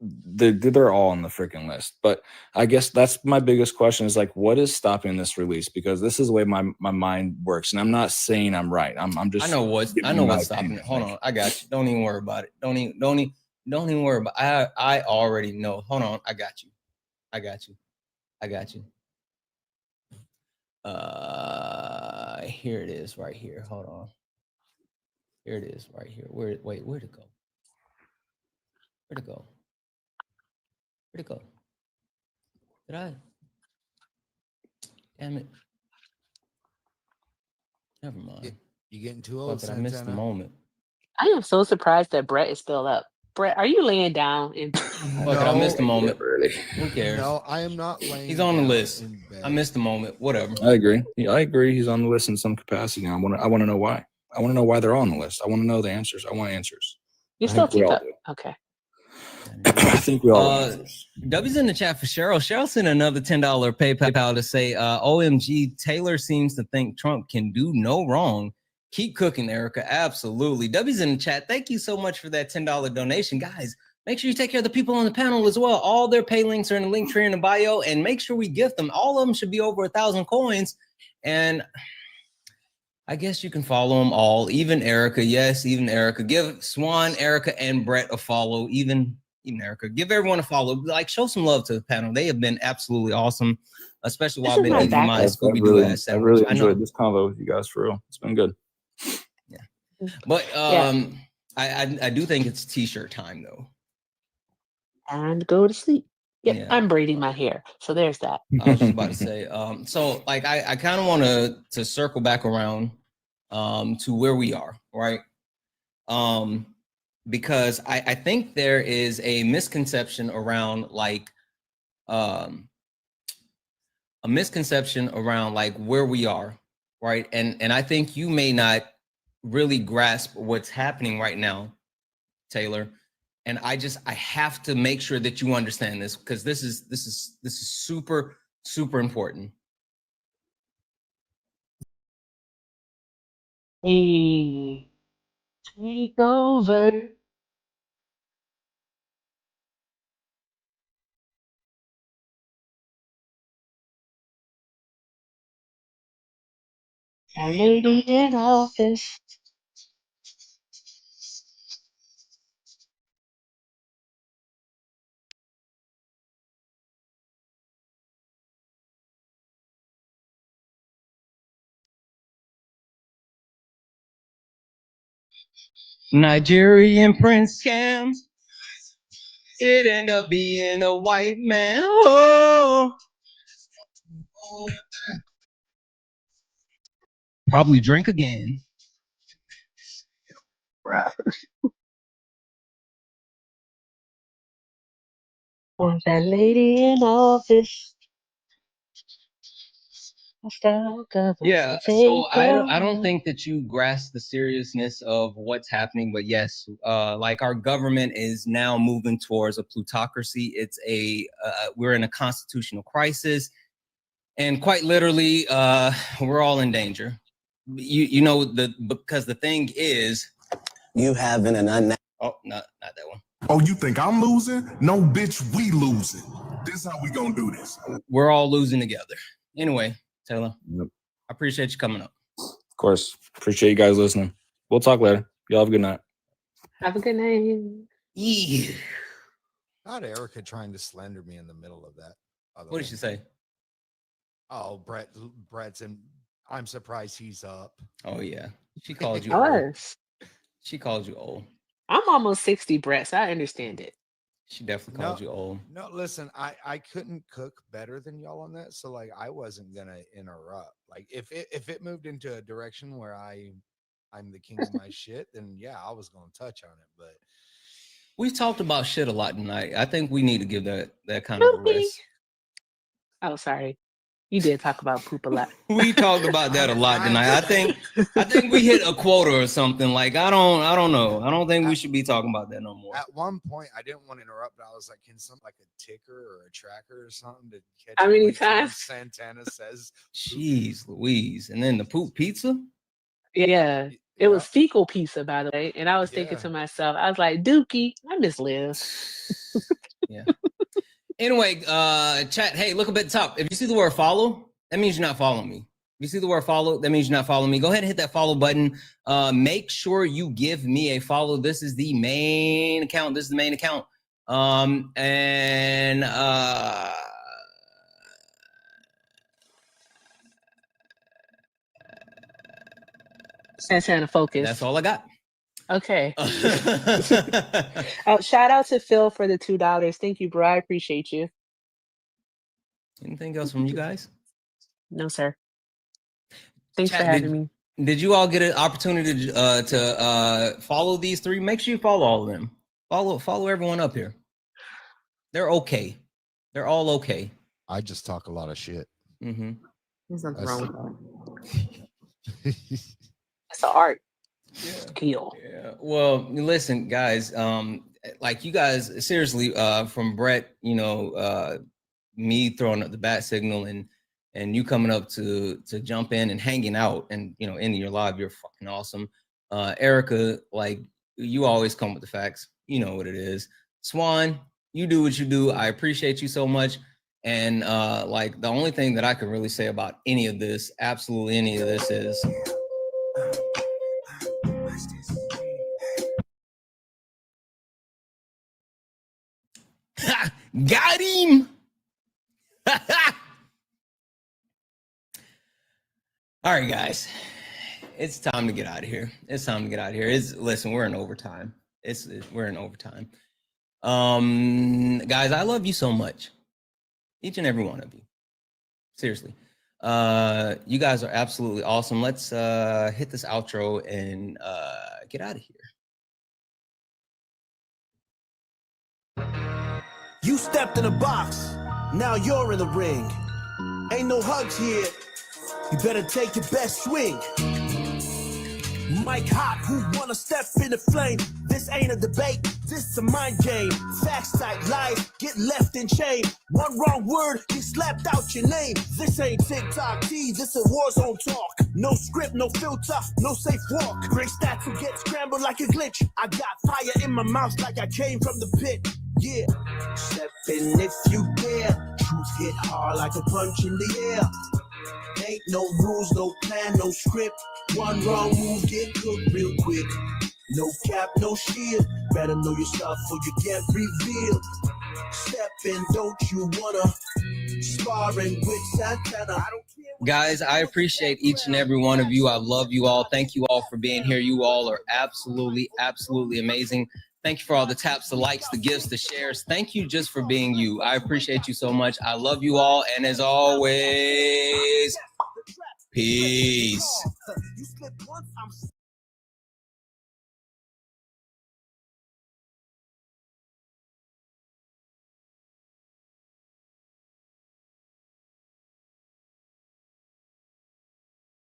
they're all on the freaking list, but I guess that's my biggest question is like, what is stopping this release? Because this is the way my mind works, and I'm not saying I'm right. I'm just. I know what's stopping it. Hold on, I got you. Don't even worry about it. Don't even worry about it. I already know. Hold on, I got you. Here it is, right here. Hold on. Here it is, right here. Where'd it go? Where'd it go? Did I? Damn it. Never mind. You getting too old, I missed the moment. I am so surprised that Brett is still up. Brett, are you laying down? Fuck it, I missed the moment. Who cares? No, I am not laying. He's on the down list. in bed. I missed the moment. Whatever. I agree. Yeah, I agree. He's on the list in some capacity. I want to know why. I want to know why they're on the list. I want to know the answers. I want answers. You I still think we keep all up. do. Okay. I think we all have answers. W's in the chat for Cheryl. Cheryl sent another $10 PayPal to say, OMG, Taylor seems to think Trump can do no wrong. Keep cooking, Erica. Absolutely. W's in the chat. Thank you so much for that $10 donation. Guys, make sure you take care of the people on the panel as well. All their pay links are in the link tree in the bio, and make sure we gift them. All of them should be over 1,000 coins. And I guess you can follow them all, even Erica. Yes, even Erica. Give Swan, Erica, and Brett a follow. Even Erica. Give everyone a follow. Like, show some love to the panel. They have been absolutely awesome, especially while I've been eating my Scooby-Doo ass I sandwich. really I enjoyed know. this convo with you guys, for real. It's been good. But I do think it's t-shirt time though. And go to sleep. Yep, Yeah. I'm braiding my hair. So there's that. I was just about to say, so like I kind of want to circle back around to where we are, right? Because I think there is a misconception around like a misconception around like where we are, right? And I think you may not really grasp what's happening right now, Taylor. And I have to make sure that you understand this, because this is super, super important. Hey, take over. A lady in office. Nigerian prince scam. It ended up being a white man. Oh. Probably drink again. Was that lady in office? Yeah, so I don't think that you grasp the seriousness of what's happening, but yes, like our government is now moving towards a plutocracy. It's we're in a constitutional crisis, and quite literally, we're all in danger. You know, because the thing is, you having an oh, not that one. Oh, you think I'm losing? No, bitch, we losing. This is how we gonna do this. We're all losing together. Anyway, Taylor, Yep. I appreciate you coming up. Of course. Appreciate you guys listening. We'll talk later. Y'all have a good night. Have a good night. Yeah. Not Erica trying to slender me in the middle of that. What did she say? Oh, Brett's in. I'm surprised he's up. Oh yeah, she called you. Us. She called you old. I'm almost 60, Brett, so I understand it. She definitely called you old. No, listen, I couldn't cook better than y'all on that, so like I wasn't gonna interrupt. Like if it moved into a direction where I'm the king of my shit, then yeah, I was gonna touch on it. But We've talked about shit a lot tonight. I think we need to give that kind of a rest. Oh, sorry. You did talk about poop a lot. We talked about that a lot tonight. I think we hit a quota or something. Like I don't know. I don't think we should be talking about that no more. at one point, I didn't want to interrupt, but I was like, can some like a ticker or a tracker or something to catch How it many when times? Santana says Jeez Louise. And then the poop pizza? Yeah. It was fecal pizza, by the way. And I was thinking Yeah. to myself, I was like, Dookie, I miss Liv. Yeah. Anyway, chat, hey, look up at the top. If you see the word follow, that means you're not following me. If you see the word follow, that means you're not following me. Go ahead and hit that follow button. Make sure you give me a follow. This is the main account. This is the main account. Santana, focus. That's all I got. Okay. Shout out to Phil for the $2. Thank you, bro. I appreciate you. Anything else from you guys? No, sir. Thanks Chat, for having me. Did you all get an opportunity to follow these three? Make sure you follow all of them. Follow everyone up here. They're okay. They're all okay. I just talk a lot of shit. Mm-hmm. There's nothing wrong with that. It's an art. Yeah. Kill. Yeah. Well, listen, guys. Like you guys, seriously, from Brett, me throwing up the bat signal and you coming up to jump in and hanging out and ending your live, you're fucking awesome. Erica, like you always come with the facts. You know what it is. Swan, you do what you do. I appreciate you so much. And like the only thing that I can really say about any of this, absolutely any of this, is got him. All right, guys, it's time to get out of here. Listen, we're in overtime. We're in overtime. Guys, I love you so much. Each and every one of you. Seriously. You guys are absolutely awesome. Let's hit this outro and get out of here. You stepped in a box, now you're in the ring. Ain't no hugs here, you better take your best swing. Mike Hot, who wanna step in the flame? This ain't a debate, this is a mind game. Facts type lies, get left in shame. One wrong word, you slapped out your name. This ain't TikTok T, this a war zone talk. No script, no filter, no safe walk. Great stats will get scrambled like a glitch. I got fire in my mouth like I came from the pit. Yeah, step in if you dare. Truth hit hard like a punch in the air. Ain't no rules, no plan, no script. One wrong move, get cooked real quick. No cap, no shield. Better know your stuff or you get revealed. Step in, don't you wanna? Sparring with Santana. Guys, I appreciate each and every one of you. I love you all. Thank you all for being here. You all are absolutely, absolutely amazing. Thank you for all the taps, the likes, the gifts, the shares. Thank you just for being you. I appreciate you so much. I love you all. And as always, peace.